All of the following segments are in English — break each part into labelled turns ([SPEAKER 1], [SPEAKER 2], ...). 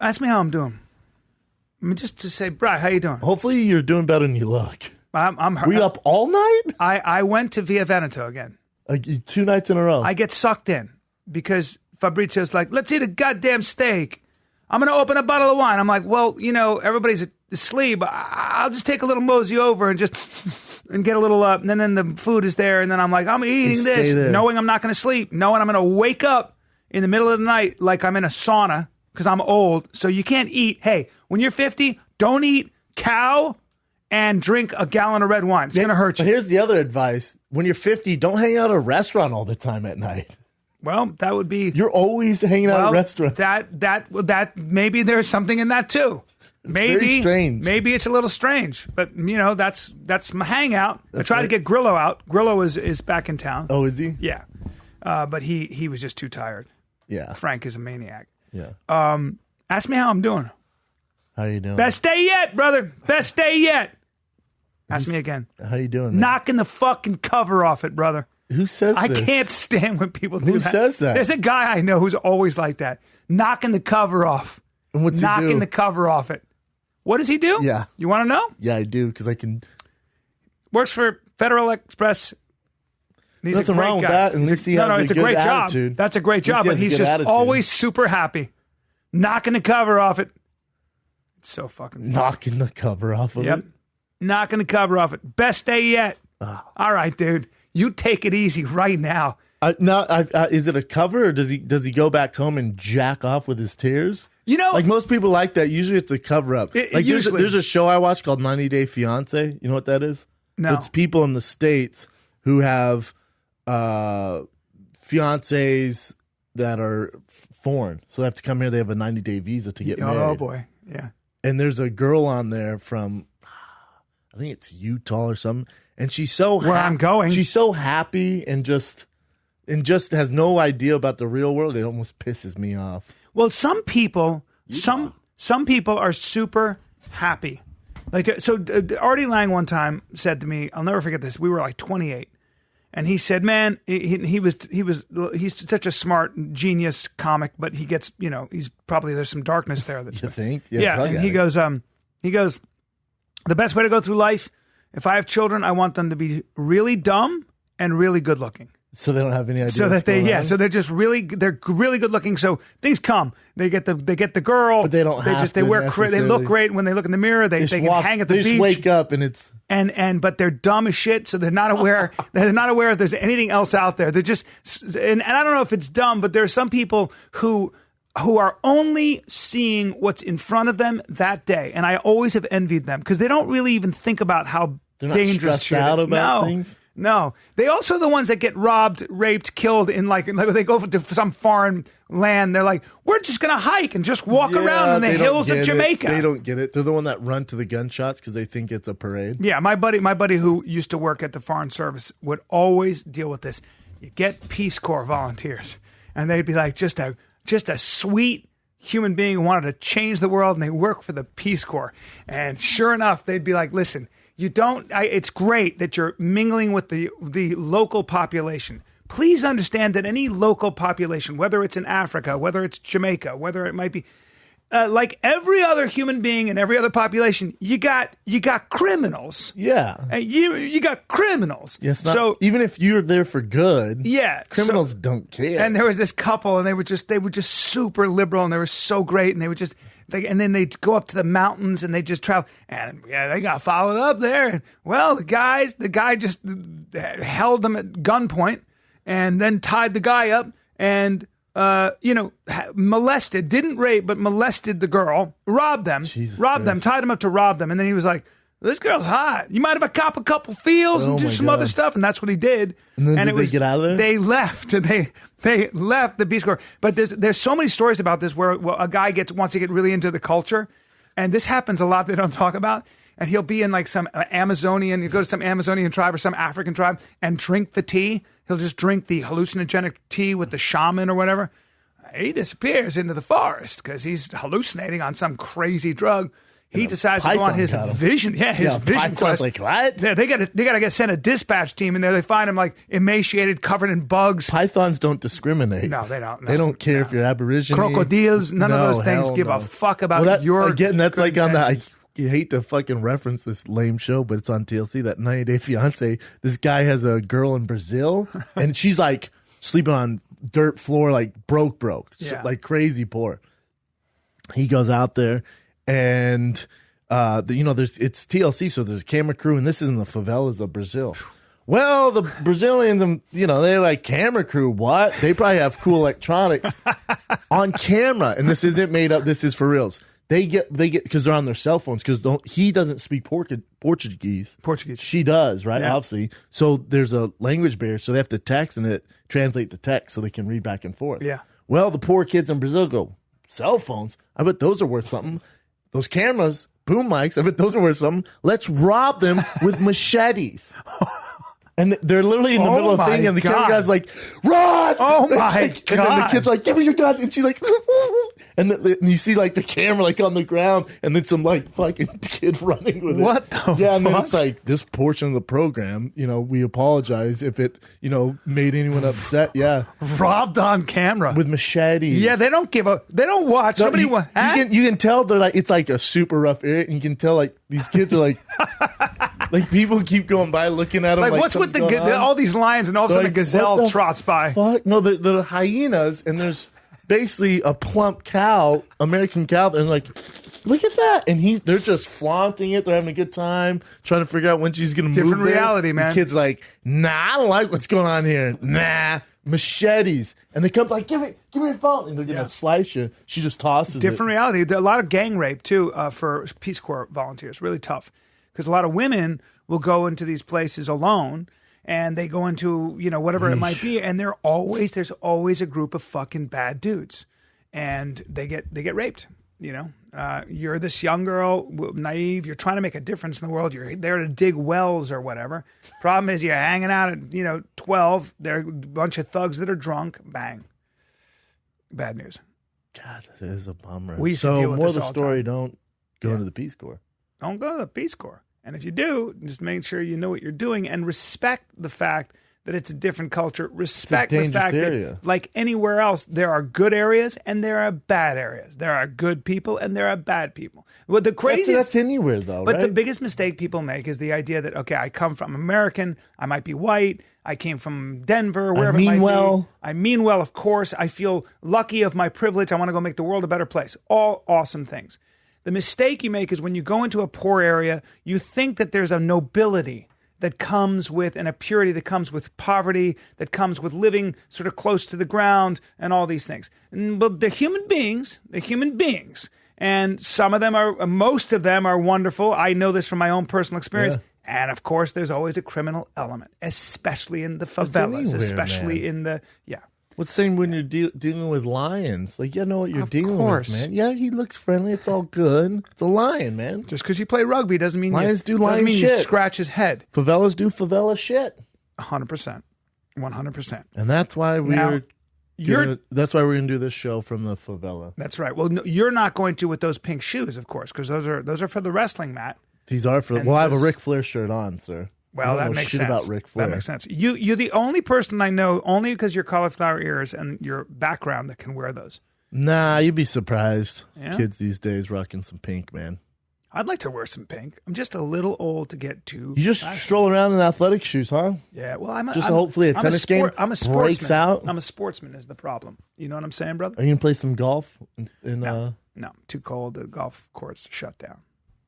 [SPEAKER 1] Ask me how I'm doing. I mean, just to say, Bryan, how you doing?
[SPEAKER 2] Hopefully you're doing better than you look.
[SPEAKER 1] I'm
[SPEAKER 2] Were you up all night?
[SPEAKER 1] I went to Via Veneto again.
[SPEAKER 2] 2 nights in a row.
[SPEAKER 1] I get sucked in because Fabrizio's like, let's eat a goddamn steak. I'm going to open a bottle of wine. I'm like, well, everybody's asleep. I'll just take a little mosey over and get a little up. And then the food is there. And then I'm like, I'm eating this, knowing I'm not going to sleep, knowing I'm going to wake up in the middle of the night like I'm in a sauna because I'm old. So you can't eat. Hey, when you're 50, don't eat cow and drink a gallon of red wine. It's going to hurt you.
[SPEAKER 2] But here's the other advice. When you're 50, don't hang out at a restaurant all the time at night.
[SPEAKER 1] Well, that would be...
[SPEAKER 2] You're always hanging out at a restaurant.
[SPEAKER 1] That maybe there's something in that too.
[SPEAKER 2] It's very strange.
[SPEAKER 1] Maybe it's a little strange, but that's my hangout. I tried to get Grillo out. Grillo is back in town.
[SPEAKER 2] Oh, is he?
[SPEAKER 1] Yeah, but he was just too tired.
[SPEAKER 2] Yeah.
[SPEAKER 1] Frank is a maniac.
[SPEAKER 2] Yeah.
[SPEAKER 1] Ask me how I'm doing.
[SPEAKER 2] How you doing?
[SPEAKER 1] Best day yet, brother. Best day yet. Ask me again.
[SPEAKER 2] How you doing? Man?
[SPEAKER 1] Knocking the fucking cover off it, brother.
[SPEAKER 2] Who says that?
[SPEAKER 1] I can't stand when people do that.
[SPEAKER 2] Who says that?
[SPEAKER 1] There's a guy I know who's always like that. Knocking the cover off.
[SPEAKER 2] And what's
[SPEAKER 1] knocking
[SPEAKER 2] he do?
[SPEAKER 1] the cover off it. What does he do?
[SPEAKER 2] Yeah.
[SPEAKER 1] You want to know?
[SPEAKER 2] Yeah, I do, because I can...
[SPEAKER 1] Works for Federal Express. He's
[SPEAKER 2] Nothing wrong with that. At least he has
[SPEAKER 1] it's
[SPEAKER 2] a
[SPEAKER 1] a
[SPEAKER 2] good
[SPEAKER 1] great
[SPEAKER 2] attitude.
[SPEAKER 1] job. That's a great job, but he's just
[SPEAKER 2] attitude.
[SPEAKER 1] always super happy. Knocking the cover off it. It's so fucking funny.
[SPEAKER 2] Knocking the cover off of it?
[SPEAKER 1] Knocking the cover off it. Best day yet. All right, dude. You take it easy right now.
[SPEAKER 2] Is it a cover, or does he go back home and jack off with his tears? Like most people like that. Usually it's a cover up. There's a show I watch called 90 Day Fiance. You know what that is?
[SPEAKER 1] No.
[SPEAKER 2] So it's people in the States who have fiancés that are foreign, so they have to come here. They have a 90-day visa to get married.
[SPEAKER 1] Oh boy, yeah.
[SPEAKER 2] And there's a girl on there from, I think it's Utah or something, and she's so
[SPEAKER 1] I'm going.
[SPEAKER 2] She's so happy and just has no idea about the real world. It almost pisses me off.
[SPEAKER 1] Well, some people, some people are super happy. Like Artie Lang one time said to me, I'll never forget this. We were like 28, and he said, "Man, he's such a smart genius comic, but he gets, he's probably there's some darkness there." That
[SPEAKER 2] you think?
[SPEAKER 1] Yeah. And he goes, the best way to go through life, if I have children, I want them to be really dumb and really good looking.
[SPEAKER 2] So they don't have any idea.
[SPEAKER 1] So that so they're really good looking. So things come. They get the girl,
[SPEAKER 2] but they don't.
[SPEAKER 1] They look great when they look in the mirror. They can hang at the beach.
[SPEAKER 2] They just wake up and it's
[SPEAKER 1] but they're dumb as shit. So they're not aware. They're not aware if there's anything else out there. They're just and I don't know if it's dumb, but there are some people who are only seeing what's in front of them that day, and I always have envied them because they don't really even think about how dangerous shit is.
[SPEAKER 2] About things.
[SPEAKER 1] No, they also are the ones that get robbed, raped, killed in like they go to some foreign land. They're like, we're just going to hike and just walk around in the hills of Jamaica.
[SPEAKER 2] They don't get it. They're the one that run to the gunshots because they think it's a parade.
[SPEAKER 1] Yeah, my buddy who used to work at the Foreign Service would always deal with this. You get Peace Corps volunteers, and they'd be like, just a sweet human being who wanted to change the world, and they work for the Peace Corps. And sure enough, they'd be like, listen. It's great that you're mingling with the local population. Please understand that any local population, whether it's in Africa, whether it's Jamaica, whether it might be like every other human being in every other population, you got criminals.
[SPEAKER 2] Yeah,
[SPEAKER 1] you got criminals.
[SPEAKER 2] Yes. So even if you're there for good, criminals don't care.
[SPEAKER 1] And there was this couple, and they were just super liberal, and they were so great, and they would just. And then they'd go up to the mountains and they just travel. And they got followed up there. And, well, the guy just held them at gunpoint and then tied the guy up and, molested, didn't rape, but molested the girl, robbed them, tied them up to rob them. And then he was like, this girl's hot. You might have cop a couple fields and do some other stuff. And that's what he did.
[SPEAKER 2] And then did they get out of there?
[SPEAKER 1] They left. They left the Peace Corps. But there's so many stories about this where a guy wants to get really into the culture. And this happens a lot they don't talk about. And he'll be in like some Amazonian, you go to some Amazonian tribe or some African tribe and drink the tea. He'll just drink the hallucinogenic tea with the shaman or whatever. He disappears into the forest because he's hallucinating on some crazy drug. He decides to go on his vision. Yeah, his vision quest.
[SPEAKER 2] Like, what?
[SPEAKER 1] Yeah, they got to get sent a dispatch team in there. They find him like emaciated, covered in bugs.
[SPEAKER 2] Pythons don't discriminate.
[SPEAKER 1] No, they don't. No,
[SPEAKER 2] they don't care if you're Aborigine.
[SPEAKER 1] Crocodiles, none of those things give a fuck about your.
[SPEAKER 2] Again, that's like
[SPEAKER 1] intentions.
[SPEAKER 2] on the. I hate to fucking reference this lame show, but it's on TLC. That 90 Day Fiance. This guy has a girl in Brazil, and she's like sleeping on dirt floor, like broke, so, like crazy poor. He goes out there. And it's TLC, so there's a camera crew, and this is in the favelas of Brazil. Well, the Brazilians, they're like, camera crew, what? They probably have cool electronics on camera, and this isn't made up. This is for reals. They get because they're on their cell phones because he doesn't speak Portuguese. She does, right? Yeah. Obviously. So there's a language barrier, so they have to text and it translate the text so they can read back and forth.
[SPEAKER 1] Yeah.
[SPEAKER 2] Well, the poor kids in Brazil go, cell phones? I bet those are worth something. Those cameras, boom mics, I bet those are worth something. Let's rob them with machetes. And they're literally in the middle of a thing, and the camera guy's like, run!
[SPEAKER 1] Oh, my God.
[SPEAKER 2] And then the kid's like, give me your gun. And she's like, and you see like the camera like on the ground, and then some like fucking kid running with it.
[SPEAKER 1] What the fuck?
[SPEAKER 2] And then it's like, this portion of the program, we apologize if it, made anyone upset. Yeah.
[SPEAKER 1] Robbed on camera.
[SPEAKER 2] With machetes.
[SPEAKER 1] Yeah, they don't watch.
[SPEAKER 2] No, you can tell they're like, it's like a super rough area, and you can tell like these kids are like, like people keep going by looking at them.
[SPEAKER 1] Like what's with all these lions, and all of a sudden a gazelle trots by?
[SPEAKER 2] Fuck? No, they're hyenas, and there's basically a plump cow, American cow, and like, look at that, and they're just flaunting it. They're having a good time, trying to figure out when she's gonna move.
[SPEAKER 1] Different reality, man.
[SPEAKER 2] These kids are like, nah, I don't like what's going on here. Nah, machetes, and they come like, give me your phone, and they're gonna slice you. She just tosses
[SPEAKER 1] different reality. A lot of gang rape too for Peace Corps volunteers. Really tough. Because a lot of women will go into these places alone, and they go into whatever it might be, and there's always a group of fucking bad dudes, and they get raped. You're this young girl, naive. You're trying to make a difference in the world. You're there to dig wells or whatever. Problem is, you're hanging out at 12. There are a bunch of thugs that are drunk. Bang. Bad news.
[SPEAKER 2] God, that is a bummer.
[SPEAKER 1] We used to deal with
[SPEAKER 2] more
[SPEAKER 1] this
[SPEAKER 2] the
[SPEAKER 1] all
[SPEAKER 2] story.
[SPEAKER 1] the time.
[SPEAKER 2] Don't go into the Peace Corps.
[SPEAKER 1] Don't go to the Peace Corps. And if you do, just make sure you know what you're doing and respect the fact that it's a different culture. Respect the fact that, like anywhere else, there are good areas and there are bad areas. There are good people and there are bad people. Well, the craziest,
[SPEAKER 2] that's anywhere, though,
[SPEAKER 1] but
[SPEAKER 2] right?
[SPEAKER 1] the biggest mistake people make is the idea that, okay, I come from American, I might be white, I came from Denver, wherever it might be. I mean well, of course. I feel lucky of my privilege. I want to go make the world a better place. All awesome things. The mistake you make is when you go into a poor area, you think that there's a nobility that comes with, and a purity that comes with poverty, that comes with living sort of close to the ground and all these things. But they're human beings. And most of them are wonderful. I know this from my own personal experience. Yeah. And of course, there's always a criminal element, especially in the favelas, What's
[SPEAKER 2] the same when you're dealing with lions? Like, you know what you're dealing with, man. Yeah, he looks friendly. It's all good. It's a lion, man.
[SPEAKER 1] Just because you play rugby doesn't mean
[SPEAKER 2] lions do lion shit.
[SPEAKER 1] You scratch his head.
[SPEAKER 2] Favelas do favela shit.
[SPEAKER 1] 100%. 100%.
[SPEAKER 2] And that's why we're gonna do this show from the favela.
[SPEAKER 1] That's right. Well, no, you're not going to with those pink shoes, of course, because those are for the wrestling mat.
[SPEAKER 2] These are for. Well, I have a Ric Flair shirt on, sir.
[SPEAKER 1] Well, that makes sense.
[SPEAKER 2] About Ric Flair.
[SPEAKER 1] That makes sense. You're the only person I know, only because your cauliflower ears and your background, that can wear those.
[SPEAKER 2] Nah, you'd be surprised. Yeah? Kids these days rocking some pink, man.
[SPEAKER 1] I'd like to wear some pink. I'm just a little old to get too.
[SPEAKER 2] You just stroll around in athletic shoes, huh?
[SPEAKER 1] Yeah. Well,
[SPEAKER 2] hopefully a tennis game breaks out.
[SPEAKER 1] I'm a sportsman is the problem. You know what I'm saying, brother?
[SPEAKER 2] Are you gonna play some golf?
[SPEAKER 1] No, too cold. The golf course shut down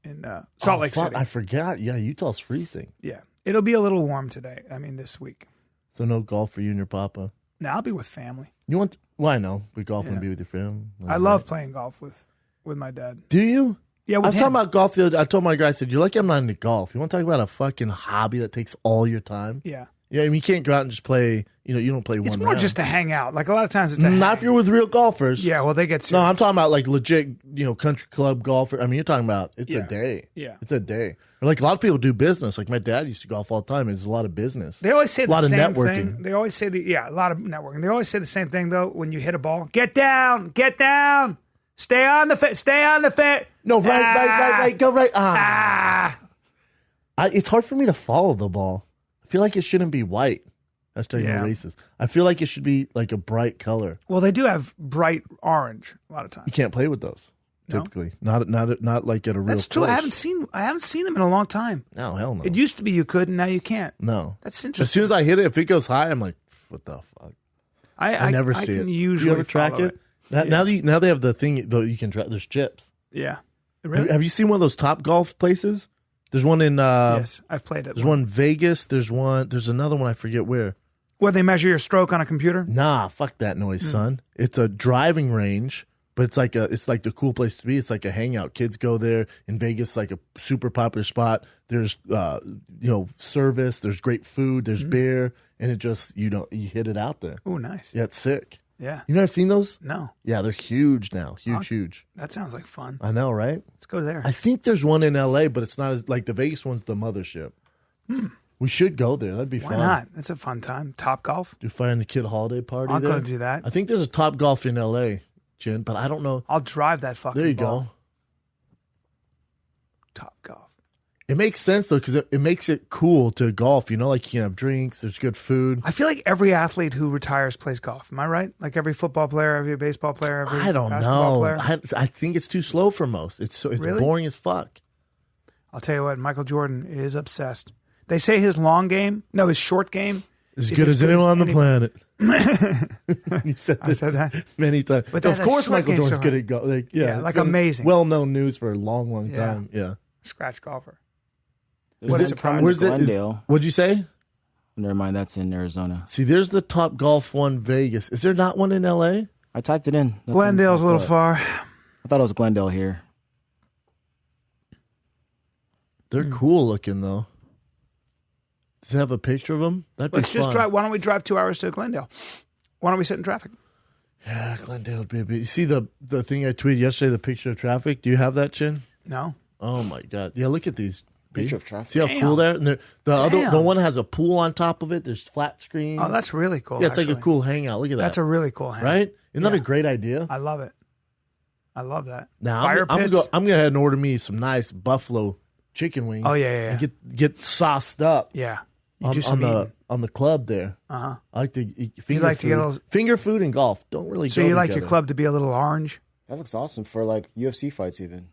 [SPEAKER 1] in Salt Lake City.
[SPEAKER 2] I forgot. Yeah, Utah's freezing.
[SPEAKER 1] Yeah. It'll be a little warm today. This week.
[SPEAKER 2] So no golf for you and your papa?
[SPEAKER 1] No, I'll be with family.
[SPEAKER 2] I know. We golf and be with your family.
[SPEAKER 1] I love playing golf with my dad.
[SPEAKER 2] Do you?
[SPEAKER 1] Yeah,
[SPEAKER 2] I was talking about golf the other day. I told my guy, I said, you're lucky I'm not into golf. You want to talk about a fucking hobby that takes all your time?
[SPEAKER 1] Yeah.
[SPEAKER 2] Yeah, you can't go out and just play, you don't play one round.
[SPEAKER 1] It's more just to hang out. Like a lot of times it's
[SPEAKER 2] not if you're with real golfers.
[SPEAKER 1] Yeah, well, they get serious.
[SPEAKER 2] No, I'm talking about like legit, country club golfer. I mean, you're talking about a day.
[SPEAKER 1] Yeah.
[SPEAKER 2] It's a day. Or like a lot of people do business. Like my dad used to golf all the time. There's a lot of business.
[SPEAKER 1] They always say
[SPEAKER 2] a lot
[SPEAKER 1] of
[SPEAKER 2] networking.
[SPEAKER 1] Thing. They always say a lot of networking. They always say the same thing though when you hit a ball. Get down. Stay on the fit. Stay on the fit.
[SPEAKER 2] No, right. Go right. It's hard for me to follow the ball. I feel like it shouldn't be white. That's telling you racist. I feel like it should be like a bright color.
[SPEAKER 1] Well, they do have bright orange a lot of times.
[SPEAKER 2] You can't play with those typically. No? Not like at a real.
[SPEAKER 1] That's true. I haven't seen them in a long time.
[SPEAKER 2] No, hell no.
[SPEAKER 1] It used to be you could, and now you can't.
[SPEAKER 2] No,
[SPEAKER 1] that's interesting.
[SPEAKER 2] As soon as I hit it, if it goes high, I'm like, what the fuck?
[SPEAKER 1] I
[SPEAKER 2] never see it.
[SPEAKER 1] Usually,
[SPEAKER 2] you ever track it? Now they have the thing though. You can track. There's chips.
[SPEAKER 1] Yeah. Really?
[SPEAKER 2] Have you seen one of those Top Golf places? There's one in.
[SPEAKER 1] Yes, I've played it.
[SPEAKER 2] There's one in Vegas. There's another one. I forget where.
[SPEAKER 1] Where they measure your stroke on a computer?
[SPEAKER 2] Nah, fuck that noise, son. It's a driving range, but it's like the cool place to be. It's like a hangout. Kids go there in Vegas, like a super popular spot. There's service. There's great food. There's beer, and it just you hit it out there.
[SPEAKER 1] Oh, nice.
[SPEAKER 2] Yeah, it's sick.
[SPEAKER 1] Yeah.
[SPEAKER 2] You never seen those?
[SPEAKER 1] No.
[SPEAKER 2] Yeah, they're huge now. Huge.
[SPEAKER 1] That sounds like fun.
[SPEAKER 2] I know, right?
[SPEAKER 1] Let's go there.
[SPEAKER 2] I think there's one in LA, but it's not as like the Vegas one's the mothership. We should go there. That'd be fun.
[SPEAKER 1] Why not? That's a fun time. Top Golf.
[SPEAKER 2] Do Fire and the Kid holiday party
[SPEAKER 1] I'll
[SPEAKER 2] there?
[SPEAKER 1] go do that.
[SPEAKER 2] I think there's a Top Golf in LA, Jen, but I don't know.
[SPEAKER 1] I'll drive that fucking
[SPEAKER 2] There you
[SPEAKER 1] ball.
[SPEAKER 2] go.
[SPEAKER 1] Top Golf.
[SPEAKER 2] It makes sense, though, because it makes it cool to golf. Like you can have drinks, there's good food.
[SPEAKER 1] I feel like every athlete who retires plays golf. Am I right? Like every football player, every baseball player, every
[SPEAKER 2] I don't
[SPEAKER 1] basketball
[SPEAKER 2] know.
[SPEAKER 1] player?
[SPEAKER 2] I think it's too slow for most. It's
[SPEAKER 1] Really?
[SPEAKER 2] boring as fuck.
[SPEAKER 1] I'll tell you what, Michael Jordan is obsessed. They say his short game
[SPEAKER 2] As good as anyone on the planet. You said this
[SPEAKER 1] I said that
[SPEAKER 2] many times.
[SPEAKER 1] But
[SPEAKER 2] of course,
[SPEAKER 1] short
[SPEAKER 2] Michael
[SPEAKER 1] game's
[SPEAKER 2] Jordan's
[SPEAKER 1] so
[SPEAKER 2] good at golf. It's been
[SPEAKER 1] amazing.
[SPEAKER 2] Well-known news for a long time. Yeah.
[SPEAKER 1] Scratch golfer.
[SPEAKER 3] What is it? Glendale.
[SPEAKER 2] What'd you say?
[SPEAKER 3] Never mind, that's in Arizona.
[SPEAKER 2] See, there's the Top Golf one, Vegas. Is there not one in L.A.?
[SPEAKER 3] I typed it in.
[SPEAKER 1] Glendale's a little far.
[SPEAKER 3] I thought it was Glendale here.
[SPEAKER 2] They're cool looking, though. Does it have a picture of them? That'd be fun.
[SPEAKER 1] Just drive. Why don't we drive 2 hours to Glendale? Why don't we sit in traffic?
[SPEAKER 2] Yeah, Glendale would be a bit. You see the thing I tweeted yesterday, the picture of traffic? Do you have that, Chin?
[SPEAKER 1] No.
[SPEAKER 2] Oh, my God. Yeah, look at these.
[SPEAKER 3] Picture of traffic.
[SPEAKER 2] See how cool they are? And the one has a pool on top of it. There's flat screens.
[SPEAKER 1] Oh, that's really cool.
[SPEAKER 2] Yeah, it's like a cool hangout. Look at that.
[SPEAKER 1] That's a really cool hangout.
[SPEAKER 2] Right? Isn't that a great idea?
[SPEAKER 1] I love it. I love that.
[SPEAKER 2] Now, I'm gonna head and order me some nice buffalo chicken wings.
[SPEAKER 1] Oh, yeah.
[SPEAKER 2] And get sauced up.
[SPEAKER 1] Yeah.
[SPEAKER 2] On the club there.
[SPEAKER 1] Uh-huh.
[SPEAKER 2] I like to eat finger food and golf. Don't really go
[SPEAKER 1] So you like
[SPEAKER 2] together.
[SPEAKER 1] your club to be a little orange?
[SPEAKER 3] That looks awesome for like UFC fights even.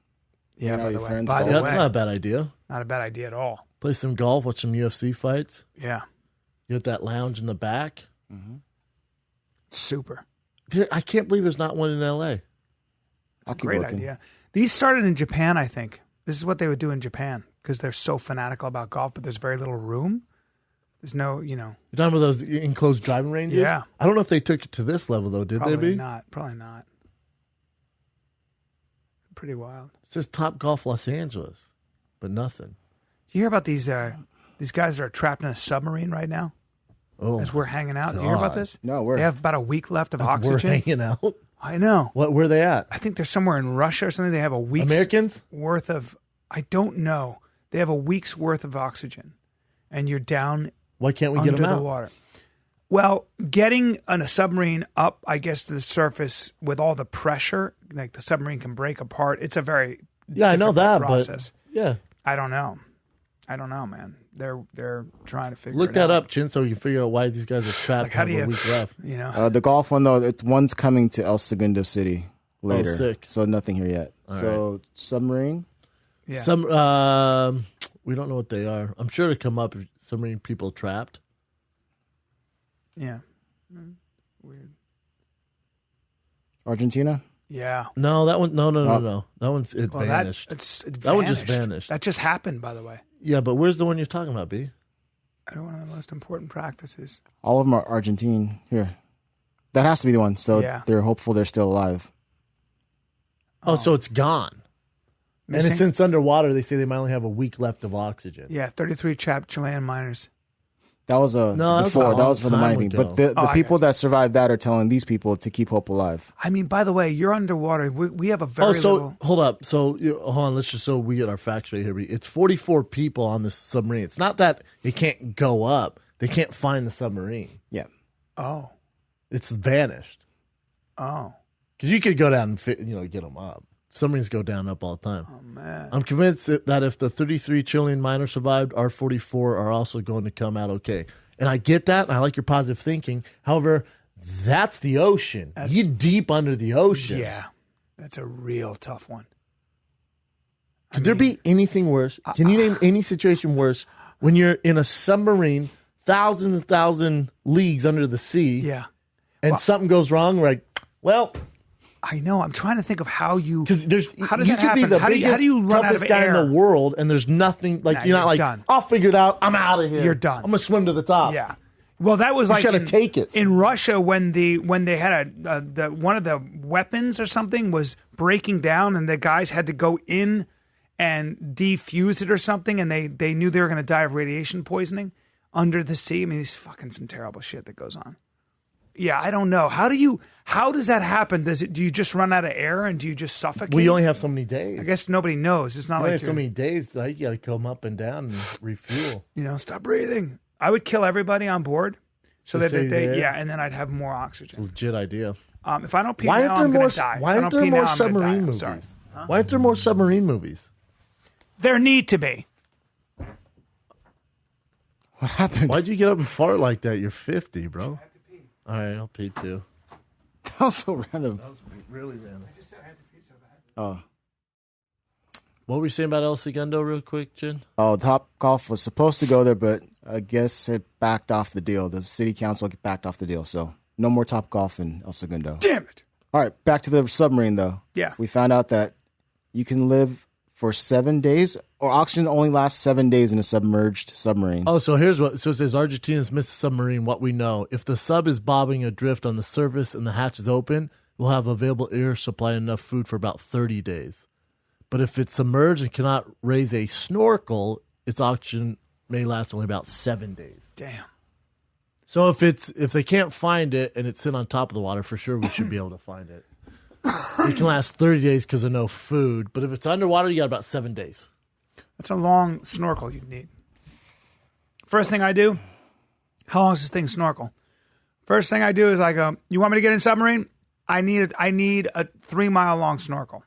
[SPEAKER 1] Yeah,
[SPEAKER 3] by the way.
[SPEAKER 1] By the
[SPEAKER 2] That's
[SPEAKER 1] way,
[SPEAKER 2] not a bad idea.
[SPEAKER 1] not a bad idea at all.
[SPEAKER 2] Play some golf, watch some UFC fights.
[SPEAKER 1] Yeah.
[SPEAKER 2] You got that lounge in the back.
[SPEAKER 3] Mm-hmm.
[SPEAKER 1] Super.
[SPEAKER 2] I can't believe there's not one in L.A.
[SPEAKER 1] It's a great idea. These started in Japan, I think. This is what they would do in Japan because they're so fanatical about golf, but there's very little room. There's no,
[SPEAKER 2] You're talking about those enclosed driving ranges?
[SPEAKER 1] Yeah.
[SPEAKER 2] I don't know if they took it to this level, though. Did they be?
[SPEAKER 1] Probably not. Pretty wild.
[SPEAKER 2] It says Top Golf Los Angeles, but nothing.
[SPEAKER 1] You hear about these guys that are trapped in a submarine right now?
[SPEAKER 2] Oh,
[SPEAKER 1] as we're hanging out. You hear about this?
[SPEAKER 3] No,
[SPEAKER 1] they have about a week left of oxygen.
[SPEAKER 2] We're hanging out.
[SPEAKER 1] I know.
[SPEAKER 2] Where are they at?
[SPEAKER 1] I think they're somewhere in Russia or something. They have a week's
[SPEAKER 2] Americans?
[SPEAKER 1] worth of. I don't know. They have a week's worth of oxygen, and you're down.
[SPEAKER 2] Why can't we
[SPEAKER 1] under
[SPEAKER 2] get them out?
[SPEAKER 1] The water? Well, getting a submarine up, I guess, to the surface with all the pressure, like the submarine can break apart. It's a very
[SPEAKER 2] I know that
[SPEAKER 1] process.
[SPEAKER 2] But yeah,
[SPEAKER 1] I don't know, man. They're trying to figure.
[SPEAKER 2] Look
[SPEAKER 1] it
[SPEAKER 2] that
[SPEAKER 1] out.
[SPEAKER 2] up, Chin, so you can figure out why these guys are trapped.
[SPEAKER 1] Like, how do you?
[SPEAKER 2] A week left.
[SPEAKER 3] The golf one though, one's coming to El Segundo City later.
[SPEAKER 2] Oh, sick.
[SPEAKER 3] So nothing here yet.
[SPEAKER 2] All right.
[SPEAKER 3] Submarine.
[SPEAKER 1] Yeah.
[SPEAKER 2] We don't know what they are. I'm sure to come up if submarine people trapped.
[SPEAKER 1] Yeah. Weird.
[SPEAKER 3] Argentina.
[SPEAKER 1] Yeah.
[SPEAKER 2] No, that one. No. That one's vanished.
[SPEAKER 1] That
[SPEAKER 2] one just vanished.
[SPEAKER 1] That just happened, by the way.
[SPEAKER 2] Yeah, but where's the one you're talking about, B?
[SPEAKER 1] One of the most important practices.
[SPEAKER 3] All of them are Argentine. Here, that has to be the one. So they're hopeful they're still alive.
[SPEAKER 2] Oh, so it's gone.
[SPEAKER 1] Missing?
[SPEAKER 2] And since underwater, they say they might only have a week left of oxygen.
[SPEAKER 1] Yeah, 33 trapped Chilean miners.
[SPEAKER 3] That was before. That was for the mining thing. But the people that survived that are telling these people to keep hope alive.
[SPEAKER 1] I mean, by the way, you're underwater. We have a very little...
[SPEAKER 2] hold up. So hold on. Let's just so we get our facts right here. It's 44 people on this submarine. It's not that it can't go up. They can't find the submarine.
[SPEAKER 3] Yeah.
[SPEAKER 1] Oh.
[SPEAKER 2] It's vanished.
[SPEAKER 1] Oh.
[SPEAKER 2] Because you could go down and get them up. Submarines go down and up all the time.
[SPEAKER 1] Oh, man.
[SPEAKER 2] I'm convinced that if the 33 Chilean miners survived, our 44 are also going to come out okay. And I get that, and I like your positive thinking. However, that's the ocean. You're deep under the ocean.
[SPEAKER 1] Yeah, that's a real tough one.
[SPEAKER 2] Could there be anything worse? Can you name any situation worse when you're in a submarine thousands and thousands leagues under the sea?
[SPEAKER 1] Yeah.
[SPEAKER 2] And something goes wrong, like, well...
[SPEAKER 1] I know. I'm trying to think of how you...
[SPEAKER 2] Because
[SPEAKER 1] how does that happen? How do you run out of
[SPEAKER 2] toughest guy
[SPEAKER 1] air?
[SPEAKER 2] in the world, and there's nothing... Like, you're not like,
[SPEAKER 1] done.
[SPEAKER 2] I'll figure it out. I'm out of here.
[SPEAKER 1] You're done.
[SPEAKER 2] I'm going to swim to the top.
[SPEAKER 1] Yeah. Well, that was like...
[SPEAKER 2] You got to take it.
[SPEAKER 1] In Russia, when they had one of the weapons or something was breaking down, and the guys had to go in and defuse it or something, and they knew they were going to die of radiation poisoning under the sea. I mean, it's fucking some terrible shit that goes on. Yeah, I don't know. How does that happen? Do you just run out of air and do you just suffocate?
[SPEAKER 2] We only have so many days.
[SPEAKER 1] I guess nobody knows. It's not
[SPEAKER 2] we
[SPEAKER 1] like
[SPEAKER 2] have so many days. Like, you got to come up and down and refuel.
[SPEAKER 1] Stop breathing. I would kill everybody on board so that and then I'd have more oxygen.
[SPEAKER 2] Legit idea.
[SPEAKER 1] If I don't pee now, I'm going to die.
[SPEAKER 2] Why aren't there more submarine movies? Huh? Why aren't there more submarine movies?
[SPEAKER 1] There need to be.
[SPEAKER 3] What happened?
[SPEAKER 2] Why'd you get up and fart like that? You're 50, bro. All right, I'll pee too.
[SPEAKER 3] That was so random.
[SPEAKER 2] That was really random.
[SPEAKER 1] I just said I had to pee so bad.
[SPEAKER 3] Oh.
[SPEAKER 2] What were you saying about El Segundo real quick, Jen?
[SPEAKER 3] Oh, Topgolf was supposed to go there, but I guess it backed off the deal. The city council backed off the deal, so no more Topgolf in El Segundo.
[SPEAKER 1] Damn it.
[SPEAKER 3] All right, back to the submarine, though.
[SPEAKER 1] Yeah.
[SPEAKER 3] We found out that you can live for 7 days, or oxygen only lasts 7 days in a submerged submarine.
[SPEAKER 2] Oh, so here's what. So it says Argentina's missed submarine. What we know: if the sub is bobbing adrift on the surface and the hatch is open, we'll have available air supply and enough food for about 30 days. But if it's submerged and cannot raise a snorkel, its oxygen may last only about 7 days.
[SPEAKER 1] Damn.
[SPEAKER 2] So if they can't find it and it's sitting on top of the water, for sure we should be able to find it. It can last 30 days because of no food. But if it's underwater, you got about 7 days.
[SPEAKER 1] That's a long snorkel you'd need. First thing I do, how long does this thing snorkel? First thing I do is I go, you want me to get in submarine? I need a 3 mile long snorkel.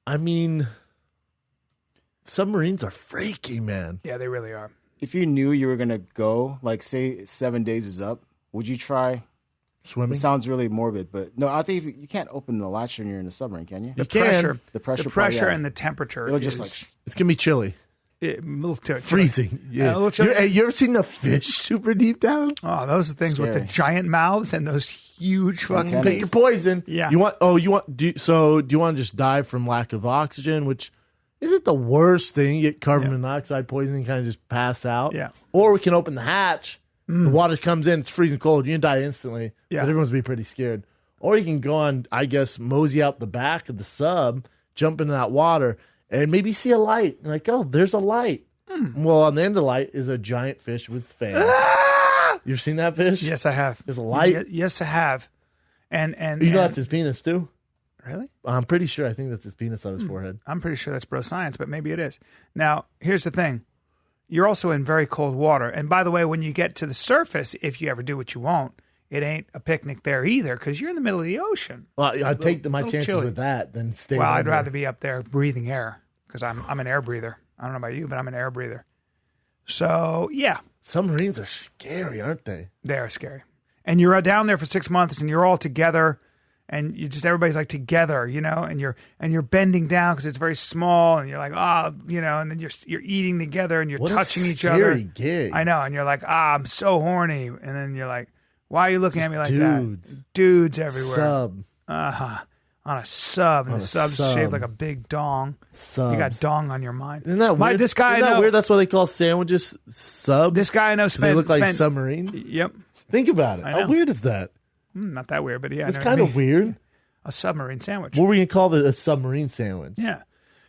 [SPEAKER 2] I mean, submarines are freaky, man.
[SPEAKER 1] Yeah, they really are.
[SPEAKER 3] If you knew you were going to go, like say 7 days is up, would you try
[SPEAKER 2] swimming?
[SPEAKER 3] It sounds really morbid, but no, I think you can't open the latch when you're in a submarine, can you?
[SPEAKER 1] The pressure and the temperature.
[SPEAKER 3] It'll just
[SPEAKER 2] it's going to be chilly. Freezing. Yeah. You ever seen the fish super deep down?
[SPEAKER 1] Oh, those are things with the giant mouths and those huge fucking...
[SPEAKER 2] Take your poison.
[SPEAKER 1] Yeah.
[SPEAKER 2] Do you want to just die from lack of oxygen, which isn't the worst thing? You get carbon monoxide poisoning, kind of just pass out.
[SPEAKER 1] Yeah.
[SPEAKER 2] Or we can open the hatch. The water comes in, it's freezing cold. You can die instantly.
[SPEAKER 1] Yeah.
[SPEAKER 2] But everyone's going to be pretty scared. Or you can go on, I guess, mosey out the back of the sub, jump into that water, and maybe see a light. And like, oh, there's a light. Well, on the end of the light is a giant fish with fangs. You've seen that fish?
[SPEAKER 1] Yes, I have.
[SPEAKER 2] There's a light?
[SPEAKER 1] Yes, I have. And
[SPEAKER 2] you know that's his penis, too?
[SPEAKER 1] Really?
[SPEAKER 2] I'm pretty sure. I think that's his penis on his forehead.
[SPEAKER 1] I'm pretty sure that's bro science, but maybe it is. Now, here's the thing. You're also in very cold water. And by the way, when you get to the surface, if you ever do what you won't, it ain't a picnic there either because you're in the middle of the ocean.
[SPEAKER 2] Well, I'd take my chances with that than stay
[SPEAKER 1] Well, I'd rather be up there breathing air because I'm an air breather. I don't know about you, but I'm an air breather. So, yeah.
[SPEAKER 2] Submarines are scary, aren't they?
[SPEAKER 1] They are scary. And you're down there for 6 months and you're all together and everybody's like together, and you're bending down because it's very small and you're like, and then you're eating together and you're touching each other.
[SPEAKER 2] Scary gig.
[SPEAKER 1] I know. And you're like, I'm so horny. And then you're like, why are you looking at me like
[SPEAKER 2] dudes.
[SPEAKER 1] that? Dudes everywhere.
[SPEAKER 2] Sub.
[SPEAKER 1] On a sub. And the sub's shaped like a big dong.
[SPEAKER 2] Subs.
[SPEAKER 1] You got dong on your mind.
[SPEAKER 2] Isn't that weird?
[SPEAKER 1] This guy
[SPEAKER 2] Isn't that weird? That's why they call sandwiches subs.
[SPEAKER 1] This guy I know
[SPEAKER 2] they look like submarine.
[SPEAKER 1] Yep.
[SPEAKER 2] Think about it. How weird is that?
[SPEAKER 1] Not that weird, but yeah.
[SPEAKER 2] It's kind of weird.
[SPEAKER 1] A submarine sandwich.
[SPEAKER 2] What were we going to call a submarine sandwich?
[SPEAKER 1] Yeah.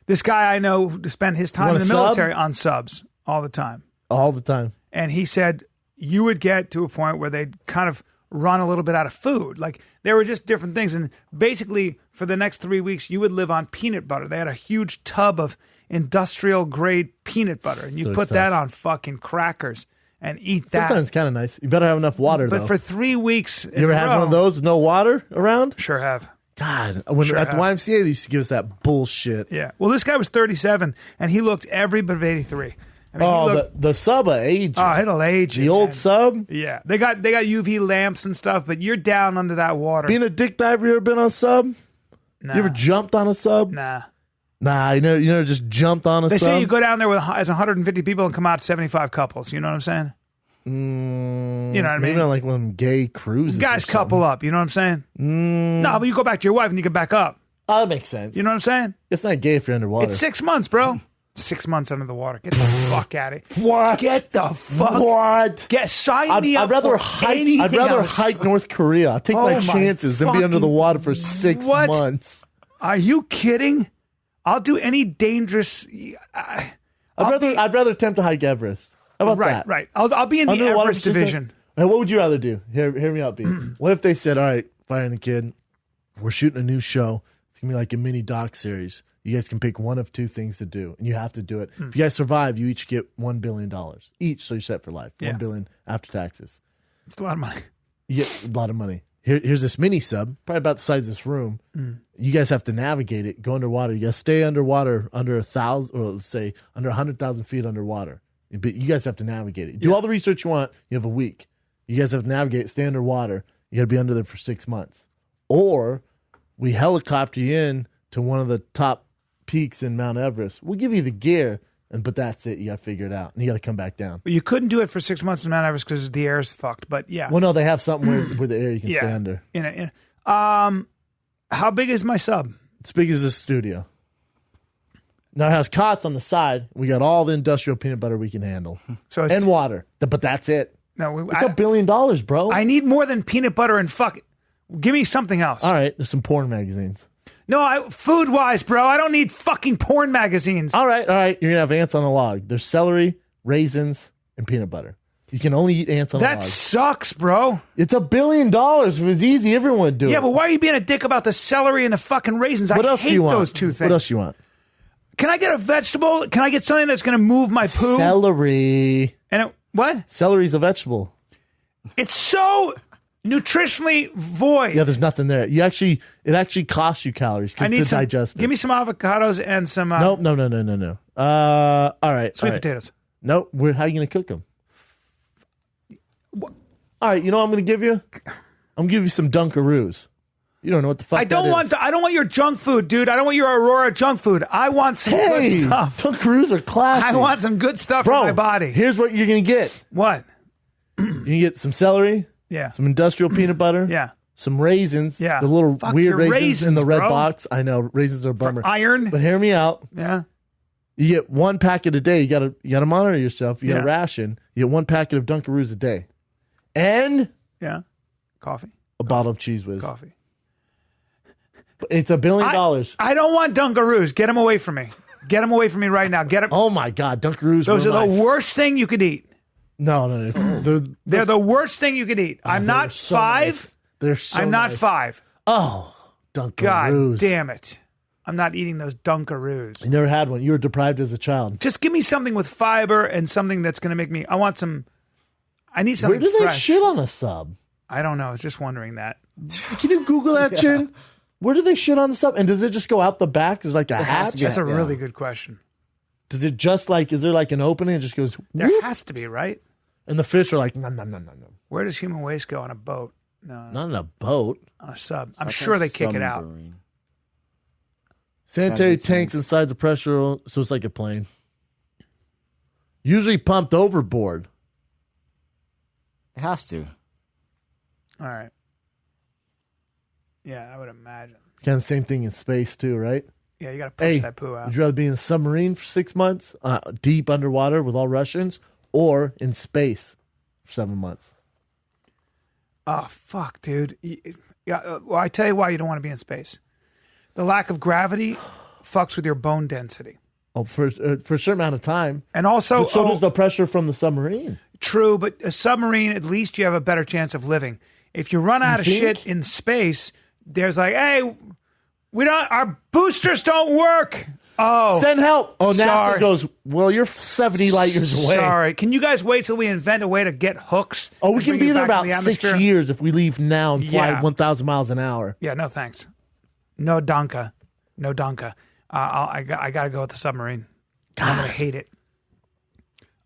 [SPEAKER 1] This guy I know spent his time in the military on subs all the time.
[SPEAKER 2] All the time.
[SPEAKER 1] And he said you would get to a point where they'd kind of run a little bit out of food. Like there were just different things. And basically for the next 3 weeks, you would live on peanut butter. They had a huge tub of industrial grade peanut butter. And you put that on fucking crackers and eat that.
[SPEAKER 2] Sometimes it's kind of nice. You better have enough water, though.
[SPEAKER 1] But for 3 weeks
[SPEAKER 2] you ever had one of those with no water around?
[SPEAKER 1] Sure have.
[SPEAKER 2] God, at the YMCA, they used to give us that bullshit.
[SPEAKER 1] Yeah. Well, this guy was 37, and he looked every bit of 83. I mean,
[SPEAKER 2] the sub age.
[SPEAKER 1] Oh, it'll age.
[SPEAKER 2] The old sub?
[SPEAKER 1] Yeah. They got UV lamps and stuff, but you're down under that water.
[SPEAKER 2] Being a dick diver, you ever been on a sub?
[SPEAKER 1] Nah.
[SPEAKER 2] You ever jumped on a sub?
[SPEAKER 1] Nah.
[SPEAKER 2] Nah, you never just jumped on a sub?
[SPEAKER 1] They say you go down there as 150 people and come out 75 couples. You know what I'm saying?
[SPEAKER 2] You
[SPEAKER 1] know what I mean?
[SPEAKER 2] Maybe not like one of them gay cruises.
[SPEAKER 1] Guys couple up. You know what I'm saying? No, but you go back to your wife and you get back up.
[SPEAKER 2] Oh, that makes sense.
[SPEAKER 1] You know what I'm saying?
[SPEAKER 2] It's not gay if you're underwater.
[SPEAKER 1] It's 6 months, bro. 6 months under the water. Get the fuck out of it.
[SPEAKER 2] What?
[SPEAKER 1] Get the fuck.
[SPEAKER 2] What?
[SPEAKER 1] Sign me up.
[SPEAKER 2] I'd rather hike North Korea. I'll take my chances than be under the water for 6 months.
[SPEAKER 1] Are you kidding? I'll do any dangerous.
[SPEAKER 2] I'd rather attempt to hike Everest. How about that?
[SPEAKER 1] Right. I'll be in the Everest division.
[SPEAKER 2] Hey, what would you rather do? Hear me out, B. What if they said, all right, Fire and the Kid, we're shooting a new show. It's going to be like a mini doc series. You guys can pick one of two things to do, and you have to do it. If you guys survive, you each get $1 billion. Each, so you're set for life. $1 billion after taxes.
[SPEAKER 1] It's a lot of money.
[SPEAKER 2] You get a lot of money. Here's this mini sub, probably about the size of this room. You guys have to navigate it, go underwater. You guys stay underwater under 1,000, or let's say under 100,000 feet underwater. But you guys have to navigate it. Do all the research you want. You have a week. You guys have to navigate, stay underwater. You got to be under there for 6 months. Or we helicopter you in to one of the top peaks in Mount Everest. We'll give you the gear, but that's it. You got to figure it out, and you got to come back down.
[SPEAKER 1] Well, you couldn't do it for 6 months in Mount Everest because the air's fucked. But yeah.
[SPEAKER 2] Well, no, they have something where the air you can stay under.
[SPEAKER 1] How big is my sub?
[SPEAKER 2] As big as this studio. Now it has cots on the side. We got all the industrial peanut butter we can handle, and water. But that's it.
[SPEAKER 1] No,
[SPEAKER 2] it's $1 billion, bro.
[SPEAKER 1] I need more than peanut butter and fuck. Give me something else.
[SPEAKER 2] All right, there's some porn magazines.
[SPEAKER 1] No, food-wise, bro. I don't need fucking porn magazines.
[SPEAKER 2] All right. You're going to have ants on a log. There's celery, raisins, and peanut butter. You can only eat ants on a log.
[SPEAKER 1] That sucks, bro.
[SPEAKER 2] It's $1 billion. If it was easy, everyone would do it.
[SPEAKER 1] Yeah, but why are you being a dick about the celery and the fucking raisins?
[SPEAKER 2] What else
[SPEAKER 1] hate
[SPEAKER 2] do you want?
[SPEAKER 1] Those two things.
[SPEAKER 2] What else do you want?
[SPEAKER 1] Can I get a vegetable? Can I get something that's going to move my poo?
[SPEAKER 2] Celery.
[SPEAKER 1] And what?
[SPEAKER 2] Celery's a vegetable.
[SPEAKER 1] It's so nutritionally void.
[SPEAKER 2] Yeah, there's nothing there. It actually costs you calories to digest it.
[SPEAKER 1] Give me some avocados and some.
[SPEAKER 2] No. All right.
[SPEAKER 1] Sweet potatoes.
[SPEAKER 2] Nope. How are you going to cook them? What? All right. You know what I'm going to give you? I'm going to give you some Dunkaroos. You don't know what the fuck
[SPEAKER 1] I don't want your junk food, dude. I don't want your Aurora junk food. I want some good stuff.
[SPEAKER 2] Dunkaroos are classic.
[SPEAKER 1] I want some good stuff for my body.
[SPEAKER 2] Here's what you're going to get.
[SPEAKER 1] What?
[SPEAKER 2] You're going to get some celery.
[SPEAKER 1] Yeah.
[SPEAKER 2] Some industrial peanut butter.
[SPEAKER 1] Yeah.
[SPEAKER 2] Some raisins.
[SPEAKER 1] Yeah.
[SPEAKER 2] The little weird raisins in the red
[SPEAKER 1] bro.
[SPEAKER 2] box. I know. Raisins are a bummer.
[SPEAKER 1] For iron.
[SPEAKER 2] But hear me out.
[SPEAKER 1] Yeah.
[SPEAKER 2] You get one packet a day. You gotta monitor yourself. You got a ration. You get one packet of Dunkaroos a day. And
[SPEAKER 1] coffee.
[SPEAKER 2] A bottle of Cheese Whiz.
[SPEAKER 1] Coffee.
[SPEAKER 2] It's $1 billion.
[SPEAKER 1] I don't want Dunkaroos. Get them away from me. Get them away from me right now. Get them.
[SPEAKER 2] Oh my God, Dunkaroos.
[SPEAKER 1] Those are the worst thing you could eat.
[SPEAKER 2] No.
[SPEAKER 1] They're the worst thing you could eat. I'm not
[SPEAKER 2] so
[SPEAKER 1] 5.
[SPEAKER 2] Nice. They're so
[SPEAKER 1] I'm not
[SPEAKER 2] nice.
[SPEAKER 1] 5.
[SPEAKER 2] Oh, Dunkaroos.
[SPEAKER 1] God damn it. I'm not eating those Dunkaroos.
[SPEAKER 2] You never had one. You were deprived as a child.
[SPEAKER 1] Just give me something with fiber and something that's going to make me. I need something
[SPEAKER 2] Where do
[SPEAKER 1] fresh.
[SPEAKER 2] they shit on a sub?
[SPEAKER 1] I don't know. I was just wondering that.
[SPEAKER 2] Can you Google that, Chin? Where do they shit on the sub? And does it just go out the back? Is like a hatch?
[SPEAKER 1] That's a really good question.
[SPEAKER 2] Does it just is there like an opening? It just goes.
[SPEAKER 1] There
[SPEAKER 2] whoop?
[SPEAKER 1] has to be, right?
[SPEAKER 2] And the fish are like, no.
[SPEAKER 1] Where does human waste go on a boat? No.
[SPEAKER 2] Not on a boat.
[SPEAKER 1] On a sub. I'm sure they kick it out.
[SPEAKER 2] Sanitary tanks inside the pressure, so it's like a plane. Usually pumped overboard.
[SPEAKER 3] It has to.
[SPEAKER 1] All right. Yeah, I would imagine.
[SPEAKER 2] Kind of the same thing in space too, right?
[SPEAKER 1] Yeah, you got to push that poo out.
[SPEAKER 2] Would you rather be in a submarine for 6 months, deep underwater with all Russians, or in space for 7 months?
[SPEAKER 1] Oh, fuck, dude. Well, I tell you why you don't want to be in space. The lack of gravity fucks with your bone density.
[SPEAKER 2] Oh, for a certain amount of time.
[SPEAKER 1] And also...
[SPEAKER 2] But so does the pressure from the submarine.
[SPEAKER 1] True, but a submarine, at least you have a better chance of living. If you run out of shit in space, there's like, hey, our boosters don't work. Oh.
[SPEAKER 2] Send help. Oh,
[SPEAKER 1] sorry.
[SPEAKER 2] NASA goes, well, you're 70 light years away.
[SPEAKER 1] Sorry. Can you guys wait till we invent a way to get hooks?
[SPEAKER 2] Oh, we can be there about 6 years if we leave now and fly 1,000 miles an hour.
[SPEAKER 1] Yeah, no thanks. No danke. I got to go with the submarine. I'm going to hate it.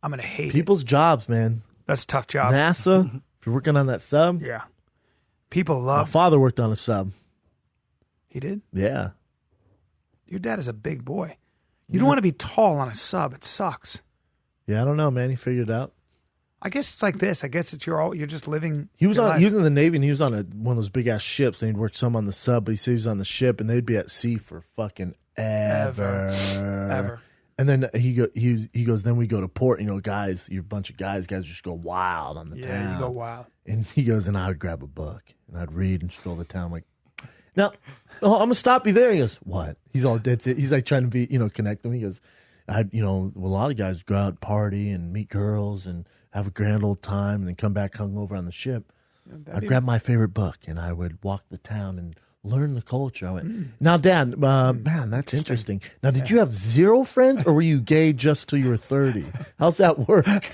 [SPEAKER 1] I'm going to hate
[SPEAKER 2] People's jobs, man.
[SPEAKER 1] That's a tough job.
[SPEAKER 2] NASA, if you're working on that sub.
[SPEAKER 1] Yeah. People
[SPEAKER 2] My
[SPEAKER 1] love.
[SPEAKER 2] father worked on a sub.
[SPEAKER 1] He did?
[SPEAKER 2] Yeah.
[SPEAKER 1] Your dad is a big boy. You don't want to be tall on a sub. It sucks.
[SPEAKER 2] Yeah, I don't know, man. He figured it out.
[SPEAKER 1] I guess it's like this. I guess it's you're just living.
[SPEAKER 2] He was
[SPEAKER 1] your
[SPEAKER 2] on.
[SPEAKER 1] life.
[SPEAKER 2] He was in the Navy, and he was on one of those big ass ships, and he'd worked some on the sub. But he said he was on the ship, and they'd be at sea for fucking ever. And then he goes. Then we go to port. You know, guys, you're a bunch of guys. Guys just go wild on the town.
[SPEAKER 1] Yeah, you go wild.
[SPEAKER 2] And he goes, and I would grab a book and I'd read and stroll the town. I'm like, now, I'm gonna stop you there. He goes, what? He's all that's it. He's like trying to be, connect them. He goes, a lot of guys go out party and meet girls and have a grand old time and then come back hungover on the ship. I'd grab my favorite book and I would walk the town and learn the culture. I went, now, Dad, man, that's interesting. Now, did you have 0 friends or were you gay just till you were 30? How's that work?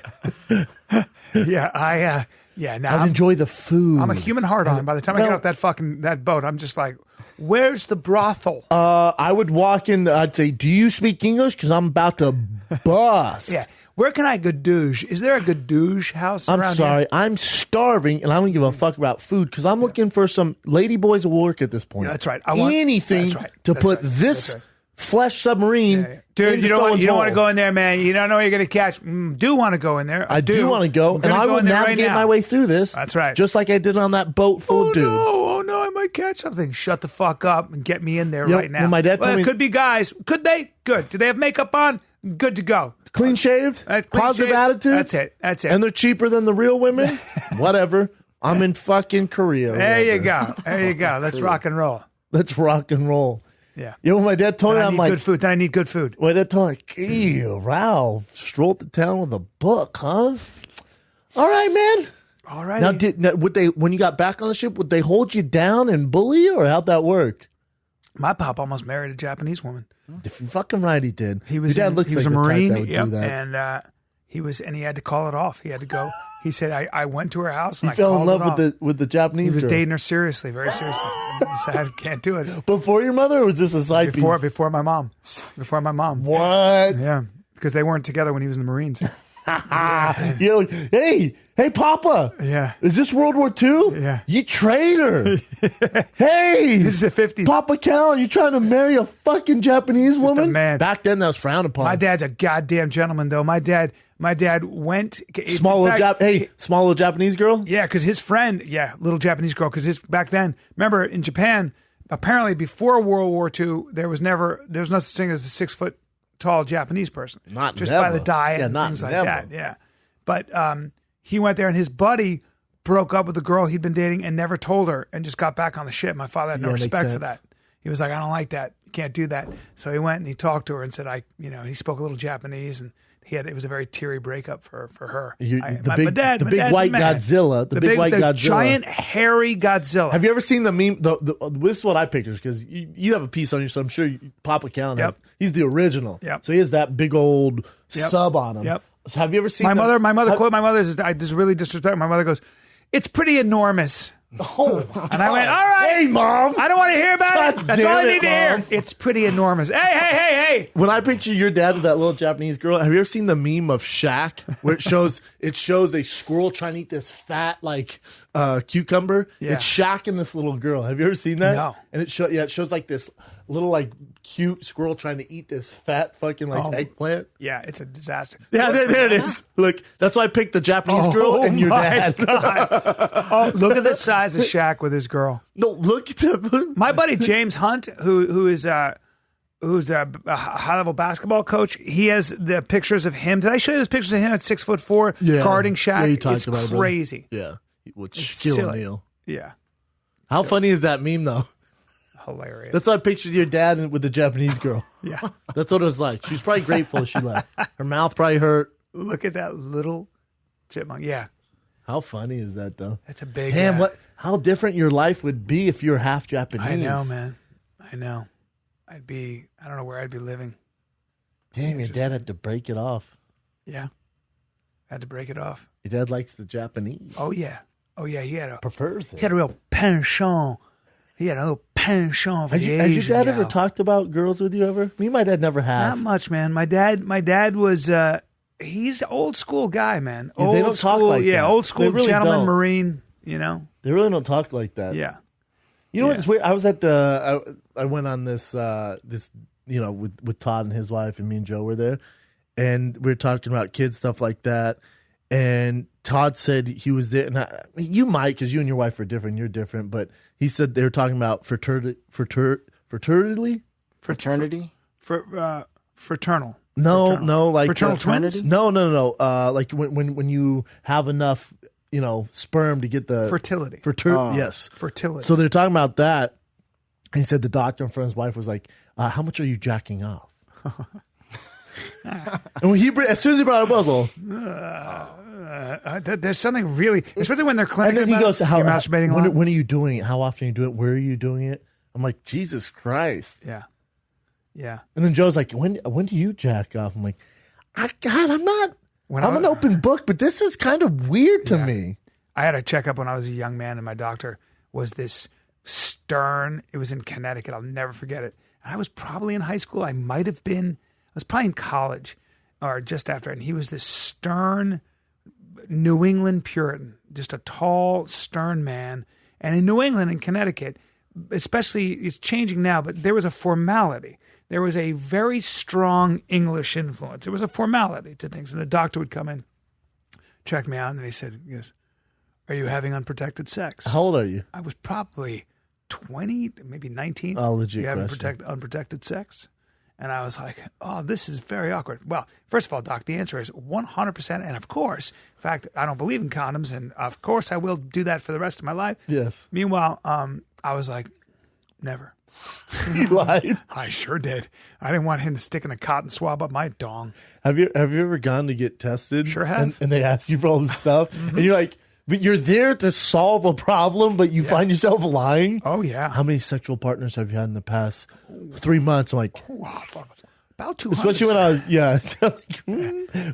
[SPEAKER 1] Now
[SPEAKER 2] I'd enjoy the food.
[SPEAKER 1] I'm a human hard-on. By the time I get off that boat, I'm just like, where's the brothel?
[SPEAKER 2] I would walk in. I'd say, do you speak English? Because I'm about to bust.
[SPEAKER 1] Yeah. Where can I gadoosh? Is there a gadoosh house around
[SPEAKER 2] I'm sorry.
[SPEAKER 1] here?
[SPEAKER 2] I'm starving, and I don't give a fuck about food because I'm looking for some lady boys will work at this point.
[SPEAKER 1] Yeah, that's right.
[SPEAKER 2] Anything to put this flesh submarine.
[SPEAKER 1] Dude, you don't want to go in there, man. You don't know what you're going to catch. Do want to go in there.
[SPEAKER 2] I do want to go, and I will navigate my way through this.
[SPEAKER 1] That's right.
[SPEAKER 2] Just like I did on that boat full of dudes.
[SPEAKER 1] Oh, no, I might catch something. Shut the fuck up and get me in there right now.
[SPEAKER 2] Well, my dad told me.
[SPEAKER 1] It could be guys. Could they? Good. Do they have makeup on? Good to go.
[SPEAKER 2] Clean shaved, positive attitudes.
[SPEAKER 1] That's it.
[SPEAKER 2] And they're cheaper than the real women. Whatever. I'm in fucking Korea.
[SPEAKER 1] There you go. Let's rock and roll.
[SPEAKER 2] Let's rock and roll.
[SPEAKER 1] Yeah.
[SPEAKER 2] You know what my dad told me? I'm like,
[SPEAKER 1] good food. Then I need good food.
[SPEAKER 2] My dad told me, like, ew, wow, strolled to town with a book, huh? All right, man.
[SPEAKER 1] All right.
[SPEAKER 2] Now, would they, when you got back on the ship, would they hold you down and bully you, or how'd that work?
[SPEAKER 1] My pop almost married a Japanese woman.
[SPEAKER 2] If you're fucking right, he did.
[SPEAKER 1] He was.
[SPEAKER 2] Your dad looks like
[SPEAKER 1] a
[SPEAKER 2] the
[SPEAKER 1] Marine.
[SPEAKER 2] type that would do that.
[SPEAKER 1] And he had to call it off. He had to go. He said, I went to her house and
[SPEAKER 2] he fell in love with the Japanese girl.
[SPEAKER 1] He was dating her seriously, very seriously. And he said, I can't do it.
[SPEAKER 2] Before your mother, or was this a side piece?
[SPEAKER 1] Before my mom. Before my mom.
[SPEAKER 2] What?
[SPEAKER 1] Yeah, because they weren't together when he was in the Marines.
[SPEAKER 2] You're like, hey, Papa.
[SPEAKER 1] Yeah.
[SPEAKER 2] Is this World War II?
[SPEAKER 1] Yeah.
[SPEAKER 2] You traitor. Hey.
[SPEAKER 1] This is the 50s.
[SPEAKER 2] Papa Cal, you trying to marry a fucking Japanese woman?
[SPEAKER 1] A man.
[SPEAKER 2] Back then, that was frowned upon.
[SPEAKER 1] My dad's a goddamn gentleman, though. My dad went.
[SPEAKER 2] Small little Japanese girl?
[SPEAKER 1] Yeah, because his friend, little Japanese girl, because back then, remember in Japan, apparently before World War II, there was no such thing as a 6 foot tall Japanese person.
[SPEAKER 2] Not
[SPEAKER 1] just
[SPEAKER 2] never.
[SPEAKER 1] by the diet and things like that. Yeah. But he went there and his buddy broke up with the girl he'd been dating and never told her and just got back on the ship. My father had no respect for that. He was like, I don't like that. You can't do that. So he went and he talked to her and said, he spoke a little Japanese and it was a very teary breakup for her.
[SPEAKER 2] The big white Godzilla. The big white Godzilla.
[SPEAKER 1] Giant hairy Godzilla.
[SPEAKER 2] Have you ever seen the meme? This is what I picture because you have a piece on you, so I'm sure Papa Cal. He's the original.
[SPEAKER 1] Yep.
[SPEAKER 2] So he has that big old sub on him.
[SPEAKER 1] Yep.
[SPEAKER 2] So have you ever seen
[SPEAKER 1] my mother quote my mother is just really disrespectful. My mother goes, "It's pretty enormous."
[SPEAKER 2] Oh,
[SPEAKER 1] and I went, all right.
[SPEAKER 2] Hey, Mom.
[SPEAKER 1] I don't want to hear about it. That's all I need to hear. It's pretty enormous. Hey.
[SPEAKER 2] When I picture your dad with that little Japanese girl, have you ever seen the meme of Shaq where it shows a squirrel trying to eat this fat cucumber?
[SPEAKER 1] Yeah.
[SPEAKER 2] It's Shaq and this little girl. Have you ever seen that?
[SPEAKER 1] No.
[SPEAKER 2] And it shows like this little cute squirrel trying to eat this fat fucking eggplant.
[SPEAKER 1] Yeah, it's a disaster.
[SPEAKER 2] Yeah, there it is. Look, that's why I picked the Japanese girl and your dad.
[SPEAKER 1] God. Look at the size of Shaq with his girl.
[SPEAKER 2] No, look at the
[SPEAKER 1] my buddy James Hunt, who's a high level basketball coach. He has the pictures of him. Did I show you those pictures of him at 6'4", guarding Shaq?
[SPEAKER 2] Yeah, you talked
[SPEAKER 1] it's
[SPEAKER 2] about
[SPEAKER 1] crazy.
[SPEAKER 2] It, yeah, with Shaquille O'Neal.
[SPEAKER 1] Yeah.
[SPEAKER 2] How funny is that meme though?
[SPEAKER 1] Hilarious.
[SPEAKER 2] That's why I pictured your dad with the Japanese girl.
[SPEAKER 1] Yeah.
[SPEAKER 2] That's what it was like. She's probably grateful she left. Her mouth probably hurt.
[SPEAKER 1] Look at that little chipmunk. Yeah.
[SPEAKER 2] How funny is that, though?
[SPEAKER 1] That's a big...
[SPEAKER 2] Damn, how different your life would be if you're half Japanese.
[SPEAKER 1] I know, man. I know. I don't know where I'd be living.
[SPEAKER 2] Damn, your dad had to break it off.
[SPEAKER 1] Yeah. Had to break it off.
[SPEAKER 2] Your dad likes the Japanese.
[SPEAKER 1] Oh, yeah. He
[SPEAKER 2] prefers it.
[SPEAKER 1] He had a real penchant. He had a little penchant for
[SPEAKER 2] Has your dad ever talked about girls with you ever? Me and my dad never have.
[SPEAKER 1] Not much, man. My dad was he's an old school guy, man. Old
[SPEAKER 2] they don't
[SPEAKER 1] school,
[SPEAKER 2] talk like that.
[SPEAKER 1] Old school
[SPEAKER 2] They really
[SPEAKER 1] gentleman
[SPEAKER 2] don't.
[SPEAKER 1] Marine, you know.
[SPEAKER 2] They really don't talk like that.
[SPEAKER 1] Yeah.
[SPEAKER 2] You know what's weird? I was at I went on this with Todd and his wife, and me and Joe were there, and we were talking about kids, stuff like that. And Todd said he was there, and you might, because you and your wife are different. You're different, but he said they were talking about fraternity.
[SPEAKER 1] Fraternal.
[SPEAKER 2] No, like
[SPEAKER 1] fraternal twins.
[SPEAKER 2] No. Like when you have enough, sperm to get the
[SPEAKER 1] fertility.
[SPEAKER 2] Yes,
[SPEAKER 1] fertility.
[SPEAKER 2] So they're talking about that. And he said the doctor in front of his wife was like, "How much are you jacking off?" And when as soon as he brought it up, I was
[SPEAKER 1] there's something really, especially when they're clinical.
[SPEAKER 2] And then he goes,
[SPEAKER 1] "How masturbating?
[SPEAKER 2] When are you doing it? How often are you doing it? Where are you doing it?" I'm like, Jesus Christ.
[SPEAKER 1] Yeah.
[SPEAKER 2] And then Joe's like, "When do you jack off?" I'm like, I'm not. I'm an open book, but this is kind of weird to me.
[SPEAKER 1] I had a checkup when I was a young man, and my doctor was this stern. It was in Connecticut. I'll never forget it. I was probably in high school. I was probably in college or just after. And he was this stern New England Puritan, just a tall, stern man. And in New England and Connecticut, especially, it's changing now, but there was a formality. There was a very strong English influence. There was a formality to things. And the doctor would come in, check me out, and he said, "Yes, are you having unprotected sex?"
[SPEAKER 2] How old are you?
[SPEAKER 1] I was probably 20, maybe 19.
[SPEAKER 2] Oh, legit.
[SPEAKER 1] You having unprotected sex? And I was like, "Oh, this is very awkward." Well, first of all, Doc, the answer is 100%. And of course, in fact, I don't believe in condoms. And of course, I will do that for the rest of my life.
[SPEAKER 2] Yes.
[SPEAKER 1] Meanwhile, I was like, never.
[SPEAKER 2] He lied.
[SPEAKER 1] I sure did. I didn't want him to stick in a cotton swab up my dong.
[SPEAKER 2] Have you ever gone to get tested?
[SPEAKER 1] Sure have.
[SPEAKER 2] And they ask you for all this stuff, and you're like, but you're there to solve a problem, but you find yourself lying.
[SPEAKER 1] Oh yeah.
[SPEAKER 2] How many sexual partners have you had in the past 3 months? I'm like,
[SPEAKER 1] about 200.
[SPEAKER 2] Especially when I was,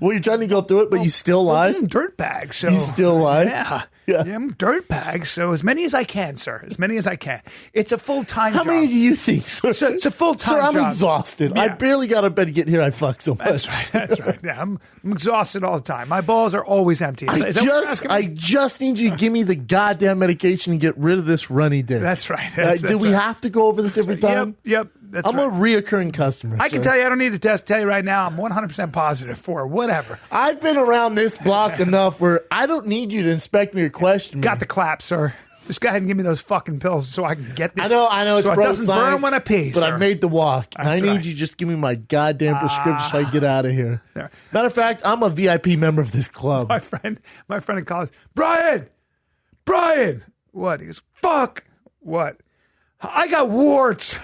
[SPEAKER 2] well, you're trying to go through it, but you still lie.
[SPEAKER 1] Dirtbag. So
[SPEAKER 2] you still lie.
[SPEAKER 1] Yeah, I'm dirtbag. So as many as I can, sir. As many as I can. It's a full-time job.
[SPEAKER 2] How many do you think, sir?
[SPEAKER 1] So it's a full-time
[SPEAKER 2] job.
[SPEAKER 1] Sir,
[SPEAKER 2] I'm exhausted. Yeah. I barely got out of bed to get here. I fuck so much.
[SPEAKER 1] That's right. Yeah, I'm exhausted all the time. My balls are always empty.
[SPEAKER 2] I just need you to give me the goddamn medication and get rid of this runny dick.
[SPEAKER 1] That's right.
[SPEAKER 2] Do we have to go over this every time?
[SPEAKER 1] Yep.
[SPEAKER 2] I'm a reoccurring customer.
[SPEAKER 1] I can tell you, I don't need a test to tell you right now, I'm 100% positive for whatever.
[SPEAKER 2] I've been around this block enough where I don't need you to inspect me or question me.
[SPEAKER 1] Got the clap, sir. Just go ahead and give me those fucking pills so I can get this.
[SPEAKER 2] I know. It's
[SPEAKER 1] so it doesn't
[SPEAKER 2] science,
[SPEAKER 1] burn when I pee,
[SPEAKER 2] but
[SPEAKER 1] sir.
[SPEAKER 2] I've made the walk.
[SPEAKER 1] That's
[SPEAKER 2] I need you to just give me my goddamn prescription so I can get out of here.
[SPEAKER 1] There.
[SPEAKER 2] Matter of fact, I'm a VIP member of this club.
[SPEAKER 1] My friend in college, Bryan. What? He goes, fuck. What? I got warts.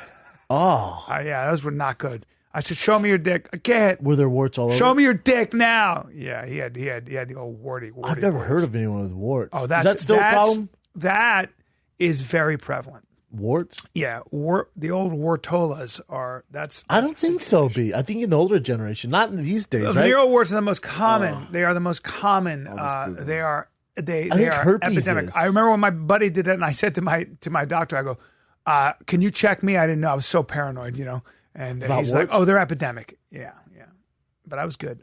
[SPEAKER 2] Oh.
[SPEAKER 1] Yeah, those were not good. I said, show me your dick. I can't.
[SPEAKER 2] Were there warts all over?
[SPEAKER 1] Show me your dick now. Yeah, he had the old warty.
[SPEAKER 2] I've never heard of anyone with warts.
[SPEAKER 1] Oh,
[SPEAKER 2] is that still a problem?
[SPEAKER 1] That is very prevalent.
[SPEAKER 2] Warts?
[SPEAKER 1] Yeah, the old wartolas are. That's
[SPEAKER 2] I don't think so, B. I think in the older generation, not in these days. Right?
[SPEAKER 1] Venereal warts are the most common. They are the most common. They are epidemic.
[SPEAKER 2] Is.
[SPEAKER 1] I remember when my buddy did that, and I said to my doctor, I go, "Can you check me?" I didn't know. I was so paranoid, And he's
[SPEAKER 2] warts?
[SPEAKER 1] like, "Oh, they're epidemic." Yeah. But I was good.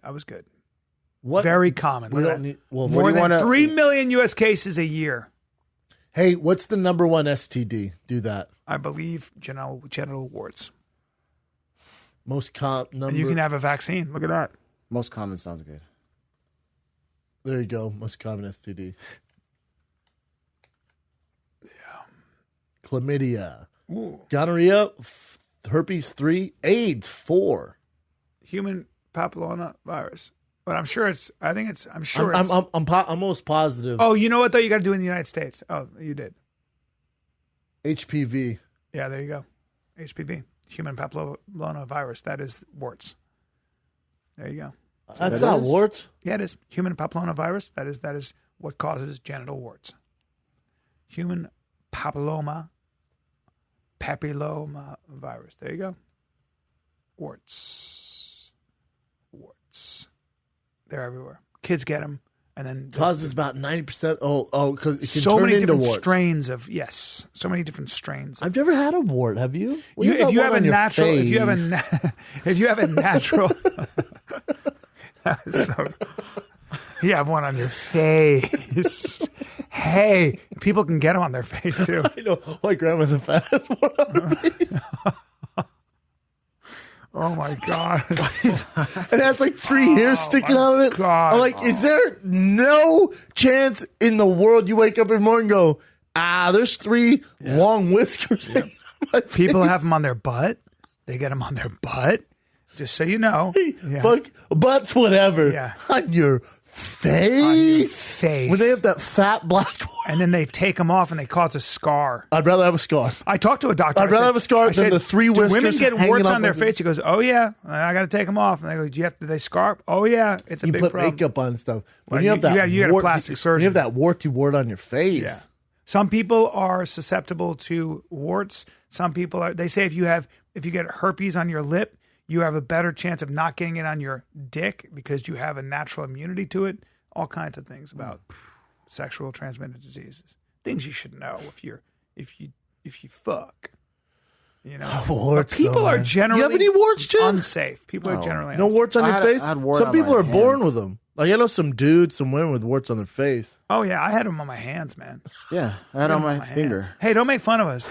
[SPEAKER 2] What?
[SPEAKER 1] Very common.
[SPEAKER 2] We don't need. Well,
[SPEAKER 1] more than 3 million U.S. cases a year.
[SPEAKER 2] Hey, what's the number one STD? Do that.
[SPEAKER 1] I believe genital warts.
[SPEAKER 2] Most common.
[SPEAKER 1] And you can have a vaccine. Look at that.
[SPEAKER 3] Most common sounds good.
[SPEAKER 2] There you go. Most common STD.
[SPEAKER 1] Yeah.
[SPEAKER 2] Chlamydia.
[SPEAKER 1] Ooh.
[SPEAKER 2] Gonorrhea. Herpes 3. AIDS 4.
[SPEAKER 1] Human papilloma virus. But I'm sure it's. I'm
[SPEAKER 2] almost positive.
[SPEAKER 1] Oh, you know what though? You got to do it in the United States. Oh, you did.
[SPEAKER 2] HPV.
[SPEAKER 1] Yeah, there you go. HPV, human papilloma virus. That is warts. There you go.
[SPEAKER 2] That's not warts.
[SPEAKER 1] Yeah, it is. Human papilloma virus. That is what causes genital warts. Human papilloma virus. There you go. Warts. They're everywhere. Kids get them, and then
[SPEAKER 2] causes about 90%. Oh, because it can
[SPEAKER 1] so
[SPEAKER 2] turn
[SPEAKER 1] many
[SPEAKER 2] into
[SPEAKER 1] different
[SPEAKER 2] warts.
[SPEAKER 1] strains of so many different strains.
[SPEAKER 2] I've never had a wart. Have you?
[SPEAKER 1] If you have a natural, if you have a natural, that is so. You have one on your face. Hey, people can get them on their face too.
[SPEAKER 2] I know. My grandma's a fat ass one on her face.
[SPEAKER 1] Oh my God.
[SPEAKER 2] It has like 3 hairs sticking out of it.
[SPEAKER 1] God.
[SPEAKER 2] I'm like, is there no chance in the world you wake up every morning and go, there's 3 long whiskers hanging on my face.
[SPEAKER 1] People have them on their butt. They get them on their butt. Just so you know.
[SPEAKER 2] Fuck, butts, whatever.
[SPEAKER 1] Yeah.
[SPEAKER 2] On your face.
[SPEAKER 1] On your face.
[SPEAKER 2] When they have that fat black one.
[SPEAKER 1] And then they take them off and they cause a scar.
[SPEAKER 2] I'd rather have a scar.
[SPEAKER 1] I talked to a doctor.
[SPEAKER 2] I'd rather have a scar than the 3
[SPEAKER 1] do
[SPEAKER 2] whiskers.
[SPEAKER 1] women get
[SPEAKER 2] hanging
[SPEAKER 1] warts
[SPEAKER 2] up
[SPEAKER 1] on their
[SPEAKER 2] like
[SPEAKER 1] face? He goes, oh yeah, I got to take them off. And I go, do they scar? Oh yeah, it's a
[SPEAKER 2] you
[SPEAKER 1] big
[SPEAKER 2] put
[SPEAKER 1] problem.
[SPEAKER 2] makeup on and stuff. When
[SPEAKER 1] Well,
[SPEAKER 2] you have that
[SPEAKER 1] you got a
[SPEAKER 2] wart,
[SPEAKER 1] plastic surgeon.
[SPEAKER 2] when you have that warty wart on your face.
[SPEAKER 1] Yeah. Some people are susceptible to warts. Some people are. They say if you get herpes on your lip, you have a better chance of not getting it on your dick because you have a natural immunity to it. All kinds of things about sexual transmitted diseases. Things you should know if you fuck. You know,
[SPEAKER 2] Warts,
[SPEAKER 1] but people are generally
[SPEAKER 2] you have any warts, Jim?
[SPEAKER 1] unsafe. People are generally
[SPEAKER 2] no
[SPEAKER 1] unsafe.
[SPEAKER 2] warts on your face.
[SPEAKER 3] I had wart
[SPEAKER 2] Some
[SPEAKER 3] on
[SPEAKER 2] people
[SPEAKER 3] my
[SPEAKER 2] are born
[SPEAKER 3] hands.
[SPEAKER 2] with them. Like I know some dudes, some women with warts on their face.
[SPEAKER 1] Oh yeah, I had them on my hands, man.
[SPEAKER 3] Yeah, I had on my finger.
[SPEAKER 1] Hands. Hey, don't make fun of us.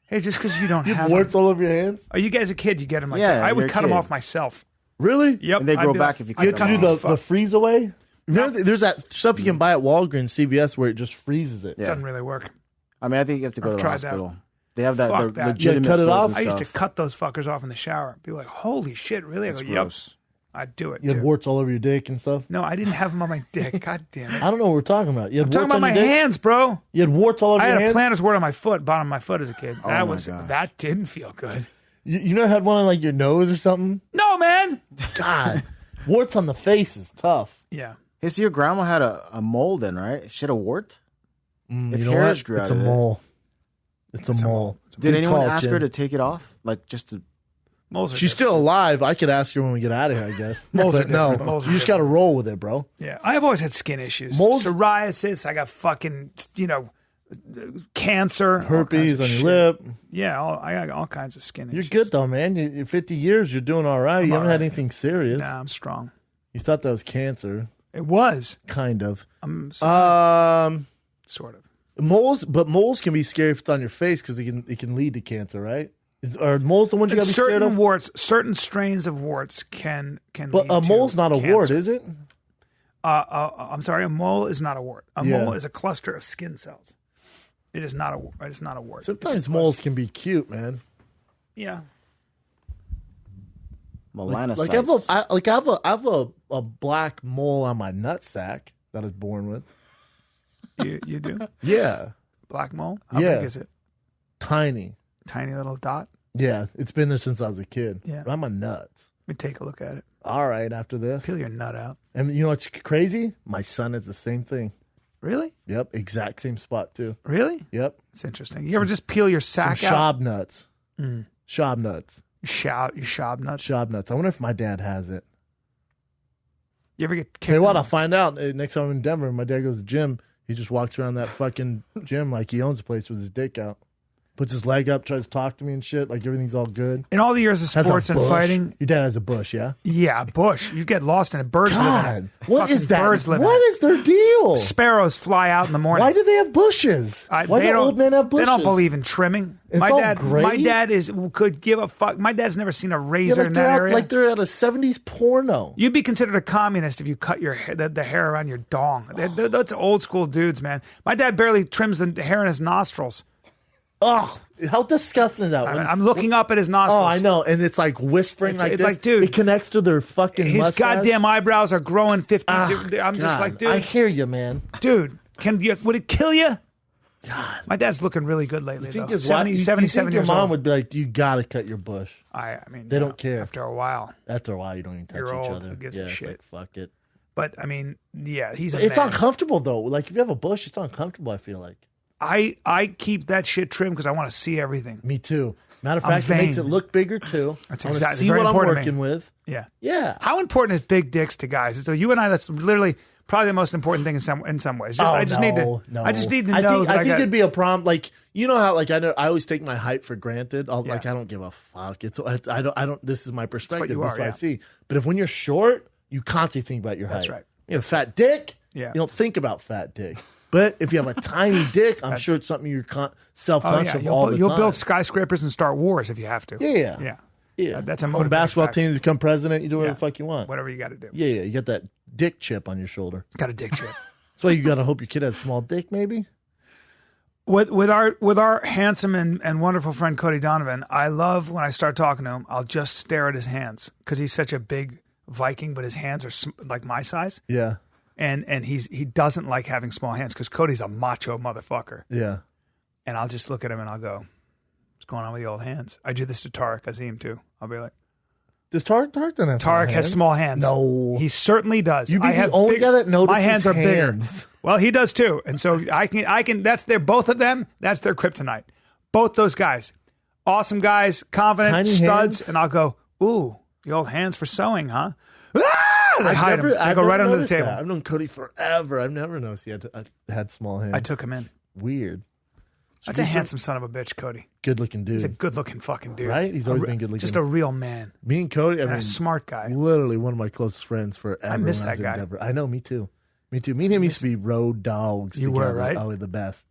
[SPEAKER 1] Hey, just because you don't
[SPEAKER 2] You
[SPEAKER 1] have
[SPEAKER 2] have warts all over your hands.
[SPEAKER 1] Oh, you guys, as a kid, you get them like
[SPEAKER 3] Yeah,
[SPEAKER 1] that. I would
[SPEAKER 3] you're a
[SPEAKER 1] cut them
[SPEAKER 3] kid.
[SPEAKER 1] off myself.
[SPEAKER 2] Really?
[SPEAKER 1] Yep.
[SPEAKER 3] And they
[SPEAKER 1] I'd
[SPEAKER 3] grow
[SPEAKER 1] be
[SPEAKER 3] back
[SPEAKER 1] like,
[SPEAKER 3] if you
[SPEAKER 2] You
[SPEAKER 3] cut
[SPEAKER 2] have to
[SPEAKER 3] them
[SPEAKER 2] do
[SPEAKER 3] off.
[SPEAKER 2] the freeze away. Remember, there's that stuff you can buy at Walgreens, CVS, where it just freezes it.
[SPEAKER 3] Yeah.
[SPEAKER 1] Doesn't really work.
[SPEAKER 3] I mean, I think you have to go
[SPEAKER 1] I've
[SPEAKER 3] to the
[SPEAKER 1] tried that.
[SPEAKER 3] hospital. They have that.
[SPEAKER 1] Fuck
[SPEAKER 3] The
[SPEAKER 1] that.
[SPEAKER 3] legitimate
[SPEAKER 2] Yeah, cut it
[SPEAKER 3] frozen
[SPEAKER 2] off.
[SPEAKER 1] I used to
[SPEAKER 3] stuff.
[SPEAKER 1] cut those fuckers off in the shower. People are like, holy shit, really? I
[SPEAKER 3] That's
[SPEAKER 1] go, yep.
[SPEAKER 3] gross.
[SPEAKER 1] I'd do it
[SPEAKER 2] You had
[SPEAKER 1] too.
[SPEAKER 2] warts all over your dick and stuff.
[SPEAKER 1] No, I didn't have them on my dick. God damn it.
[SPEAKER 2] I don't know what we're talking about. You had
[SPEAKER 1] I'm talking
[SPEAKER 2] warts
[SPEAKER 1] about
[SPEAKER 2] on
[SPEAKER 1] my
[SPEAKER 2] your dick?
[SPEAKER 1] hands, bro.
[SPEAKER 2] You had warts all over
[SPEAKER 1] I
[SPEAKER 2] your
[SPEAKER 1] had a
[SPEAKER 2] hands?
[SPEAKER 1] plantar's wart on my foot, bottom of my foot as a kid.
[SPEAKER 3] my gosh.
[SPEAKER 1] That didn't feel good.
[SPEAKER 2] You never had one on like your nose or something?
[SPEAKER 1] No, man.
[SPEAKER 2] God. Warts on the face is tough.
[SPEAKER 1] Yeah.
[SPEAKER 3] Hey, so your grandma had a mole then, right? She had a wart? If
[SPEAKER 2] You know
[SPEAKER 3] hairs
[SPEAKER 2] what?
[SPEAKER 3] grew
[SPEAKER 2] It's
[SPEAKER 3] out
[SPEAKER 2] a
[SPEAKER 3] of it.
[SPEAKER 2] mole. It's a mole.
[SPEAKER 3] Did
[SPEAKER 2] Good
[SPEAKER 3] anyone
[SPEAKER 2] call,
[SPEAKER 3] ask
[SPEAKER 2] Jim.
[SPEAKER 3] her to take it off? Like, just to...
[SPEAKER 1] Moles are
[SPEAKER 2] She's
[SPEAKER 1] different.
[SPEAKER 2] still alive. I could ask her when we get out of here, I guess.
[SPEAKER 1] Moles are
[SPEAKER 2] But no,
[SPEAKER 1] different. Moles are
[SPEAKER 2] you just got to roll with it, bro.
[SPEAKER 1] Yeah. I've always had skin issues.
[SPEAKER 2] Moles-
[SPEAKER 1] Psoriasis. I got fucking, cancer. all kinds
[SPEAKER 2] Herpes
[SPEAKER 1] of
[SPEAKER 2] on your
[SPEAKER 1] shit.
[SPEAKER 2] lip.
[SPEAKER 1] Yeah. I got all kinds of skin
[SPEAKER 2] You're
[SPEAKER 1] issues.
[SPEAKER 2] good though, man. You're 50 years. You're doing all right. You haven't had anything serious.
[SPEAKER 1] Nah, I'm strong.
[SPEAKER 2] You thought that was cancer,
[SPEAKER 1] It was.
[SPEAKER 2] kind of.
[SPEAKER 1] I'm sort of.
[SPEAKER 2] Moles can be scary if it's on your face because it can lead to cancer, right? Are moles the ones you got to be scared of?
[SPEAKER 1] Certain strains of warts can
[SPEAKER 2] But
[SPEAKER 1] lead
[SPEAKER 2] a
[SPEAKER 1] to
[SPEAKER 2] mole's not a wart,
[SPEAKER 1] cancer.
[SPEAKER 2] is it?
[SPEAKER 1] I'm sorry, a mole is not a wart. A
[SPEAKER 2] Yeah.
[SPEAKER 1] mole is a cluster of skin cells. It is not a wart. It's not a wart.
[SPEAKER 2] Sometimes
[SPEAKER 1] It's a
[SPEAKER 2] moles can be cute, man.
[SPEAKER 1] Yeah.
[SPEAKER 3] melanocytes.
[SPEAKER 2] I have a black mole on my nutsack that I was born with.
[SPEAKER 1] You do?
[SPEAKER 2] Yeah,
[SPEAKER 1] Black mole? How
[SPEAKER 2] Yeah.
[SPEAKER 1] big is it?
[SPEAKER 2] tiny.
[SPEAKER 1] Tiny little dot?
[SPEAKER 2] Yeah, it's been there since I was a kid.
[SPEAKER 1] Yeah.
[SPEAKER 2] On my nuts.
[SPEAKER 1] Let me take a look at it.
[SPEAKER 2] All right, after this.
[SPEAKER 1] Peel your nut out.
[SPEAKER 2] And you know what's crazy? My son is the same thing.
[SPEAKER 1] Really?
[SPEAKER 2] Yep, exact same spot too.
[SPEAKER 1] Really?
[SPEAKER 2] Yep.
[SPEAKER 1] It's interesting. You ever just peel your
[SPEAKER 2] Some
[SPEAKER 1] sack out?
[SPEAKER 2] shob nuts. Shob nuts.
[SPEAKER 1] You shob nuts?
[SPEAKER 2] Shob nuts. I wonder if my dad has it.
[SPEAKER 1] You ever get kicked?
[SPEAKER 2] Tell you what,
[SPEAKER 1] in-
[SPEAKER 2] I'll find out next time I'm in Denver. My dad goes to the gym. He just walks around that fucking gym like he owns the place with his dick out. Puts his leg up, tries to talk to me and shit, like everything's all good.
[SPEAKER 1] In all the years of
[SPEAKER 2] Has a
[SPEAKER 1] sports and
[SPEAKER 2] bush.
[SPEAKER 1] fighting,
[SPEAKER 2] Your dad has a bush, yeah?
[SPEAKER 1] yeah, bush. You get lost in it. Birds live in
[SPEAKER 2] God,
[SPEAKER 1] it.
[SPEAKER 2] what
[SPEAKER 1] Fucking
[SPEAKER 2] is that?
[SPEAKER 1] Birds live in
[SPEAKER 2] What
[SPEAKER 1] it.
[SPEAKER 2] is their deal?
[SPEAKER 1] Sparrows fly out in the morning.
[SPEAKER 2] Why do they have bushes? Why
[SPEAKER 1] They
[SPEAKER 2] do
[SPEAKER 1] don't-
[SPEAKER 2] old men have bushes?
[SPEAKER 1] They don't believe in trimming.
[SPEAKER 2] It's
[SPEAKER 1] my
[SPEAKER 2] all
[SPEAKER 1] dad,
[SPEAKER 2] gray?
[SPEAKER 1] my dad could give a fuck. My dad's never seen a
[SPEAKER 2] Yeah,
[SPEAKER 1] razor
[SPEAKER 2] like
[SPEAKER 1] in
[SPEAKER 2] they're
[SPEAKER 1] that
[SPEAKER 2] out,
[SPEAKER 1] area.
[SPEAKER 2] like they're at a 70s porno.
[SPEAKER 1] You'd be considered a communist if you cut your hair, the hair around your dong. That's old school dudes, man. My dad barely trims the hair in his nostrils.
[SPEAKER 2] Ugh, how disgusting is that?
[SPEAKER 1] I'm looking up at his nostrils.
[SPEAKER 2] Oh, I know, and it's like whispering
[SPEAKER 1] It's
[SPEAKER 2] like
[SPEAKER 1] it's
[SPEAKER 2] this.
[SPEAKER 1] like, dude,
[SPEAKER 2] it connects to their fucking
[SPEAKER 1] His
[SPEAKER 2] mustache.
[SPEAKER 1] goddamn eyebrows are growing 50. I'm just
[SPEAKER 2] God,
[SPEAKER 1] like, dude,
[SPEAKER 2] I hear you, man.
[SPEAKER 1] dude, would it kill you? God. My dad's looking really good lately.
[SPEAKER 2] You think
[SPEAKER 1] though.
[SPEAKER 2] his
[SPEAKER 1] 70,
[SPEAKER 2] wife, you
[SPEAKER 1] 77
[SPEAKER 2] think your
[SPEAKER 1] years
[SPEAKER 2] mom
[SPEAKER 1] old.
[SPEAKER 2] would be like, "You gotta cut your bush."
[SPEAKER 1] I mean,
[SPEAKER 2] They don't care.
[SPEAKER 1] after a while.
[SPEAKER 2] After a while, you don't even touch
[SPEAKER 1] You're
[SPEAKER 2] each
[SPEAKER 1] old.
[SPEAKER 2] other.
[SPEAKER 1] Who gives a
[SPEAKER 2] it's
[SPEAKER 1] shit?
[SPEAKER 2] like, fuck it.
[SPEAKER 1] But I mean, yeah, he's a
[SPEAKER 2] It's
[SPEAKER 1] man.
[SPEAKER 2] uncomfortable though. Like if you have a bush, it's uncomfortable. I feel like.
[SPEAKER 1] I keep that shit trimmed because I want to see everything.
[SPEAKER 2] Me too. Matter of
[SPEAKER 1] I'm
[SPEAKER 2] fact, it makes it
[SPEAKER 1] vain.
[SPEAKER 2] look bigger too.
[SPEAKER 1] That's
[SPEAKER 2] I want
[SPEAKER 1] exactly-
[SPEAKER 2] to see
[SPEAKER 1] very
[SPEAKER 2] what I'm
[SPEAKER 1] important to me.
[SPEAKER 2] working with.
[SPEAKER 1] Yeah.
[SPEAKER 2] Yeah.
[SPEAKER 1] How important is big dicks to guys? So you and I, that's literally probably the most important thing in some ways. I just need to know.
[SPEAKER 2] I think it'd be a problem. Like, you know how, like, I always take my height for granted. Like, I don't give a fuck. I don't. This is my perspective. This is what I see. But if when you're short, you constantly think about your height.
[SPEAKER 1] That's right.
[SPEAKER 2] You have a fat dick.
[SPEAKER 1] Yeah.
[SPEAKER 2] You don't think about fat dick. But if you have a tiny dick, I'm sure it's something you're self-conscious of all the time.
[SPEAKER 1] You'll build skyscrapers and start wars if you have to.
[SPEAKER 2] Yeah.
[SPEAKER 1] That's a
[SPEAKER 2] on a basketball team to become president. You do whatever the fuck you want.
[SPEAKER 1] Whatever you got to do.
[SPEAKER 2] Yeah. You got that dick chip on your shoulder.
[SPEAKER 1] Got a dick chip.
[SPEAKER 2] That's why you got to hope your kid has a small dick, maybe.
[SPEAKER 1] With our handsome and wonderful friend Cody Donovan, I love when I start talking to him, I'll just stare at his hands because he's such a big Viking, but his hands are like my size.
[SPEAKER 2] Yeah.
[SPEAKER 1] And he doesn't like having small hands because Cody's a macho motherfucker.
[SPEAKER 2] Yeah.
[SPEAKER 1] And I'll just look at him and I'll go, what's going on with the old hands? I do this to Tarek Azim too. I'll be like,
[SPEAKER 2] does Tarek doesn't have
[SPEAKER 1] Tarek has small hands.
[SPEAKER 2] No.
[SPEAKER 1] He certainly does.
[SPEAKER 2] You be the only guy that notices
[SPEAKER 1] my hands are bigger.
[SPEAKER 2] hands.
[SPEAKER 1] Well, he does too. And so I can both of them, that's their kryptonite. Both those guys. Awesome guys, confident,
[SPEAKER 2] tiny
[SPEAKER 1] studs.
[SPEAKER 2] Hands?
[SPEAKER 1] And I'll go, ooh, the old hands for sewing, huh? I hide him. I go right under the table.
[SPEAKER 2] I've known Cody forever. I've never noticed he had small hands.
[SPEAKER 1] I took him in.
[SPEAKER 2] Weird.
[SPEAKER 1] That's a handsome son of a bitch, Cody.
[SPEAKER 2] Good looking dude.
[SPEAKER 1] He's a good looking fucking dude.
[SPEAKER 2] Right? He's always been good looking.
[SPEAKER 1] Just a real man.
[SPEAKER 2] Me and Cody,
[SPEAKER 1] a smart guy.
[SPEAKER 2] Literally one of my closest friends forever.
[SPEAKER 1] I miss that guy.
[SPEAKER 2] I know, me too. Me and him used to be road dogs.
[SPEAKER 1] You
[SPEAKER 2] together.
[SPEAKER 1] were, right?
[SPEAKER 2] Oh, the best.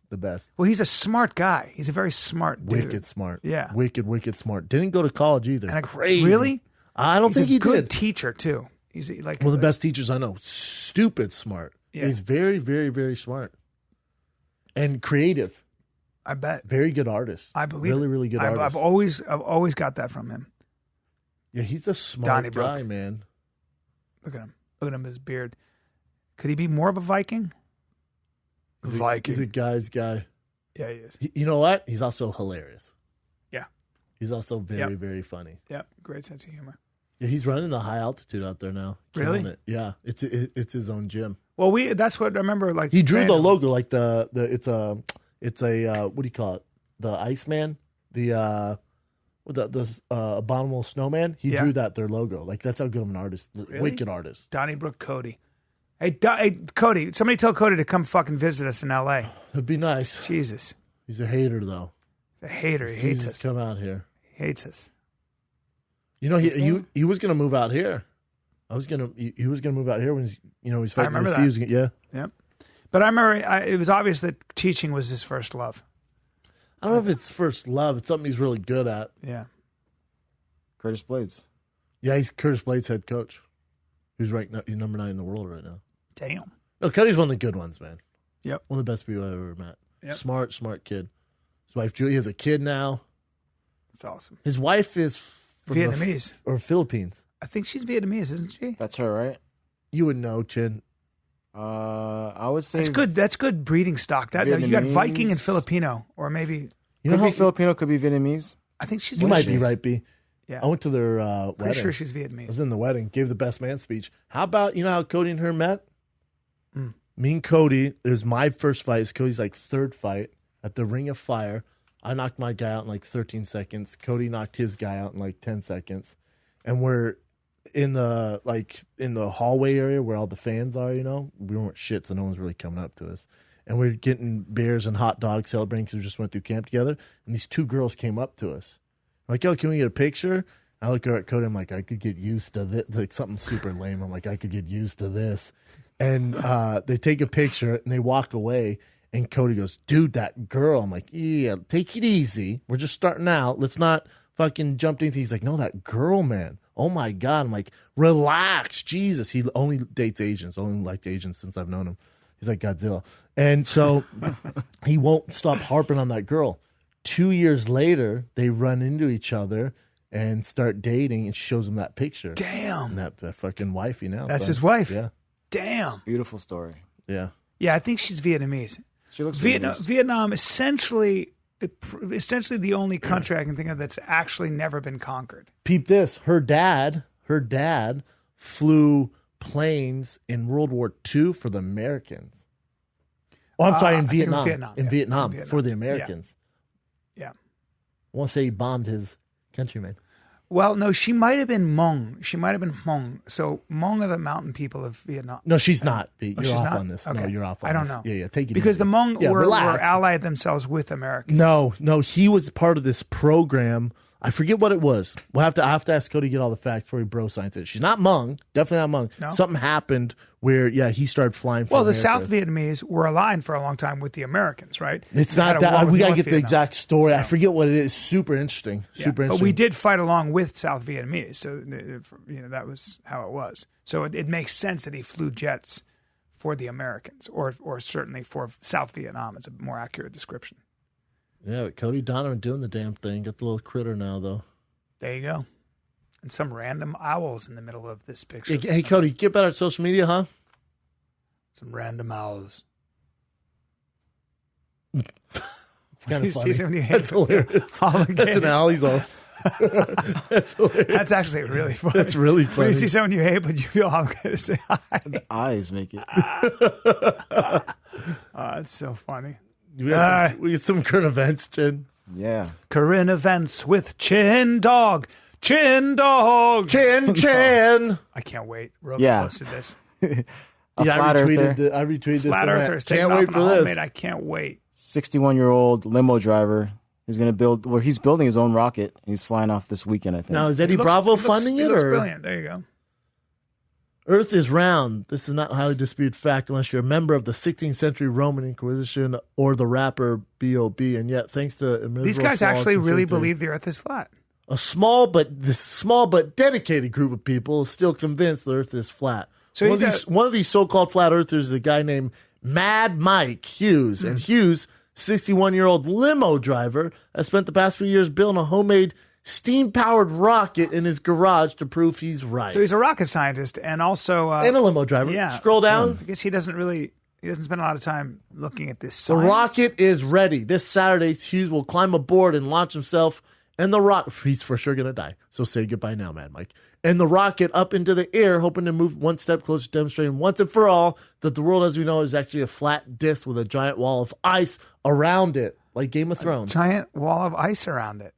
[SPEAKER 1] Well, he's a smart guy. He's a very smart dude.
[SPEAKER 2] Wicked smart.
[SPEAKER 1] Yeah.
[SPEAKER 2] Wicked smart. Didn't go to college either. Crazy.
[SPEAKER 1] Really?
[SPEAKER 2] I don't think he did.
[SPEAKER 1] He's a good teacher too. He's like
[SPEAKER 2] one of the best teachers I know. Stupid smart. Yeah. He's very, very, very smart and creative.
[SPEAKER 1] I bet.
[SPEAKER 2] Very good artist.
[SPEAKER 1] I believe.
[SPEAKER 2] Really good artist.
[SPEAKER 1] I've always got that from him.
[SPEAKER 2] Yeah, he's a smart guy, man.
[SPEAKER 1] Look at him. Look at him. His beard. Could he be more of a Viking?
[SPEAKER 2] He's a guy's guy.
[SPEAKER 1] Yeah, he is.
[SPEAKER 2] You know what? He's also hilarious.
[SPEAKER 1] Yeah.
[SPEAKER 2] He's also very, very funny.
[SPEAKER 1] Yep. Great sense of humor.
[SPEAKER 2] Yeah, he's running the high altitude out there now.
[SPEAKER 1] Really?
[SPEAKER 2] It. Yeah, it's his own gym.
[SPEAKER 1] Well, that's what I remember. Like
[SPEAKER 2] he drew the logo, like it's a what do you call it? The Iceman, the abominable snowman. He drew their logo. Like that's how good of an artist, wicked artist.
[SPEAKER 1] Donnybrook Cody. Hey, Cody, somebody tell Cody to come fucking visit us in L.A.
[SPEAKER 2] It'd be nice.
[SPEAKER 1] Jesus.
[SPEAKER 2] He's a hater though.
[SPEAKER 1] He's a hater. He hates us.
[SPEAKER 2] Come out here.
[SPEAKER 1] He hates us.
[SPEAKER 2] You know, he was gonna move out here. He was gonna move out here when he's fighting.
[SPEAKER 1] I remember that. Yep. But I remember it was obvious that teaching was his first love.
[SPEAKER 2] I don't know if it's first love. It's something he's really good at.
[SPEAKER 1] Yeah.
[SPEAKER 3] Curtis Blades.
[SPEAKER 2] Yeah, he's Curtis Blades' head coach. He's ranked number 9 in the world right now.
[SPEAKER 1] Damn.
[SPEAKER 2] No, Cody's one of the good ones, man.
[SPEAKER 1] Yep.
[SPEAKER 2] One of the best people I've ever met.
[SPEAKER 1] Yep.
[SPEAKER 2] Smart kid. His wife Julie has a kid now.
[SPEAKER 1] That's awesome.
[SPEAKER 2] His wife is from
[SPEAKER 1] Vietnamese
[SPEAKER 2] or Philippines.
[SPEAKER 1] I think she's Vietnamese, isn't she?
[SPEAKER 3] That's her, right?
[SPEAKER 2] You would know, Chin.
[SPEAKER 3] I would say
[SPEAKER 1] that's good breeding stock. That you got Viking and Filipino, or maybe
[SPEAKER 3] could be Filipino, could be Vietnamese.
[SPEAKER 1] I think she's.
[SPEAKER 2] You might be right, B.
[SPEAKER 1] Yeah,
[SPEAKER 2] I went to their wedding.
[SPEAKER 1] Pretty sure she's Vietnamese.
[SPEAKER 2] I was in the wedding, gave the best man speech. How about how Cody and her met? Me and Cody. It was my first fight. It was Cody's third fight at the Ring of Fire. I knocked my guy out in 13 seconds. Cody knocked his guy out in 10 seconds, and we're in the hallway area where all the fans are. We weren't shit, so no one's really coming up to us. And we're getting beers and hot dogs, celebrating because we just went through camp together. And these 2 girls came up to us, like, "Yo, can we get a picture?" I look at Cody. I'm like, "I could get used to this." Like something super lame. I'm like, "I could get used to this." And they take a picture and they walk away. And Cody goes, "Dude, that girl." I'm like, "Yeah, take it easy. We're just starting out. Let's not fucking jump to anything." He's like, "No, that girl, man. Oh my God." I'm like, "Relax, Jesus." He only dates Asians. Only liked Asians since I've known him. He's like Godzilla. And so he won't stop harping on that girl. 2 years later, they run into each other and start dating, and she shows him that picture.
[SPEAKER 1] Damn.
[SPEAKER 2] And that fucking wifey now.
[SPEAKER 1] That's his wife.
[SPEAKER 2] Yeah.
[SPEAKER 1] Damn.
[SPEAKER 3] Beautiful story.
[SPEAKER 2] Yeah.
[SPEAKER 1] Yeah, I think she's Vietnamese.
[SPEAKER 3] She looks
[SPEAKER 1] Vietnam essentially the only country I can think of that's actually never been conquered.
[SPEAKER 2] Peep this. Her dad flew planes in World War II for the Americans. Oh, I'm sorry, in Vietnam. In Vietnam for the Americans.
[SPEAKER 1] Yeah.
[SPEAKER 2] I want to say he bombed his countrymen.
[SPEAKER 1] Well, no, she might have been Hmong. She might have been Hmong. So Hmong are the mountain people of Vietnam.
[SPEAKER 2] No, she's not. Pete. You're off
[SPEAKER 1] not?
[SPEAKER 2] on this.
[SPEAKER 1] Okay.
[SPEAKER 2] No, you're off on
[SPEAKER 1] I don't
[SPEAKER 2] this.
[SPEAKER 1] know.
[SPEAKER 2] Yeah, take it
[SPEAKER 1] because
[SPEAKER 2] easy.
[SPEAKER 1] the Hmong were
[SPEAKER 2] relax.
[SPEAKER 1] allied themselves with Americans.
[SPEAKER 2] No, he was part of this program. I forget what it was. I have to ask Cody to get all the facts before he bro science it. She's not Hmong. Definitely not Hmong.
[SPEAKER 1] No?
[SPEAKER 2] Something happened where, he started flying from
[SPEAKER 1] Well, the
[SPEAKER 2] America.
[SPEAKER 1] South Vietnamese were aligned for a long time with the Americans, right?
[SPEAKER 2] It's
[SPEAKER 1] They had
[SPEAKER 2] not
[SPEAKER 1] a war
[SPEAKER 2] that.
[SPEAKER 1] with
[SPEAKER 2] We got to
[SPEAKER 1] North
[SPEAKER 2] get the
[SPEAKER 1] Vietnam.
[SPEAKER 2] exact story.
[SPEAKER 1] So-
[SPEAKER 2] I forget what it is. Super interesting.
[SPEAKER 1] Yeah,
[SPEAKER 2] Super interesting.
[SPEAKER 1] But we did fight along with South Vietnamese, so that was how it was. So it makes sense that he flew jets for the Americans, or certainly for South Vietnam. It's a more accurate description.
[SPEAKER 2] Yeah, but Cody Donovan doing the damn thing. Got the little critter now, though.
[SPEAKER 1] There you go. And some random owls in the middle of this picture.
[SPEAKER 2] Hey, Cody, get better at social media, huh?
[SPEAKER 1] Some random owls.
[SPEAKER 2] It's kind of funny.
[SPEAKER 1] When you hate
[SPEAKER 2] That's hilarious. That's an alley's off. That's hilarious.
[SPEAKER 1] That's actually really funny.
[SPEAKER 2] That's really funny.
[SPEAKER 1] When you see someone you hate, but you feel obligated to say hi.
[SPEAKER 3] The eyes make it.
[SPEAKER 1] It's so funny.
[SPEAKER 2] We got some current events, Chin.
[SPEAKER 3] Yeah.
[SPEAKER 1] Current events with Chin Dog. Chin Dog.
[SPEAKER 2] Chin.
[SPEAKER 1] I can't wait. Rogan
[SPEAKER 3] Yeah.
[SPEAKER 1] posted this.
[SPEAKER 3] I
[SPEAKER 2] I retweeted this.
[SPEAKER 1] Flat Earthers.
[SPEAKER 2] Can't wait for this.
[SPEAKER 1] I can't wait.
[SPEAKER 3] 61-year-old limo driver is going to build. Well, he's building his own rocket. He's flying off this weekend, I think.
[SPEAKER 2] Now, is Eddie Bravo funding it?
[SPEAKER 1] Looks
[SPEAKER 2] Or
[SPEAKER 1] brilliant. There you go.
[SPEAKER 2] Earth is round. This is not a highly disputed fact unless you're a member of the 16th century Roman Inquisition or the rapper B.O.B. And yet, thanks to
[SPEAKER 1] These guys actually really believe the Earth is flat.
[SPEAKER 2] A small but dedicated group of people is still convinced the Earth is flat.
[SPEAKER 1] So
[SPEAKER 2] one of these so-called flat earthers is a guy named Mad Mike Hughes. And Hughes, 61-year-old limo driver, has spent the past few years building a homemade steam-powered rocket in his garage to prove he's right.
[SPEAKER 1] So he's a rocket scientist and also
[SPEAKER 2] and a limo driver.
[SPEAKER 1] Yeah.
[SPEAKER 2] Scroll down.
[SPEAKER 1] I guess he doesn't spend a lot of time looking at this
[SPEAKER 2] The
[SPEAKER 1] science.
[SPEAKER 2] rocket is ready. This Saturday, Hughes will climb aboard and launch himself and the rocket. He's for sure going to die. So say goodbye now, Mad Mike. And the rocket up into the air, hoping to move one step closer to demonstrating once and for all that the world as we know is actually a flat disc with a giant wall of ice around it, like Game of Thrones.
[SPEAKER 1] Giant wall of ice around it.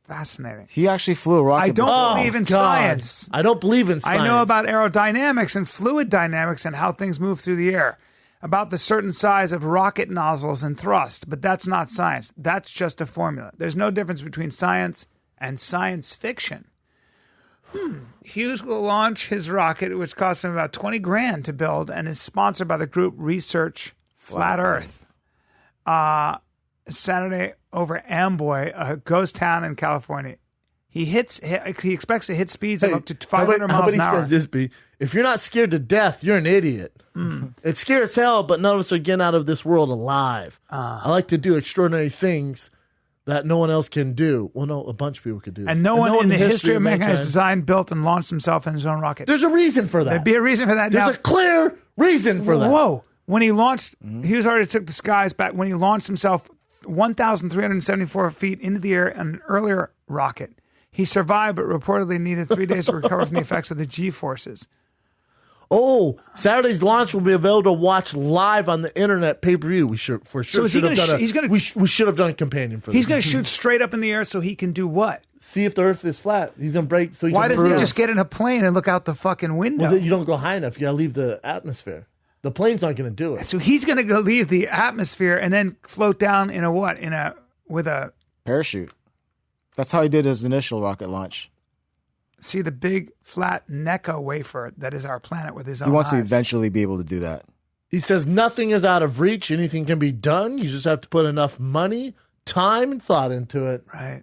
[SPEAKER 1] Fascinating.
[SPEAKER 3] He actually flew a rocket.
[SPEAKER 1] I don't believe in
[SPEAKER 2] God.
[SPEAKER 1] science.
[SPEAKER 2] I don't believe in science.
[SPEAKER 1] I know about aerodynamics and fluid dynamics and how things move through the air, about the certain size of rocket nozzles and thrust, but that's not science. That's just a formula. There's no difference between science and science fiction. Hughes will launch his rocket, which costs him about $20,000 to build, and is sponsored by the group Research Flat Earth. Saturday over Amboy, a ghost town in California. He expects to hit speeds of up to 500 miles an hour.
[SPEAKER 2] Says this, B. If you're not scared to death, you're an idiot. It's scary as hell, but none of us are getting out of this world alive. I like to do extraordinary things that no one else can do. Well, no, a bunch of people could do.
[SPEAKER 1] And no one in the history of mankind has designed, built, and launched himself in his own rocket.
[SPEAKER 2] There's a reason for that.
[SPEAKER 1] There'd be a reason for that.
[SPEAKER 2] There's a clear reason for that.
[SPEAKER 1] Whoa. When he launched, Hughes already took the skies back. When he launched himself 1,374 feet into the air in an earlier rocket, he survived, but reportedly needed 3 days to recover from the effects of the G-forces.
[SPEAKER 2] Oh, Saturday's launch will be available to watch live on the internet pay-per-view. We should for sure.
[SPEAKER 1] So is he
[SPEAKER 2] should have
[SPEAKER 1] gonna
[SPEAKER 2] done we should have done a companion for this.
[SPEAKER 1] He's going to shoot straight up in the air so he can do what?
[SPEAKER 2] See if the Earth is flat. He's going to break. So
[SPEAKER 1] Why doesn't he just get in a plane and look out the fucking window?
[SPEAKER 2] Well, you don't go high enough. You got to leave the atmosphere. The plane's not going to do it.
[SPEAKER 1] So he's going to go leave the atmosphere and then float down in a what? With a
[SPEAKER 3] parachute. That's how he did his initial rocket launch.
[SPEAKER 1] See the big flat Necco wafer that is our planet with his own
[SPEAKER 3] He wants to
[SPEAKER 1] eyes.
[SPEAKER 3] eventually be able to do that.
[SPEAKER 2] He says nothing is out of reach. Anything can be done. You just have to put enough money, time, and thought into it.
[SPEAKER 1] Right.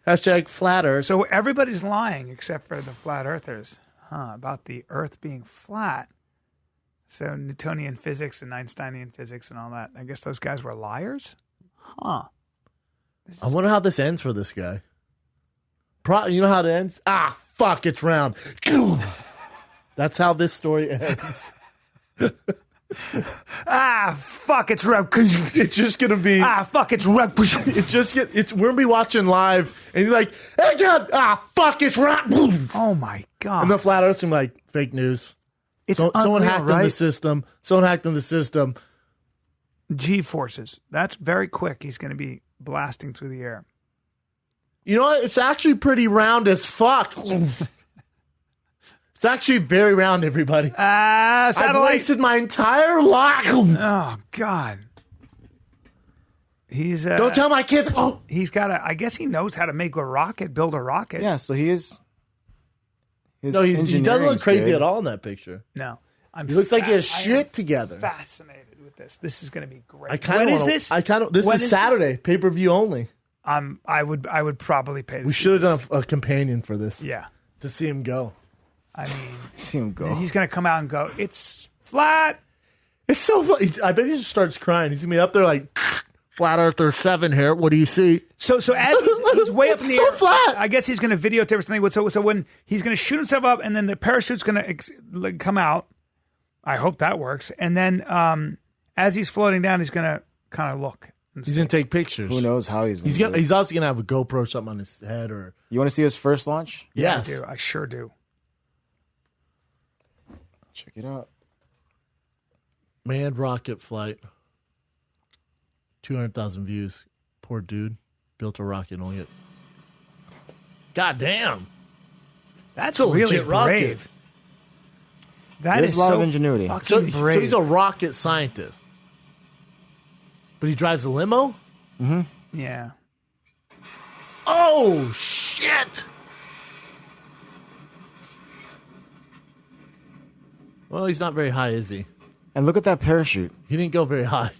[SPEAKER 2] Hashtag flat Earth.
[SPEAKER 1] So everybody's lying except for the flat earthers, about the Earth being flat. So Newtonian physics and Einsteinian physics and all that. I guess those guys were liars? Huh.
[SPEAKER 2] I wonder how this ends for this guy. You know how it ends? Ah, fuck, it's round. That's how this story ends.
[SPEAKER 1] Fuck, it's round.
[SPEAKER 2] It's just gonna be.
[SPEAKER 1] Fuck, it's round.
[SPEAKER 2] We're gonna be watching live, and you're like, hey, God, fuck, it's round.
[SPEAKER 1] Oh my God.
[SPEAKER 2] And the flat Earth's gonna be like, fake news. Someone hacked in the system. Someone hacked in the system.
[SPEAKER 1] G-forces. That's very quick. He's going to be blasting through the air.
[SPEAKER 2] You know what? It's actually pretty round as fuck. It's actually very round, everybody. I've wasted my entire life.
[SPEAKER 1] Oh, God. He's
[SPEAKER 2] Don't tell my kids. Oh.
[SPEAKER 1] He's got I guess he knows how to make a rocket, build a rocket.
[SPEAKER 3] Yeah, so he is.
[SPEAKER 2] He doesn't look crazy at all in that picture.
[SPEAKER 1] No.
[SPEAKER 2] He looks like he has shit together.
[SPEAKER 1] Fascinated with this. This is going to be great.
[SPEAKER 2] When is this? This is Saturday. Pay-per-view only.
[SPEAKER 1] I would probably pay.
[SPEAKER 2] We should have done a companion for this.
[SPEAKER 1] Yeah.
[SPEAKER 2] To see him go.
[SPEAKER 1] I mean,
[SPEAKER 3] see him go.
[SPEAKER 1] He's going to come out and go, it's flat.
[SPEAKER 2] It's so funny. I bet he just starts crying. He's going to be up there like, Flat Earther 7 here. What do you see?
[SPEAKER 1] So as he's way up in the
[SPEAKER 2] so
[SPEAKER 1] air.
[SPEAKER 2] Flat.
[SPEAKER 1] I guess he's going to videotape something. So when he's going to shoot himself up and then the parachute's going to come out. I hope that works. And then as he's floating down, he's going to kind of look.
[SPEAKER 2] He's going to take pictures.
[SPEAKER 3] Who knows how he's going to do it.
[SPEAKER 2] He's obviously going to have a GoPro or something on his head. Or
[SPEAKER 3] You want to see his first launch?
[SPEAKER 1] Yeah, yes. I do. I sure do.
[SPEAKER 3] Check it out.
[SPEAKER 2] Manned rocket flight. 200,000 views. Poor dude. Built a rocket on it. God damn.
[SPEAKER 1] That's really brave.
[SPEAKER 3] There's a lot of ingenuity.
[SPEAKER 2] So he's a rocket scientist. But he drives a limo?
[SPEAKER 3] Mm-hmm.
[SPEAKER 1] Yeah.
[SPEAKER 2] Oh, shit. Well, he's not very high, is he?
[SPEAKER 3] And look at that parachute.
[SPEAKER 2] He didn't go very high.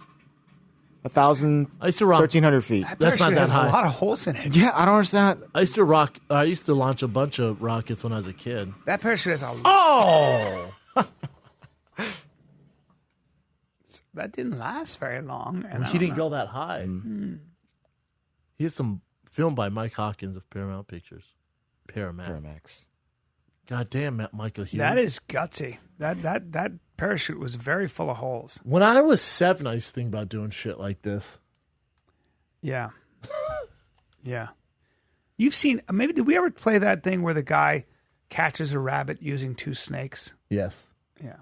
[SPEAKER 3] 1,300 feet.
[SPEAKER 2] That's not that high.
[SPEAKER 1] A lot of holes in it.
[SPEAKER 3] Yeah, I don't understand.
[SPEAKER 2] I used to launch a bunch of rockets when I was a kid.
[SPEAKER 1] That parachute has a lot.
[SPEAKER 2] Oh!
[SPEAKER 1] That didn't last very long. And
[SPEAKER 2] he didn't go that high. Mm-hmm. He has some film by Mike Hawkins of Paramount Pictures. Paramax. God damn, Michael Hughes.
[SPEAKER 1] That is gutsy. That parachute was very full of holes.
[SPEAKER 2] When I was 7, I used to think about doing shit like this.
[SPEAKER 1] Yeah. Yeah. You've seen, maybe, did we ever play that thing where the guy catches a rabbit using 2 snakes?
[SPEAKER 2] Yes.
[SPEAKER 1] Yeah.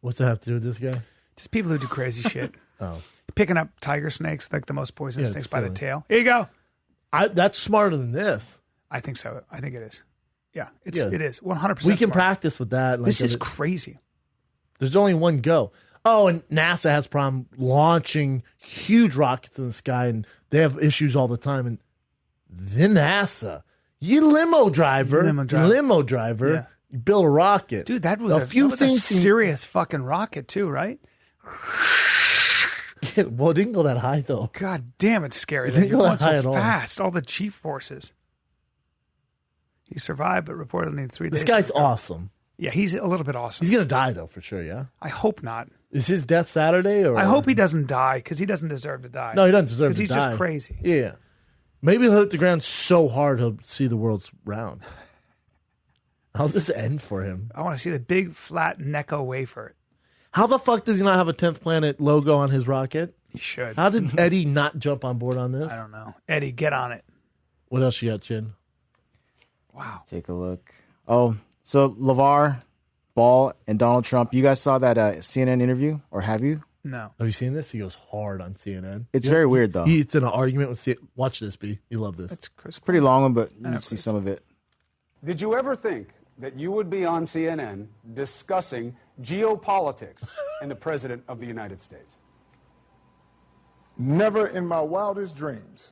[SPEAKER 2] What's that have to do with this guy?
[SPEAKER 1] Just people who do crazy shit.
[SPEAKER 2] Oh.
[SPEAKER 1] Picking up tiger snakes, like the most poisonous snakes by the tail. Here you go.
[SPEAKER 2] That's smarter than this.
[SPEAKER 1] I think so. I think it is. Yeah, it is 100%.
[SPEAKER 2] We can practice with that.
[SPEAKER 1] This is crazy.
[SPEAKER 2] There's only one go. Oh, and NASA has problem launching huge rockets in the sky, and they have issues all the time. And then NASA, you limo driver,
[SPEAKER 1] yeah.
[SPEAKER 2] You build a rocket,
[SPEAKER 1] dude. That was a serious fucking rocket too, right?
[SPEAKER 2] Well, it didn't go that high though.
[SPEAKER 1] God damn, it's scary.
[SPEAKER 2] It didn't go that high
[SPEAKER 1] so
[SPEAKER 2] at
[SPEAKER 1] fast. All the G forces. He survived, but reportedly in 3 days.
[SPEAKER 2] This guy's awesome.
[SPEAKER 1] Yeah, he's a little bit awesome.
[SPEAKER 2] He's gonna die though, for sure. Yeah.
[SPEAKER 1] I hope not.
[SPEAKER 2] Is his death Saturday? Or
[SPEAKER 1] I hope he doesn't die because he doesn't deserve to die.
[SPEAKER 2] No, he doesn't deserve to die.
[SPEAKER 1] Because he's just crazy.
[SPEAKER 2] Yeah. Maybe he'll hit the ground so hard he'll see the world's round. How's this end for him?
[SPEAKER 1] I want to see the big flat Necco wafer.
[SPEAKER 2] How the fuck does he not have a 10th Planet logo on his rocket?
[SPEAKER 1] He should.
[SPEAKER 2] How did Eddie not jump on board on this?
[SPEAKER 1] I don't know. Eddie, get on it.
[SPEAKER 2] What else you got, Chin?
[SPEAKER 1] Wow.
[SPEAKER 3] Let's take a look. Oh, so LeVar Ball and Donald Trump. You guys saw that CNN interview, or have you?
[SPEAKER 1] No.
[SPEAKER 2] Have you seen this? He goes hard on CNN.
[SPEAKER 3] It's very weird, though.
[SPEAKER 2] It's in an argument with CNN. Watch this, B. You love this.
[SPEAKER 3] It's a pretty long one, but you can see some of it.
[SPEAKER 4] Did you ever think that you would be on CNN discussing geopolitics and the President of the United States?
[SPEAKER 5] Never in my wildest dreams.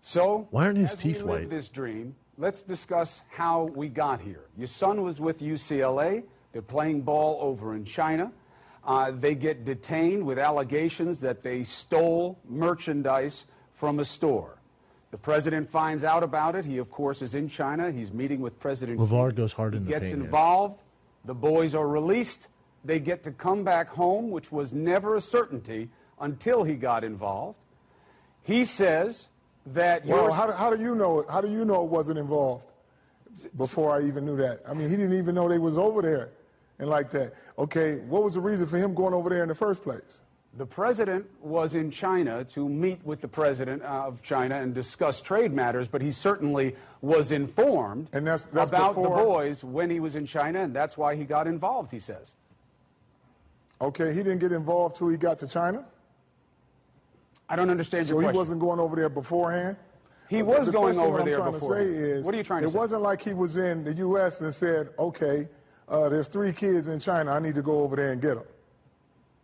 [SPEAKER 4] So,
[SPEAKER 2] why aren't his
[SPEAKER 4] as
[SPEAKER 2] teeth
[SPEAKER 4] we live
[SPEAKER 2] white?
[SPEAKER 4] This dream, let's discuss how we got here. Your son was with UCLA. They're playing ball over in China. They get detained with allegations that they stole merchandise from a store. The president finds out about it. He, of course, is in China. He's meeting with President
[SPEAKER 2] LeVar
[SPEAKER 4] Xi.
[SPEAKER 2] goes hard in the paint.
[SPEAKER 4] Gets involved. The boys are released. They get to come back home, which was never a certainty until he got involved. He says that
[SPEAKER 5] well, how do you know it? How do you know it wasn't involved before I even knew that? I mean, he didn't even know they was over there and like that. Okay, what was the reason for him going over there in the first place?
[SPEAKER 4] The president was in China to meet with the president of China and discuss trade matters, but he certainly was informed
[SPEAKER 5] and that's
[SPEAKER 4] about
[SPEAKER 5] before...
[SPEAKER 4] the boys when he was in China, and that's why he got involved, he says.
[SPEAKER 5] Okay, he didn't get involved till he got to China?
[SPEAKER 4] I don't understand your question.
[SPEAKER 5] So he wasn't going over there beforehand?
[SPEAKER 4] He was going over there
[SPEAKER 5] trying
[SPEAKER 4] before.
[SPEAKER 5] To say is,
[SPEAKER 4] what are you trying to say?
[SPEAKER 5] It wasn't like he was in the U.S. and said, okay, there's 3 kids in China. I need to go over there and get them.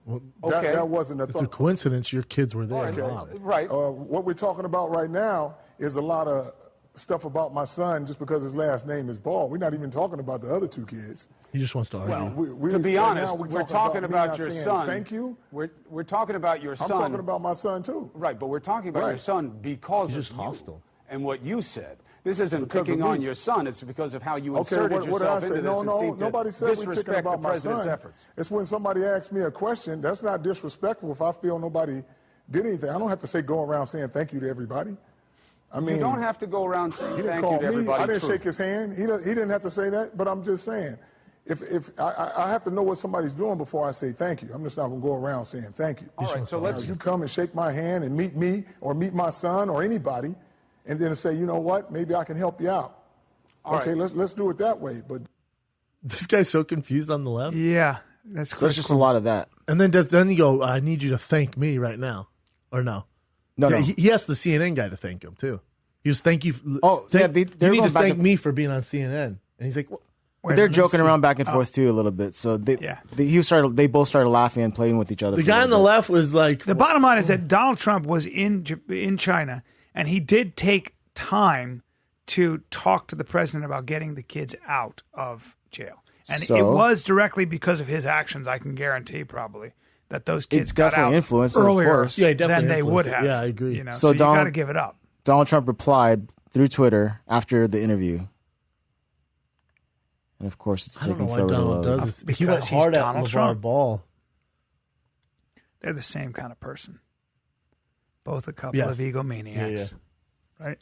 [SPEAKER 2] Well,
[SPEAKER 5] that wasn't a thought.
[SPEAKER 2] It's a coincidence your kids were there.
[SPEAKER 5] Okay.
[SPEAKER 4] Right.
[SPEAKER 5] What we're talking about right now is a lot of stuff about my son just because his last name is Ball. We're not even talking about the other 2 kids.
[SPEAKER 2] He just wants to argue.
[SPEAKER 5] Well,
[SPEAKER 4] to be honest, we're talking about your
[SPEAKER 5] saying
[SPEAKER 4] son.
[SPEAKER 5] Thank you.
[SPEAKER 4] We're talking about your son.
[SPEAKER 5] I'm talking about my son, too.
[SPEAKER 4] Right, but we're talking about your son because
[SPEAKER 2] He's
[SPEAKER 4] of
[SPEAKER 2] just hostile.
[SPEAKER 4] And what you said. This isn't picking on your son. It's because of how you inserted
[SPEAKER 5] what
[SPEAKER 4] yourself
[SPEAKER 5] did I say?
[SPEAKER 4] into this and seemed
[SPEAKER 5] nobody
[SPEAKER 4] to
[SPEAKER 5] said we're picking
[SPEAKER 4] disrespect the
[SPEAKER 5] about my
[SPEAKER 4] president's
[SPEAKER 5] son.
[SPEAKER 4] efforts.
[SPEAKER 5] It's when somebody asks me a question. That's not disrespectful if I feel nobody did anything. I don't have to say go around saying thank you to everybody. I mean,
[SPEAKER 4] you don't have to go around saying
[SPEAKER 5] he didn't
[SPEAKER 4] thank you to everybody.
[SPEAKER 5] I didn't shake his hand. He didn't have to say that, but I'm just saying. If I have to know what somebody's doing before I say thank you. I'm just not going to go around saying thank you.
[SPEAKER 4] All right, so let's...
[SPEAKER 5] You come and shake my hand and meet me or meet my son or anybody, and then say, you know what, maybe I can help you out. Okay, let's do it that way. But
[SPEAKER 2] this guy's so confused on the left.
[SPEAKER 1] Yeah, that's
[SPEAKER 3] so. There's just a lot of that.
[SPEAKER 2] And then you go, I need you to thank me right now, or no?
[SPEAKER 3] No.
[SPEAKER 2] He asked the CNN guy to thank him too. He was thank you.
[SPEAKER 3] You
[SPEAKER 2] need to thank me for being on CNN. And he's like, well,
[SPEAKER 3] but they're joking around back and forth too a little bit. So they both started laughing and playing with each other.
[SPEAKER 2] The guy on the left was like,
[SPEAKER 1] the bottom line is that Donald Trump was in China, and he did take time to talk to the president about getting the kids out of jail. And it was directly because of his actions, I can guarantee probably, that those kids got out
[SPEAKER 3] influenced,
[SPEAKER 1] earlier
[SPEAKER 2] than
[SPEAKER 1] they would have.
[SPEAKER 2] Yeah, I agree.
[SPEAKER 1] You know, so you got to give it up.
[SPEAKER 3] Donald Trump replied through Twitter after the interview. And of course, it's taking forever to load.
[SPEAKER 2] Does this. Because he went hard at LeVar Ball.
[SPEAKER 1] They're the same kind of person. Both a couple of egomaniacs. Right?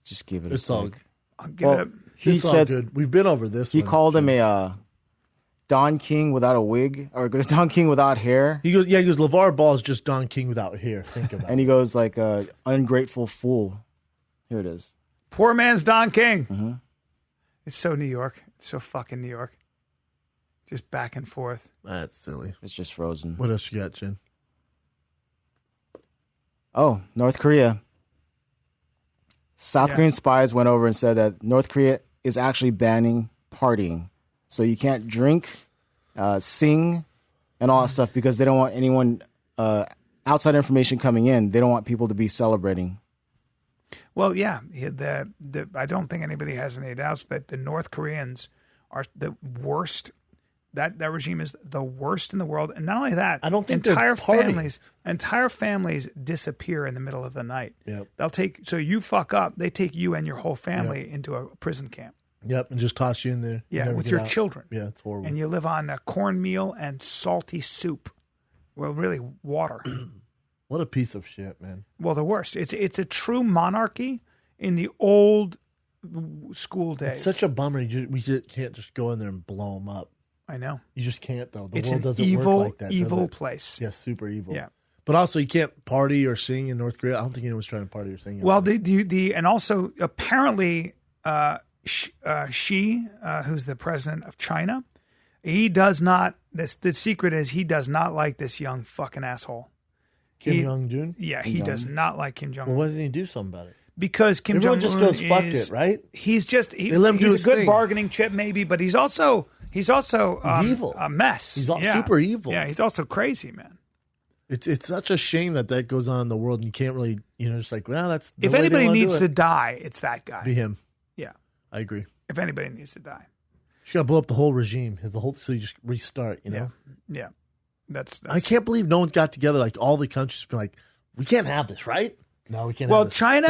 [SPEAKER 3] Just give it
[SPEAKER 2] it's
[SPEAKER 3] a
[SPEAKER 2] all
[SPEAKER 3] sec.
[SPEAKER 1] I'll give it a...
[SPEAKER 3] He said,
[SPEAKER 2] good. We've been over this.
[SPEAKER 3] He called him a Don King without a wig, or Don King without hair.
[SPEAKER 2] He goes, LeVar Ball is just Don King without hair. Think about it.
[SPEAKER 3] And he goes like, ungrateful fool. Here it is.
[SPEAKER 1] Poor man's Don King.
[SPEAKER 3] Mm-hmm.
[SPEAKER 1] It's so New York. It's so fucking New York. Just back and forth.
[SPEAKER 2] That's silly.
[SPEAKER 3] It's just frozen.
[SPEAKER 2] What else you got, Jen?
[SPEAKER 3] Oh, North Korea. South Korean spies went over and said that North Korea is actually banning partying. So you can't drink, sing, and all that stuff because they don't want anyone, outside information coming in. They don't want people to be celebrating.
[SPEAKER 1] Well, yeah. I don't think anybody has any doubts that the North Koreans are the worst. That regime is the worst in the world, and not only that,
[SPEAKER 2] I don't think
[SPEAKER 1] entire families disappear in the middle of the night.
[SPEAKER 2] Yep.
[SPEAKER 1] So you fuck up, they take you and your whole family into a prison camp.
[SPEAKER 2] Yep, and just toss you in there.
[SPEAKER 1] Yeah, with your children.
[SPEAKER 2] Yeah, it's horrible.
[SPEAKER 1] And you live on cornmeal and salty soup. Well, really, water.
[SPEAKER 2] What a piece of shit, man.
[SPEAKER 1] Well, the worst. It's a true monarchy in the old school days.
[SPEAKER 2] It's such a bummer. We just can't just go in there and blow them up.
[SPEAKER 1] I know.
[SPEAKER 2] You just can't, though. The
[SPEAKER 1] it's
[SPEAKER 2] world
[SPEAKER 1] an
[SPEAKER 2] doesn't
[SPEAKER 1] evil,
[SPEAKER 2] work like that.
[SPEAKER 1] Evil place.
[SPEAKER 2] Yeah, super evil.
[SPEAKER 1] Yeah.
[SPEAKER 2] But also, you can't party or sing in North Korea. I don't think anyone's trying to party or sing.
[SPEAKER 1] Well, and also apparently, Xi, who's the president of China, he does not. The secret is he does not like this young fucking asshole.
[SPEAKER 2] Kim Jong-un?
[SPEAKER 1] Yeah, he does not like Kim Jong-un.
[SPEAKER 2] Well, why doesn't he do something about it?
[SPEAKER 1] Because Kim Jong-un
[SPEAKER 2] just goes, fuck it, right?
[SPEAKER 1] He's just he's
[SPEAKER 2] a
[SPEAKER 1] good bargaining chip, maybe, but he's also
[SPEAKER 2] evil.
[SPEAKER 1] A mess.
[SPEAKER 2] He's super evil.
[SPEAKER 1] Yeah, he's also crazy, man.
[SPEAKER 2] It's such a shame that goes on in the world, and you can't really, just like, well, that's
[SPEAKER 1] if anybody needs to die, it's that guy.
[SPEAKER 2] Be him.
[SPEAKER 1] Yeah,
[SPEAKER 2] I agree.
[SPEAKER 1] If anybody needs to die,
[SPEAKER 2] you got to blow up the whole regime, so you just restart.
[SPEAKER 1] Yeah. That's.
[SPEAKER 2] I can't believe no one's got together. Like all the countries been like, we can't have this, right? No, we can't.
[SPEAKER 1] Well,
[SPEAKER 2] have this.
[SPEAKER 1] China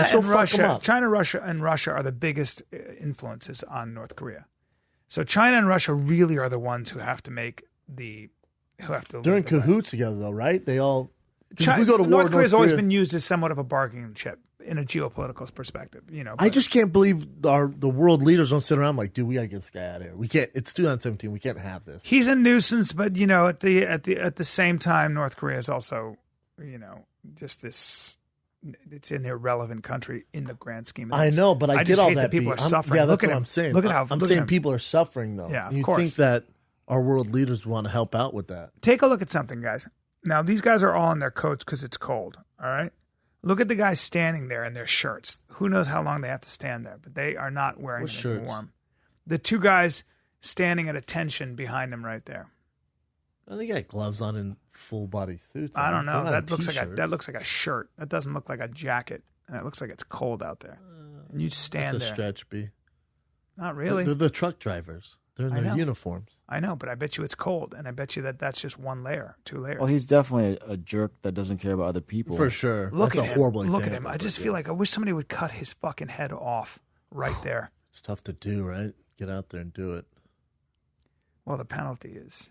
[SPEAKER 1] and Russia are the biggest influences on North Korea. So China and Russia really are the ones who have to make They're in
[SPEAKER 2] cahoots together, though, right? They all.
[SPEAKER 1] China,
[SPEAKER 2] we go to war,
[SPEAKER 1] North Korea has always been used as somewhat of a bargaining chip in a geopolitical perspective.
[SPEAKER 2] I just can't believe the world leaders don't sit around like, dude, we gotta get this guy out of here. We can't. It's 2017. We can't have this.
[SPEAKER 1] He's a nuisance, but at the same time, North Korea is also, just this. It's an irrelevant country in the grand scheme of things.
[SPEAKER 2] I know, but I get all that.
[SPEAKER 1] People are suffering.
[SPEAKER 2] Yeah, that's what I'm saying.
[SPEAKER 1] Look at how
[SPEAKER 2] I'm saying people are suffering, though.
[SPEAKER 1] Yeah, of
[SPEAKER 2] you
[SPEAKER 1] course.
[SPEAKER 2] think that our world leaders want to help out with that?
[SPEAKER 1] Take a look at something, guys. Now, these guys are all in their coats because it's cold. All right. Look at the guys standing there in their shirts. Who knows how long they have to stand there, but they are not wearing anything warm. The two guys standing at attention behind him right there.
[SPEAKER 2] Oh, they got gloves on and full body suits.
[SPEAKER 1] I don't know. That looks like a shirt. That doesn't look like a jacket, and it looks like it's cold out there. And you stand
[SPEAKER 2] that's
[SPEAKER 1] there.
[SPEAKER 2] A stretch, B.
[SPEAKER 1] Not really.
[SPEAKER 2] They're the truck drivers. They're in their uniforms.
[SPEAKER 1] I know, but I bet you it's cold, and I bet you that's just one layer, 2 layers.
[SPEAKER 3] Well, he's definitely a jerk that doesn't care about other people.
[SPEAKER 2] For sure.
[SPEAKER 1] Look
[SPEAKER 2] that's
[SPEAKER 1] at
[SPEAKER 2] a horrible example.
[SPEAKER 1] Look at him. I just feel like I wish somebody would cut his fucking head off right there.
[SPEAKER 2] It's tough to do, right? Get out there and do it.
[SPEAKER 1] Well, the penalty is,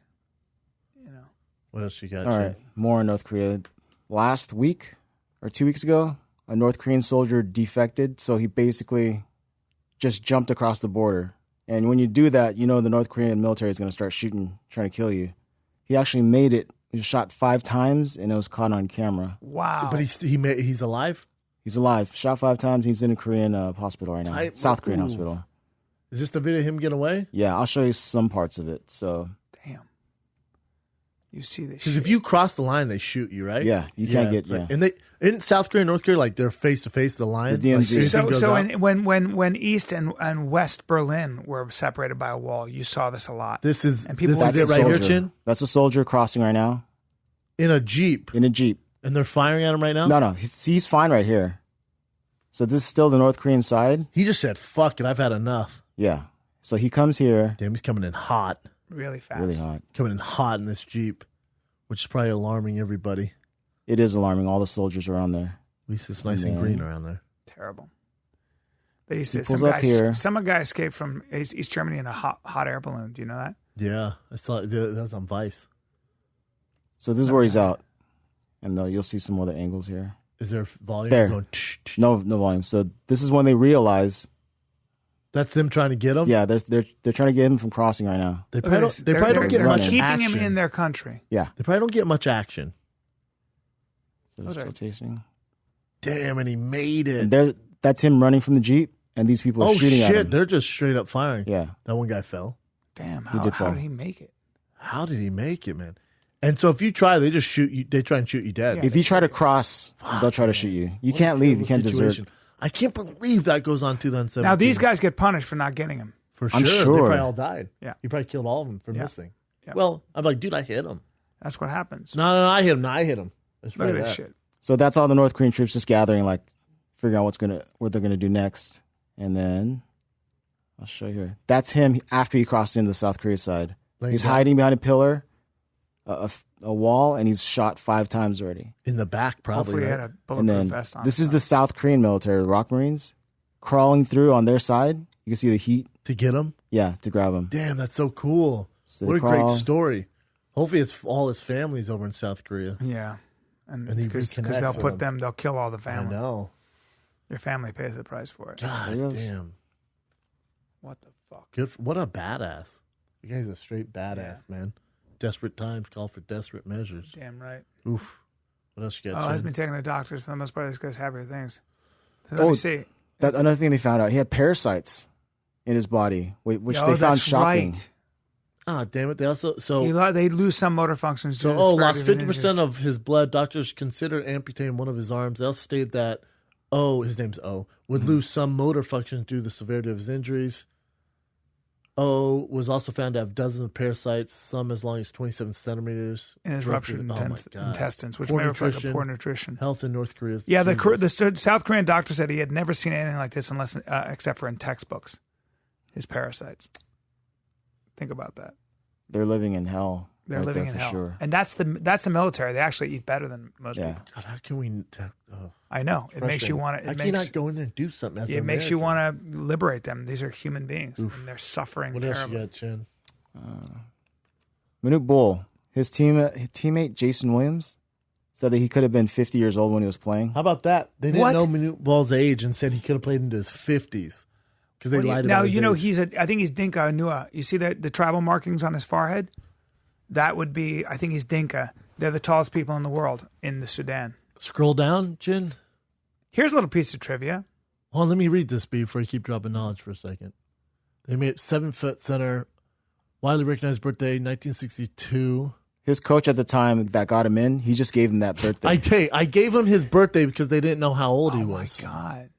[SPEAKER 2] What else you got,
[SPEAKER 3] All right, more in North Korea. Last week or 2 weeks ago, a North Korean soldier defected, so he basically just jumped across the border. And when you do that, the North Korean military is going to start shooting, trying to kill you. He actually made it. He was shot 5 times, and it was caught on camera.
[SPEAKER 1] Wow.
[SPEAKER 2] But he's alive?
[SPEAKER 3] He's alive. Shot 5 times. He's in a Korean hospital right now. South Korean hospital.
[SPEAKER 2] Is this the video of him get away?
[SPEAKER 3] Yeah, I'll show you some parts of it. So,
[SPEAKER 1] damn. You see this?
[SPEAKER 2] Because if you cross the line, they shoot you, right?
[SPEAKER 3] Yeah, you can't get. Yeah.
[SPEAKER 2] And in South Korea and North Korea, like they're face to face the line.
[SPEAKER 3] The DMZ.
[SPEAKER 1] When East and West Berlin were separated by a wall, you saw this a lot.
[SPEAKER 2] This is
[SPEAKER 1] and people
[SPEAKER 2] it right here, Chin.
[SPEAKER 3] That's a soldier crossing right now.
[SPEAKER 2] In a Jeep.
[SPEAKER 3] In a Jeep.
[SPEAKER 2] And they're firing at him right now.
[SPEAKER 3] No, he's fine right here. So this is still the North Korean side.
[SPEAKER 2] He just said, "Fuck it, I've had enough."
[SPEAKER 3] Yeah. So he comes here.
[SPEAKER 2] Damn, he's coming in hot.
[SPEAKER 1] Really fast.
[SPEAKER 3] Really hot.
[SPEAKER 2] Coming in hot in this Jeep, which is probably alarming everybody.
[SPEAKER 3] It is alarming. All the soldiers are on there.
[SPEAKER 2] At least it's nice and green around there.
[SPEAKER 1] Terrible. They used to, some guy escaped from East Germany in a hot air balloon. Do you know that?
[SPEAKER 2] Yeah, I saw that was on Vice.
[SPEAKER 3] So this is where he's out. And you'll see some other angles here.
[SPEAKER 2] Is there volume?
[SPEAKER 3] There.
[SPEAKER 2] Going
[SPEAKER 3] no volume. So this is when they realize.
[SPEAKER 2] That's them trying to get him?
[SPEAKER 3] Yeah, they're trying to get him from crossing right now.
[SPEAKER 2] They probably don't get much
[SPEAKER 1] keeping
[SPEAKER 2] action.
[SPEAKER 1] him in their country.
[SPEAKER 3] Yeah.
[SPEAKER 2] They probably don't get much action.
[SPEAKER 3] So they're still chasing.
[SPEAKER 2] Damn, and he made it.
[SPEAKER 3] And that's him running from the Jeep, and these people are shooting at him.
[SPEAKER 2] Oh, shit. They're just straight up firing.
[SPEAKER 3] Yeah.
[SPEAKER 2] That one guy fell.
[SPEAKER 1] Damn, how did he make it?
[SPEAKER 2] How did he make it, man? And so if you try, they just shoot you. They try and shoot you dead.
[SPEAKER 3] Yeah, if you try to cross, they'll try to shoot you. You can't leave. You can't desert.
[SPEAKER 2] I can't believe that goes on 2017.
[SPEAKER 1] Now, these guys get punished for not getting him.
[SPEAKER 2] For sure.
[SPEAKER 3] I'm sure.
[SPEAKER 2] They probably all died.
[SPEAKER 1] Yeah.
[SPEAKER 2] You probably killed all of them for missing.
[SPEAKER 1] Yeah.
[SPEAKER 2] Well, I'm like, dude, I hit him.
[SPEAKER 1] That's what happens.
[SPEAKER 2] No, I hit him. No, I hit him.
[SPEAKER 1] Look at this shit.
[SPEAKER 3] So that's all the North Korean troops just gathering, like, figuring out what they're gonna do next. And then I'll show you here. That's him after he crossed into the South Korea side. He's hiding behind a pillar, a wall, and he's shot 5 times already.
[SPEAKER 2] In the back, probably.
[SPEAKER 1] Hopefully he had a bulletproof vest on.
[SPEAKER 3] This is the South Korean military, the Rock Marines, crawling through on their side. You can see the heat.
[SPEAKER 2] To get him?
[SPEAKER 3] Yeah, to grab him.
[SPEAKER 2] Damn, that's so cool.
[SPEAKER 3] So
[SPEAKER 2] what a great story. Hopefully it's all his family's over in South Korea.
[SPEAKER 1] Yeah. And
[SPEAKER 2] because
[SPEAKER 1] they'll kill all the family.
[SPEAKER 2] I know.
[SPEAKER 1] Your family pays the price for it.
[SPEAKER 2] God damn.
[SPEAKER 1] What the fuck?
[SPEAKER 2] What a badass. The guy's a straight badass, man. Desperate times call for desperate measures.
[SPEAKER 1] Damn right.
[SPEAKER 2] Oof. What else you got?
[SPEAKER 1] Oh, he's been taking the doctors for the most part. This guy's happier things. Let me see.
[SPEAKER 3] That's another thing they found out. He had parasites in his body, which they found shocking.
[SPEAKER 1] Right.
[SPEAKER 2] Ah, damn it! They also
[SPEAKER 1] they lose some motor functions.
[SPEAKER 2] Lost 50% of his blood. Doctors considered amputating one of his arms. They also stated that his name's would lose some motor functions due to the severity of his injuries. Was also found to have dozens of parasites, some as long as 27 centimeters
[SPEAKER 1] in his ruptured intestines, which may reflect poor nutrition.
[SPEAKER 2] Health in North Korea.
[SPEAKER 1] Yeah, the South Korean doctor said he had never seen anything like this except for in textbooks. His parasites. Think about that.
[SPEAKER 3] They're living in hell.
[SPEAKER 1] They're living in hell,
[SPEAKER 3] sure.
[SPEAKER 1] And that's the military. They actually eat better than most people.
[SPEAKER 2] God, how can we?
[SPEAKER 1] I know it makes you want to.
[SPEAKER 2] I cannot go in there and do something.
[SPEAKER 1] It makes you want to liberate them. These are human beings, and they're suffering.
[SPEAKER 2] What
[SPEAKER 1] terribly.
[SPEAKER 2] else you got, Chen?
[SPEAKER 3] Manute Bol, his teammate Jason Williams said that he could have been 50 years old when he was playing.
[SPEAKER 2] How about that? They didn't know Manute Bol's age and said he could have played into his 50s because they lied about his age.
[SPEAKER 1] I think he's Dinka Anua. You see the tribal markings on his forehead? That would be, I think he's Dinka. They're the tallest people in the world in the Sudan.
[SPEAKER 2] Scroll down, Jen.
[SPEAKER 1] Here's a little piece of trivia.
[SPEAKER 2] Hold on, let me read this before you keep dropping knowledge for a second. They made 7-foot center, widely recognized birthday, 1962.
[SPEAKER 3] his coach at the time that got him in, he just gave him that birthday.
[SPEAKER 2] I gave him his birthday because they didn't know how old he was.
[SPEAKER 1] Oh, my God.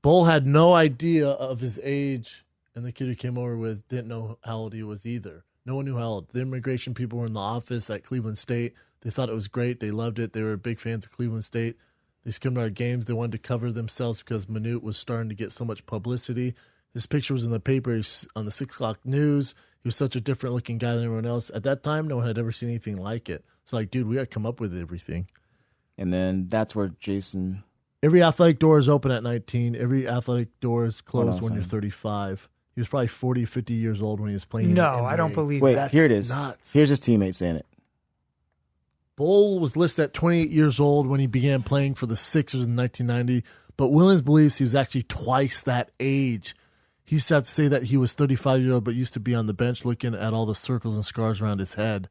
[SPEAKER 2] Bull had no idea of his age, and the kid who came over with didn't know how old he was either. No one knew how old. The immigration people were in the office at Cleveland State. They thought it was great. They loved it. They were big fans of Cleveland State. They used to come to our games. They wanted to cover themselves because Manute was starting to get so much publicity. His picture was in the paper on the 6 o'clock news. He was such a different looking guy than everyone else. At that time, no one had ever seen anything like it. So, like, dude, we got to come up with everything.
[SPEAKER 3] And then that's where Jason...
[SPEAKER 2] Every athletic door is open at 19. Every athletic door is closed when you're 35. He was probably 40, 50 years old when he was playing.
[SPEAKER 1] No, I don't believe
[SPEAKER 3] Wait,
[SPEAKER 1] that.
[SPEAKER 3] here it is.
[SPEAKER 2] Nuts.
[SPEAKER 3] Here's his teammate saying it.
[SPEAKER 2] Bull was listed at 28 years old when he began playing for the Sixers in 1990, but Williams believes he was actually twice that age. He used to have to say that he was 35 years old, but used to be on the bench looking at all the circles and scars around his head.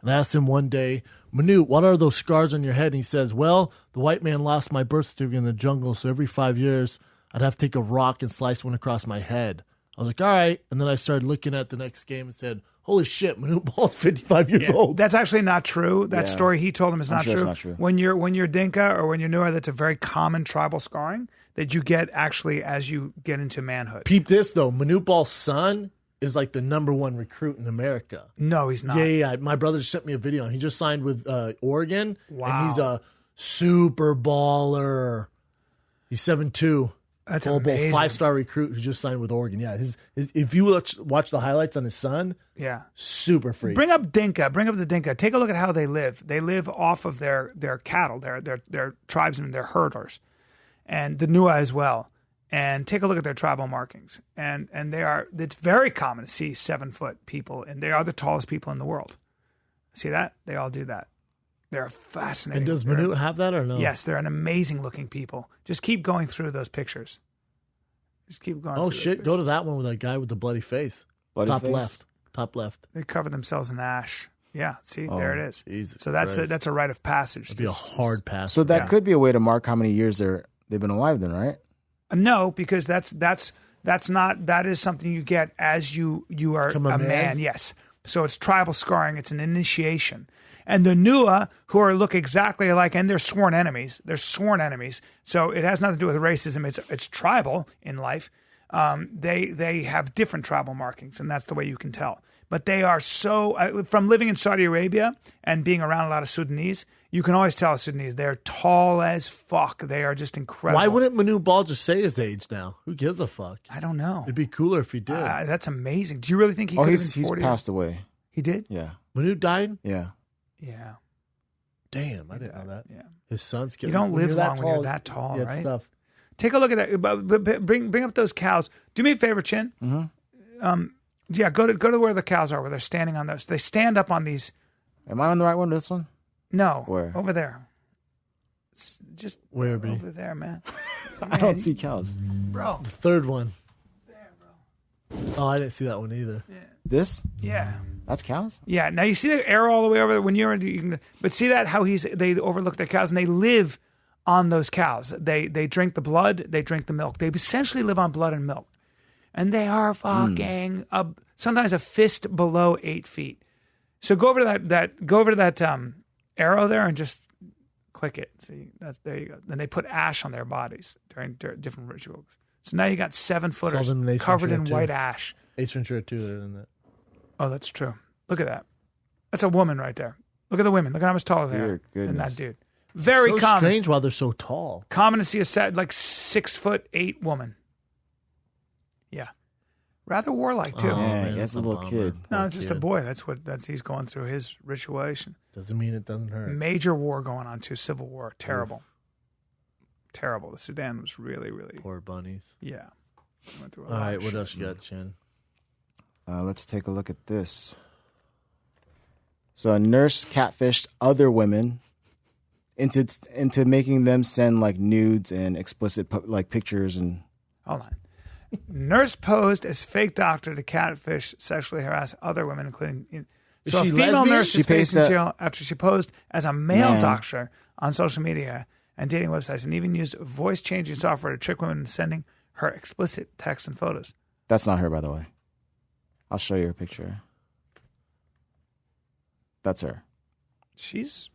[SPEAKER 2] And I asked him one day, Manute, what are those scars on your head? And he says, well, the white man lost my birth certificate in the jungle, so every 5 years I'd have to take a rock and slice one across my head. I was like, all right. And then I started looking at the next game and said, holy shit, Manute Ball's 55 years old.
[SPEAKER 1] That's actually not true. That story he told him is not
[SPEAKER 3] sure
[SPEAKER 1] true.
[SPEAKER 3] it's not true.
[SPEAKER 1] When you're Dinka or when you're Nuer, that's a very common tribal scarring that you get actually as you get into manhood.
[SPEAKER 2] Peep this, though. Manute Ball's son is like the #1 recruit in America.
[SPEAKER 1] No, he's not.
[SPEAKER 2] Yeah. My brother just sent me a video. He just signed with Oregon.
[SPEAKER 1] Wow.
[SPEAKER 2] And he's a super baller. He's 7'2".
[SPEAKER 1] That's
[SPEAKER 2] Bull,
[SPEAKER 1] amazing.
[SPEAKER 2] 5-star recruit who just signed with Oregon. Yeah, his if you watch the highlights on his son, super freak.
[SPEAKER 1] Bring up the Dinka. Take a look at how they live. They live off of their cattle, their tribesmen, their herders, and the Nua as well. And take a look at their tribal markings. And it's very common to see 7-foot people, and they are the tallest people in the world. See that? They all do that. They're fascinating.
[SPEAKER 2] And does Manute have that or no?
[SPEAKER 1] Yes, they're an amazing looking people. Just keep going through those pictures. Just keep going.
[SPEAKER 2] Oh shit! Go to that one with that guy with the bloody face. Top left.
[SPEAKER 1] They cover themselves in ash. Yeah, see, there it is.
[SPEAKER 2] Jesus
[SPEAKER 1] so that's a rite of passage.
[SPEAKER 2] It'd be a hard pass.
[SPEAKER 3] So that could be a way to mark how many years they've been alive then, right?
[SPEAKER 1] No, because that is something you get as you are a man. Yes. So it's tribal scarring. It's an initiation. And the Nua, who look exactly alike, and they're sworn enemies. They're sworn enemies. So it has nothing to do with racism. It's tribal in life. They have different tribal markings, and that's the way you can tell. But they are so from living in Saudi Arabia and being around a lot of Sudanese, you can always tell Sudanese. They're tall as fuck. They are just incredible.
[SPEAKER 2] Why wouldn't Manute Ball just say his age now? Who gives a fuck?
[SPEAKER 1] I don't know.
[SPEAKER 2] It'd be cooler if he did.
[SPEAKER 1] That's amazing. Do you really think he could have been 40?
[SPEAKER 3] He's passed away.
[SPEAKER 1] He did?
[SPEAKER 3] Yeah.
[SPEAKER 2] Manute died?
[SPEAKER 3] Yeah.
[SPEAKER 1] Yeah.
[SPEAKER 2] Damn, I didn't know that.
[SPEAKER 1] Yeah.
[SPEAKER 2] His son's
[SPEAKER 1] You don't live long when you're that tall,
[SPEAKER 2] yeah,
[SPEAKER 1] right?
[SPEAKER 2] Stuff.
[SPEAKER 1] Take a look at that. Bring up those cows. Do me a favor, Chin.
[SPEAKER 3] Mm-hmm.
[SPEAKER 1] Yeah, go to where the cows are, where they're standing on those. They stand up on these.
[SPEAKER 3] Am I on the right one? This one?
[SPEAKER 1] No.
[SPEAKER 3] Where?
[SPEAKER 1] Over there. It's just
[SPEAKER 2] where,
[SPEAKER 1] over there, man.
[SPEAKER 3] I don't see cows,
[SPEAKER 1] bro.
[SPEAKER 2] The third one.
[SPEAKER 1] There, bro.
[SPEAKER 2] Oh, I didn't see that one either.
[SPEAKER 1] Yeah.
[SPEAKER 3] This?
[SPEAKER 1] Yeah.
[SPEAKER 3] That's cows?
[SPEAKER 1] Yeah. Now you see the arrow all the way over there when but see that how they overlook their cows and they live on those cows. They drink the blood, they drink the milk. They essentially live on blood and milk. And they are fucking sometimes a fist below 8 feet. So go over to that arrow there and just click it. See, there you go. Then they put ash on their bodies during different rituals. So now you got 7-footers covered in white ash.
[SPEAKER 2] Ace Ventura 2 there than that.
[SPEAKER 1] Oh, that's true. Look at that. That's a woman right there. Look at the women. Look at how much taller they are than that dude. Very
[SPEAKER 2] so
[SPEAKER 1] common.
[SPEAKER 2] Strange why they're so tall.
[SPEAKER 1] Common to see a 6'8" woman. Yeah. Rather warlike too.
[SPEAKER 3] Oh, man, that's a little kid.
[SPEAKER 1] No, it's just a boy. That's he's going through his rituation.
[SPEAKER 2] Doesn't mean it doesn't hurt.
[SPEAKER 1] Major war going on too. Civil war. Terrible. Terrible. The Sudan was really, really
[SPEAKER 2] poor bunnies.
[SPEAKER 1] Yeah. Went through
[SPEAKER 2] all right, what else you got, Chen?
[SPEAKER 3] Let's take a look at this. So a nurse catfished other women into making them send like nudes and explicit like pictures and.
[SPEAKER 1] Hold on. Nurse posed as fake doctor to catfish, sexually harass other women, including. So a female nurse is facing jail after she posed as a male doctor on social media and dating websites, and even used voice changing software to trick women into sending her explicit texts and photos.
[SPEAKER 3] That's not her, by the way. I'll show you a picture. That's her.
[SPEAKER 1] She's...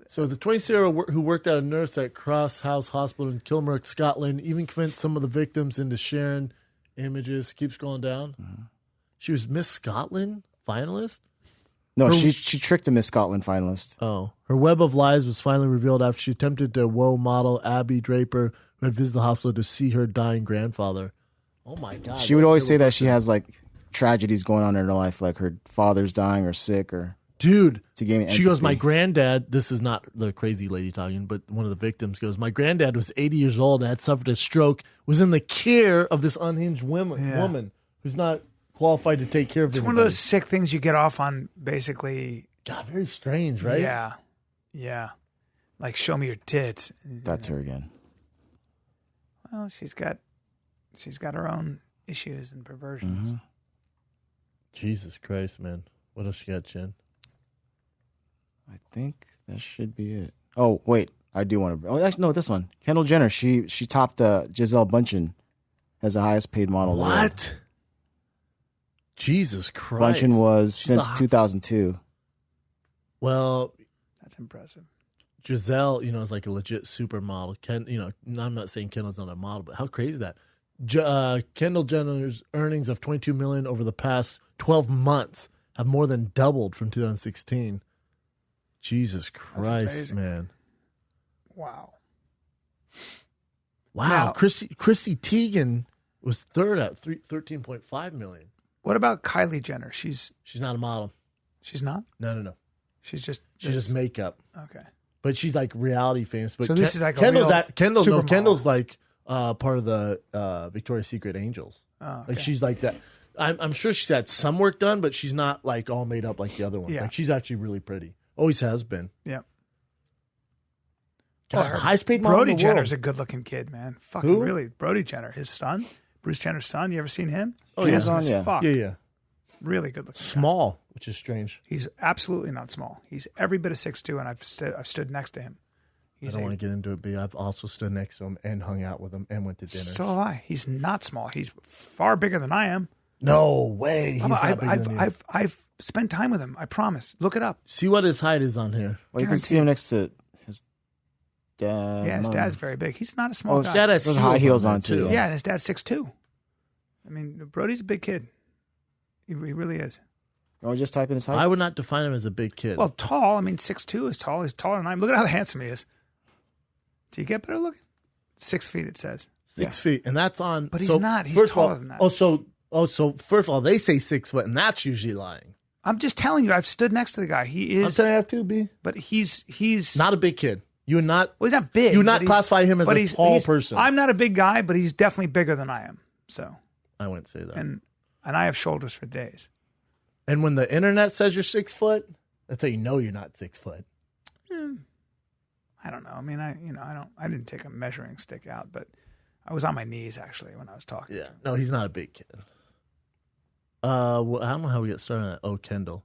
[SPEAKER 2] So the 26-year-old who worked as a nurse at Cross House Hospital in Kilmarnock, Scotland, even convinced some of the victims into sharing images. Keeps going down. Mm-hmm. She was Miss Scotland finalist?
[SPEAKER 3] No, she tricked a Miss Scotland finalist.
[SPEAKER 2] Oh. Her web of lies was finally revealed after she attempted to woo model Abby Draper, who had visited the hospital to see her dying grandfather. Oh, my God.
[SPEAKER 3] She would always say that she has, like, tragedies going on in her life, like her father's dying or sick or...
[SPEAKER 2] Dude,
[SPEAKER 3] to gain empathy.
[SPEAKER 2] She goes, my granddad, this is not the crazy lady talking, but one of the victims goes, my granddad was 80 years old and had suffered a stroke, was in the care of this unhinged woman who's not qualified to take care of
[SPEAKER 1] It's one of those sick things you get off on, basically.
[SPEAKER 2] God, very strange, right?
[SPEAKER 1] Yeah. Yeah. Like, show me your tits.
[SPEAKER 3] That's her again.
[SPEAKER 1] Well, she's got her own issues and perversions.
[SPEAKER 3] Mm-hmm.
[SPEAKER 2] Jesus Christ, man. What else you got, Jen?
[SPEAKER 3] I think that should be it. Oh, wait. I do want to... Oh, actually, no, this one. Kendall Jenner. She topped Gisele Bündchen as the highest paid model.
[SPEAKER 2] What? Jesus Christ.
[SPEAKER 3] Bündchen was since 2002.
[SPEAKER 2] Well...
[SPEAKER 1] That's impressive.
[SPEAKER 2] Gisele, is like a legit supermodel. I'm not saying Kendall's not a model, but how crazy is that? Kendall Jenner's earnings of $22 million over the past 12 months have more than doubled from 2016. Jesus Christ, man.
[SPEAKER 1] Wow.
[SPEAKER 2] Now, Chrissy Teigen was third at $13.5 million.
[SPEAKER 1] What about Kylie Jenner? She's
[SPEAKER 2] not a model.
[SPEAKER 1] She's not?
[SPEAKER 2] No.
[SPEAKER 1] She's
[SPEAKER 2] just makeup.
[SPEAKER 1] Okay.
[SPEAKER 2] But she's like reality famous. But
[SPEAKER 1] so this is like
[SPEAKER 2] Kendall's like part of the Victoria's Secret Angels.
[SPEAKER 1] Oh, okay.
[SPEAKER 2] Like she's like that. I'm sure she's had some work done, but she's not like all made up like the other ones.
[SPEAKER 1] Yeah.
[SPEAKER 2] Like she's actually really pretty. Always has been.
[SPEAKER 1] Yeah.
[SPEAKER 2] God, highest paid model
[SPEAKER 1] Brody
[SPEAKER 2] in the
[SPEAKER 1] Jenner's
[SPEAKER 2] world.
[SPEAKER 1] a good looking kid, man. Fucking
[SPEAKER 2] Who?
[SPEAKER 1] really. Brody Jenner, his son, Bruce Jenner's son. You ever seen him?
[SPEAKER 2] Oh, yeah.
[SPEAKER 1] Handsome as
[SPEAKER 3] Yeah.
[SPEAKER 1] fuck.
[SPEAKER 2] Yeah.
[SPEAKER 1] Really good looking.
[SPEAKER 2] Small, which is strange.
[SPEAKER 1] He's absolutely not small. He's every bit of 6'2", and I've stood next to him.
[SPEAKER 2] I don't want to get into it, but I've also stood next to him and hung out with him and went to dinner.
[SPEAKER 1] So have I. He's not small. He's far bigger than I am.
[SPEAKER 2] No way. He's not bigger than you.
[SPEAKER 1] I've spent time with him. I promise. Look it up.
[SPEAKER 2] See what his height is on here.
[SPEAKER 3] Well, you can see him next to his dad.
[SPEAKER 1] Yeah, his dad's very big. He's not a small guy.
[SPEAKER 2] His dad has
[SPEAKER 3] Those high heels on
[SPEAKER 2] too.
[SPEAKER 3] too.
[SPEAKER 1] Yeah, and his dad's 6'2". I mean, Brody's a big kid. He really is.
[SPEAKER 3] Oh, just type in his height.
[SPEAKER 2] I would not define him as a big kid.
[SPEAKER 1] Well, tall. I mean, 6'2" is tall. He's taller than I am. Look at how handsome he is. Do you get better looking? 6 feet, it says.
[SPEAKER 2] 6 feet, and that's on.
[SPEAKER 1] But he's not. He's taller than that.
[SPEAKER 2] So first of all, they say 6 foot, and that's usually lying.
[SPEAKER 1] I'm just telling you. I've stood next to the guy. He is.
[SPEAKER 2] I'm saying I have to be.
[SPEAKER 1] But he's
[SPEAKER 2] Not a big kid. You would not.
[SPEAKER 1] Well, he's not big.
[SPEAKER 2] You would not classify him as a tall person.
[SPEAKER 1] I'm not a big guy, but he's definitely bigger than I am. So.
[SPEAKER 2] I wouldn't say that.
[SPEAKER 1] And I have shoulders for days.
[SPEAKER 2] And when the internet says you're 6 foot, that's how you know you're not 6 foot.
[SPEAKER 1] I don't know. I mean, I didn't take a measuring stick out, but I was on my knees actually when I was talking.
[SPEAKER 2] Yeah. No, he's not a big kid. Well, I don't know how we get started on that. Oh, Kendall.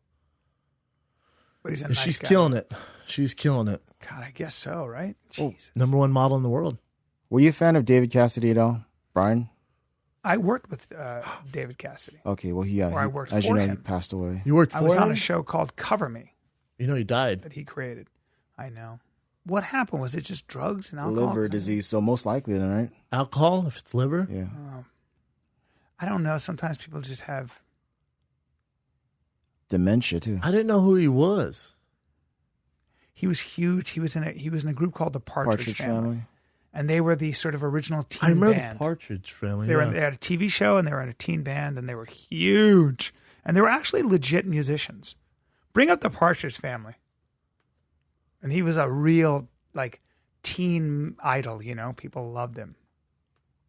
[SPEAKER 1] But he's a nice
[SPEAKER 2] She's
[SPEAKER 1] guy.
[SPEAKER 2] killing it. She's killing it.
[SPEAKER 1] God, I guess so, right?
[SPEAKER 2] Oh,
[SPEAKER 1] Jesus.
[SPEAKER 2] #1 model in the world.
[SPEAKER 3] Were you a fan of David Cassidy at all, Bryan?
[SPEAKER 1] I worked with David Cassidy.
[SPEAKER 3] Okay, well,
[SPEAKER 1] I worked
[SPEAKER 3] as
[SPEAKER 1] for
[SPEAKER 3] you know,
[SPEAKER 1] him.
[SPEAKER 3] he passed away.
[SPEAKER 2] You worked for
[SPEAKER 1] I was
[SPEAKER 2] him?
[SPEAKER 1] on a show called Cover Me
[SPEAKER 2] You know he died.
[SPEAKER 1] that he created. I know. What happened? Was it just drugs and alcohol?
[SPEAKER 3] Liver disease, so most likely then, right?
[SPEAKER 2] Alcohol, if it's liver?
[SPEAKER 3] Yeah.
[SPEAKER 1] I don't know. Sometimes people just have.
[SPEAKER 3] Dementia too.
[SPEAKER 2] I didn't know who he was.
[SPEAKER 1] He was huge. He was in a group called the Partridge Family. And they were the sort of original teen
[SPEAKER 2] I remember
[SPEAKER 1] band.
[SPEAKER 2] the Partridge Family.
[SPEAKER 1] They had a TV show and they were in a teen band and they were huge. And they were actually legit musicians. Bring up the Partridge Family. And he was a real, like, teen idol, you know? People loved him.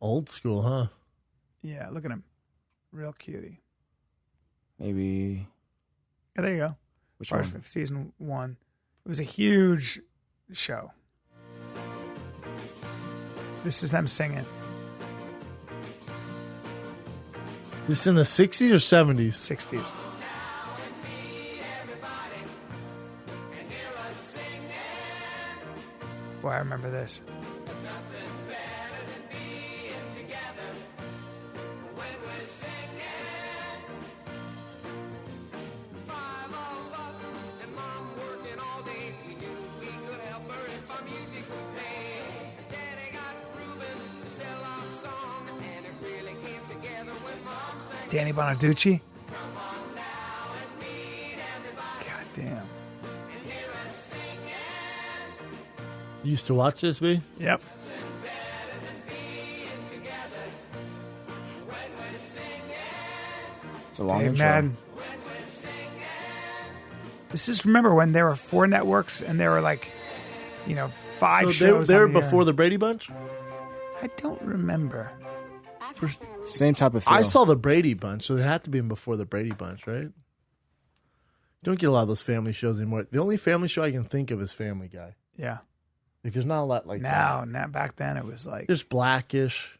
[SPEAKER 2] Old school, huh?
[SPEAKER 1] Yeah, look at him. Real cutie.
[SPEAKER 3] Maybe.
[SPEAKER 1] Yeah, there you go.
[SPEAKER 3] Which
[SPEAKER 1] Partridge
[SPEAKER 3] one?
[SPEAKER 1] Season 1. It was a huge show. This is them singing.
[SPEAKER 2] This in the 60s or 70s?
[SPEAKER 1] 60s. Boy, I remember this. Danny Bonaducci. God damn.
[SPEAKER 2] You used to watch this, B?
[SPEAKER 1] Yep.
[SPEAKER 3] It's a long
[SPEAKER 1] Dave
[SPEAKER 3] intro.
[SPEAKER 1] Madden. This is, remember when there were 4 networks and there were like, 5 shows.
[SPEAKER 2] They were
[SPEAKER 1] on the
[SPEAKER 2] before
[SPEAKER 1] air.
[SPEAKER 2] the Brady Bunch?
[SPEAKER 1] I don't remember.
[SPEAKER 3] Same type of feel.
[SPEAKER 2] I saw the Brady Bunch, so it had to be before the Brady Bunch, right? You don't get a lot of those family shows anymore. The only family show I can think of is Family Guy.
[SPEAKER 1] Yeah.
[SPEAKER 2] Like, there's not a lot like that.
[SPEAKER 1] Now, back then it was like.
[SPEAKER 2] There's Blackish.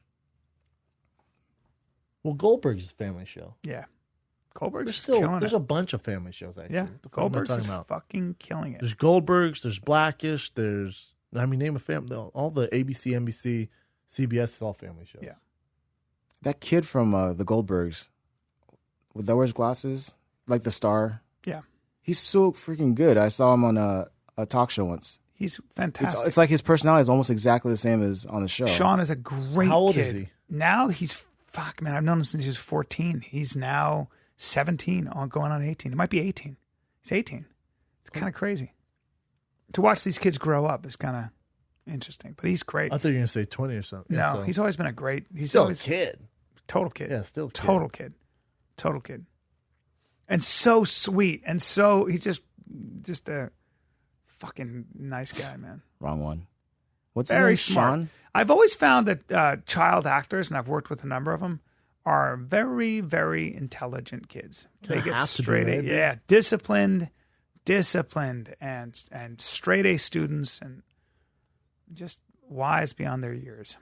[SPEAKER 2] Well, Goldberg's a family show.
[SPEAKER 1] Yeah. Goldberg's
[SPEAKER 2] There's still
[SPEAKER 1] killing
[SPEAKER 2] there's
[SPEAKER 1] it.
[SPEAKER 2] a bunch of family shows, actually.
[SPEAKER 1] Yeah.
[SPEAKER 2] What the fuck am I
[SPEAKER 1] Goldberg's
[SPEAKER 2] talking
[SPEAKER 1] is
[SPEAKER 2] about?
[SPEAKER 1] fucking killing it.
[SPEAKER 2] There's Goldberg's, there's Blackish, there's, name a family. All the ABC, NBC, CBS is all family shows.
[SPEAKER 1] Yeah.
[SPEAKER 3] That kid from the Goldbergs, that wears glasses, like the star.
[SPEAKER 1] Yeah.
[SPEAKER 3] He's so freaking good. I saw him on a talk show once.
[SPEAKER 1] He's fantastic.
[SPEAKER 3] It's like his personality is almost exactly the same as on the show.
[SPEAKER 1] Sean is a great
[SPEAKER 2] How old
[SPEAKER 1] kid.
[SPEAKER 2] is he?
[SPEAKER 1] Now he's, man, I've known him since he was 14. He's now 17, going on 18. It might be 18. He's 18. It's kind of crazy. To watch these kids grow up is kind of interesting, but he's great.
[SPEAKER 2] I thought you were going to say 20 or something.
[SPEAKER 1] No, he's always been he's
[SPEAKER 2] still
[SPEAKER 1] always
[SPEAKER 2] a kid.
[SPEAKER 1] Total kid.
[SPEAKER 2] Yeah, still a kid.
[SPEAKER 1] Total kid. And so sweet. And so he's just a fucking nice guy, man.
[SPEAKER 3] Wrong one. What's
[SPEAKER 1] Very
[SPEAKER 3] his name?
[SPEAKER 1] smart.
[SPEAKER 3] Sean?
[SPEAKER 1] I've always found that child actors, and I've worked with a number of them, are very, very intelligent kids. They get straight A. Yeah, disciplined, and straight A students, and just wise beyond their years.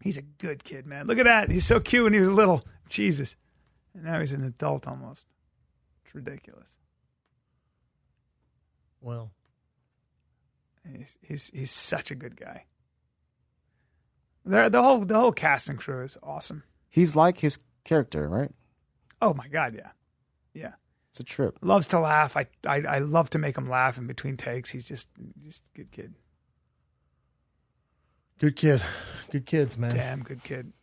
[SPEAKER 1] He's a good kid, man. Look at that. He's so cute when he was little. Jesus. And now he's an adult almost. It's ridiculous.
[SPEAKER 2] Well,
[SPEAKER 1] he's such a good guy. The whole cast and crew is awesome.
[SPEAKER 3] He's like his character, right?
[SPEAKER 1] Oh my God, yeah. Yeah.
[SPEAKER 3] It's a trip.
[SPEAKER 1] Loves to laugh. I love to make him laugh in between takes. He's just a good kid.
[SPEAKER 2] good kid. Good kids, man.
[SPEAKER 1] Damn good kid.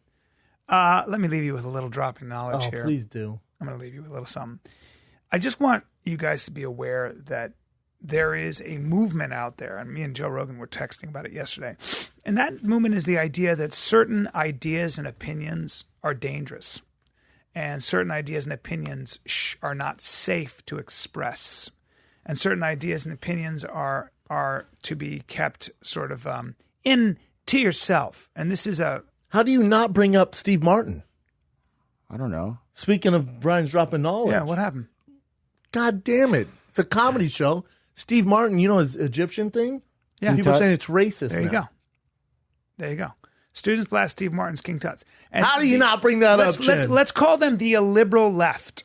[SPEAKER 1] Let me leave you with a little drop in knowledge here.
[SPEAKER 2] Please do.
[SPEAKER 1] I'm going to leave you with a little something. I just want you guys to be aware that there is a movement out there, and me and Joe Rogan were texting about it yesterday. And that movement is the idea that certain ideas and opinions are dangerous, and certain ideas and opinions are not safe to express, and certain ideas and opinions are to be kept sort of in to yourself. And this is a...
[SPEAKER 2] How do you not bring up Steve Martin?
[SPEAKER 3] I don't know.
[SPEAKER 2] Speaking of Brian's dropping knowledge.
[SPEAKER 1] Yeah, what happened?
[SPEAKER 2] God damn it. It's a comedy show. Steve Martin, you know his Egyptian thing?
[SPEAKER 1] Yeah.
[SPEAKER 2] People are saying it's racist
[SPEAKER 1] There you go. There you go. Students blast Steve Martin's King Tuts. And
[SPEAKER 2] How do you not bring that up, Chen?
[SPEAKER 1] Let's call them the illiberal left,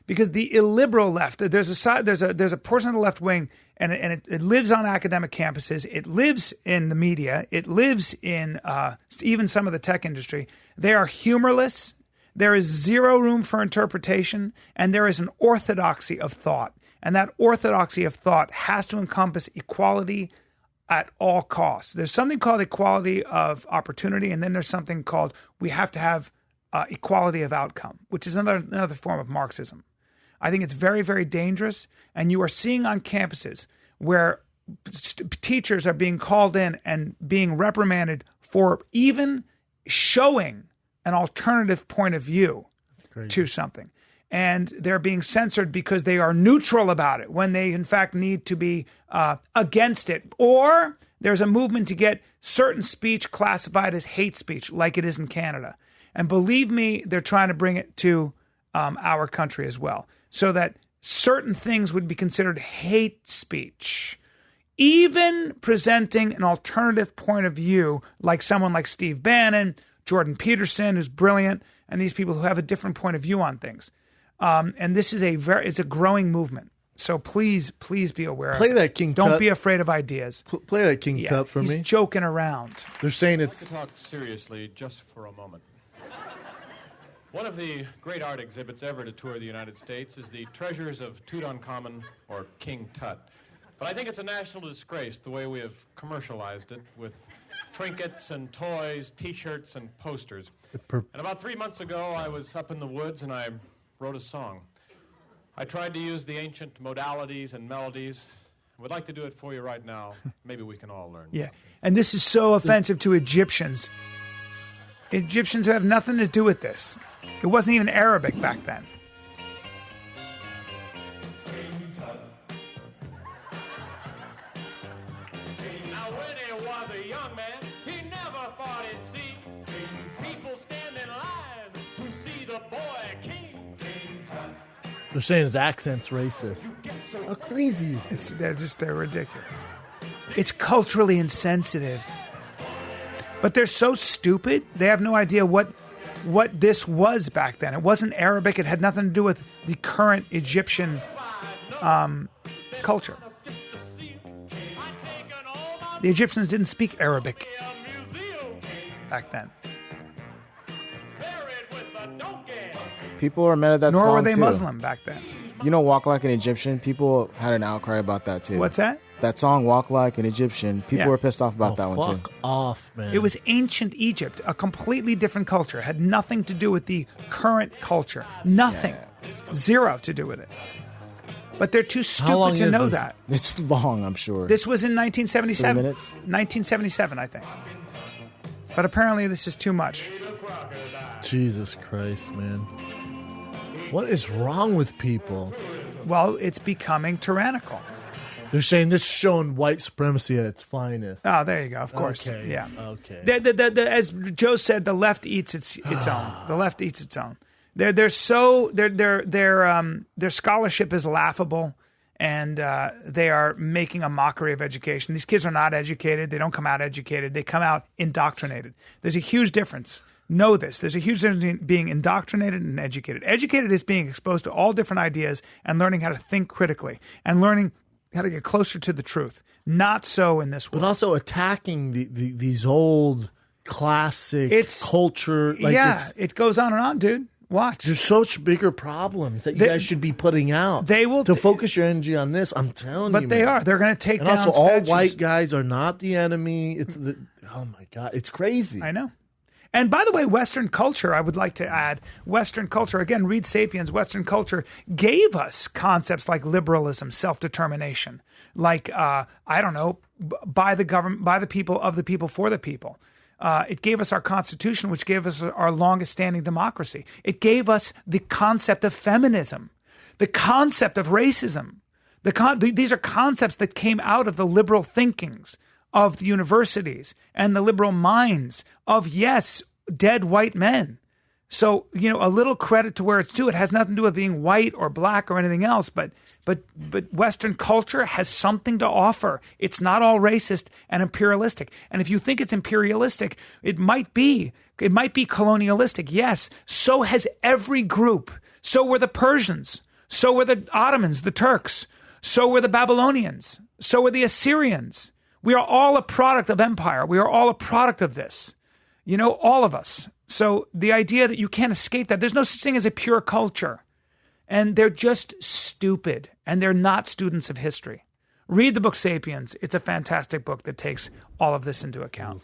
[SPEAKER 1] because the illiberal left, there's a portion of the left wing, and it lives on academic campuses. It lives in the media. It lives in even some of the tech industry. They are humorless. There is zero room for interpretation, and there is an orthodoxy of thought. And that orthodoxy of thought has to encompass equality at all costs. There's something called equality of opportunity, and then there's something called we have to have equality of outcome, which is another form of Marxism. I think it's very, very dangerous, and you are seeing on campuses where teachers are being called in and being reprimanded for even showing an alternative point of view to something. And they're being censored because they are neutral about it when they, in fact, need to be against it. Or there's a movement to get certain speech classified as hate speech, like it is in Canada. And believe me, they're trying to bring it to our country as well, so that certain things would be considered hate speech. Even presenting an alternative point of view, like someone like Steve Bannon, Jordan Peterson, who's brilliant, and these people who have a different point of view on things. And this is it's a growing movement. So please be aware.
[SPEAKER 2] Play that King
[SPEAKER 1] Don't
[SPEAKER 2] Tut.
[SPEAKER 1] be afraid of ideas.
[SPEAKER 2] Play that King Tut for
[SPEAKER 1] he's
[SPEAKER 2] me.
[SPEAKER 1] Joking around.
[SPEAKER 2] They're saying it's...
[SPEAKER 6] I'd like to talk seriously just for a moment. One of the great art exhibits ever to tour the United States is the Treasures of Tutankhamun, or King Tut. But I think it's a national disgrace the way we have commercialized it with trinkets and toys, T-shirts and posters. And about 3 months ago, I was up in the woods and I wrote a song. I tried to use the ancient modalities and melodies. I would like to do it for you right now. Maybe we can all learn.
[SPEAKER 1] Yeah, and this is so offensive to Egyptians. Egyptians have nothing to do with this. It wasn't even Arabic back then.
[SPEAKER 6] Now when he was a young man, he never thought he'd see people stand in line to see the boy king.
[SPEAKER 2] They're saying his accent's racist. How crazy.
[SPEAKER 1] They're ridiculous. It's culturally insensitive. But they're so stupid, they have no idea what this was back then. It wasn't Arabic. It had nothing to do with the current Egyptian culture. The Egyptians didn't speak Arabic back then.
[SPEAKER 3] People are mad at that
[SPEAKER 1] Nor
[SPEAKER 3] song,
[SPEAKER 1] were they
[SPEAKER 3] too.
[SPEAKER 1] Muslim back then.
[SPEAKER 3] You know, Walk Like an Egyptian? People had an outcry about that, too.
[SPEAKER 1] What's that?
[SPEAKER 3] That song, Walk Like an Egyptian. People were pissed off about that one, too.
[SPEAKER 2] Fuck off, man.
[SPEAKER 1] It was ancient Egypt, a completely different culture. Had nothing to do with the current culture. Nothing.
[SPEAKER 3] Yeah.
[SPEAKER 1] Zero to do with it. But they're too stupid to know that.
[SPEAKER 3] It's long, I'm sure.
[SPEAKER 1] This was in 1977.
[SPEAKER 3] 3 minutes?
[SPEAKER 1] 1977, I think. But apparently this is too much.
[SPEAKER 2] Jesus Christ, man. What is wrong with people?
[SPEAKER 1] Well, it's becoming tyrannical.
[SPEAKER 2] They're saying this is showing white supremacy at its finest.
[SPEAKER 1] Oh, there you go. Of course.
[SPEAKER 2] Okay.
[SPEAKER 1] Yeah.
[SPEAKER 2] Okay.
[SPEAKER 1] As Joe said, the left eats its own. The left eats its own. Their scholarship is laughable, and they are making a mockery of education. These kids are not educated. They don't come out educated. They come out indoctrinated. There's a huge difference. Know this. There's a huge difference between being indoctrinated and educated. Educated is being exposed to all different ideas and learning how to think critically and learning how to get closer to the truth. Not so in this world.
[SPEAKER 2] But also attacking these old classic culture.
[SPEAKER 1] It goes on and on, dude. Watch.
[SPEAKER 2] There's such bigger problems that you guys should be putting out.
[SPEAKER 1] They will
[SPEAKER 2] to focus your energy on this. I'm telling you,
[SPEAKER 1] but they are. They're going to take
[SPEAKER 2] and
[SPEAKER 1] down.
[SPEAKER 2] Also,
[SPEAKER 1] statues.
[SPEAKER 2] all white guys are not the enemy. Oh my God, it's crazy.
[SPEAKER 1] I know. And by the way, Western culture, I would like to add, Western culture, again, read Sapiens, Western culture gave us concepts like liberalism, self-determination, like, I don't know, by the government, by the people, of the people, for the people. It gave us our Constitution, which gave us our longest standing democracy. It gave us the concept of feminism, the concept of racism. These are concepts that came out of the liberal thinkings of the universities and the liberal minds of, yes, dead white men. So, a little credit to where it's due. It has nothing to do with being white or black or anything else, but Western culture has something to offer. It's not all racist and imperialistic. And if you think it's imperialistic, it might be colonialistic. Yes, so has every group. So were the Persians. So were the Ottomans, the Turks. So were the Babylonians. So were the Assyrians. We are all a product of empire. We are all a product of this. All of us. So the idea that you can't escape that, there's no such thing as a pure culture. And they're just stupid. And they're not students of history. Read the book Sapiens. It's a fantastic book that takes all of this into account.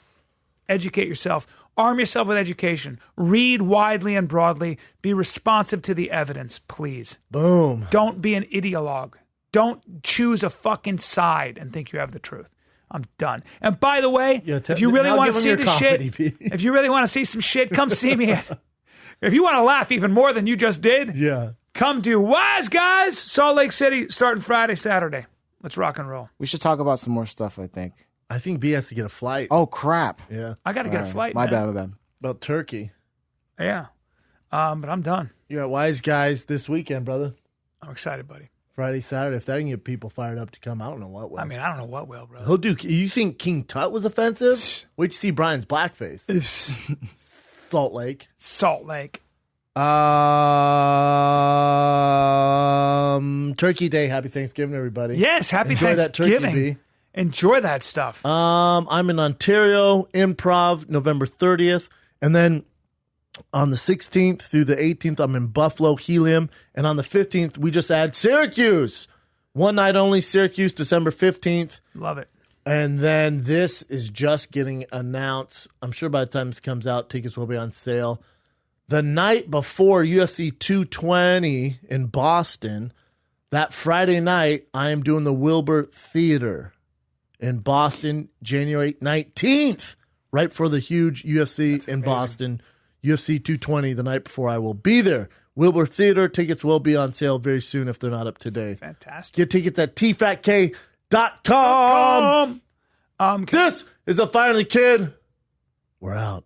[SPEAKER 1] Educate yourself. Arm yourself with education. Read widely and broadly. Be responsive to the evidence, please.
[SPEAKER 2] Boom.
[SPEAKER 1] Don't be an ideologue. Don't choose a fucking side and think you have the truth. I'm done. And by the way, if you really want to see the shit, if you really want to see some shit, come see me. If you want to laugh even more than you just did, come to Wise Guys, Salt Lake City, starting Friday, Saturday. Let's rock and roll.
[SPEAKER 3] We should talk about some more stuff, I think.
[SPEAKER 2] I think B has to get a flight.
[SPEAKER 3] Oh, crap.
[SPEAKER 2] Yeah.
[SPEAKER 1] I got to get a flight,
[SPEAKER 3] My bad.
[SPEAKER 2] About Turkey.
[SPEAKER 1] Yeah. But I'm done.
[SPEAKER 2] You're at Wise Guys this weekend, brother.
[SPEAKER 1] I'm excited, buddy.
[SPEAKER 2] Friday, Saturday. If that can get people fired up to come, I don't know what will.
[SPEAKER 1] I don't know what will, brother.
[SPEAKER 2] He'll do. You think King Tut was offensive? Wait to see Bryan's blackface. Salt Lake. Turkey Day. Happy Thanksgiving, everybody.
[SPEAKER 1] Yes, happy
[SPEAKER 2] Enjoy
[SPEAKER 1] Thanksgiving.
[SPEAKER 2] That turkey, B.
[SPEAKER 1] Enjoy that stuff.
[SPEAKER 2] I'm in Ontario, Improv, November 30th. And then on the 16th through the 18th, I'm in Buffalo, Helium. And on the 15th, we just add Syracuse. One night only, Syracuse, December 15th.
[SPEAKER 1] Love it.
[SPEAKER 2] And then this is just getting announced. I'm sure by the time this comes out, tickets will be on sale. The night before UFC 220 in Boston, that Friday night, I am doing the Wilbur Theater in Boston, January 19th, right for the huge UFC in Boston, UFC 220. The night before, I will be there. Wilbur Theater tickets will be on sale very soon if they're not up today.
[SPEAKER 1] Fantastic.
[SPEAKER 2] Get tickets at tfatk.com. This is the Finally Kid. We're out.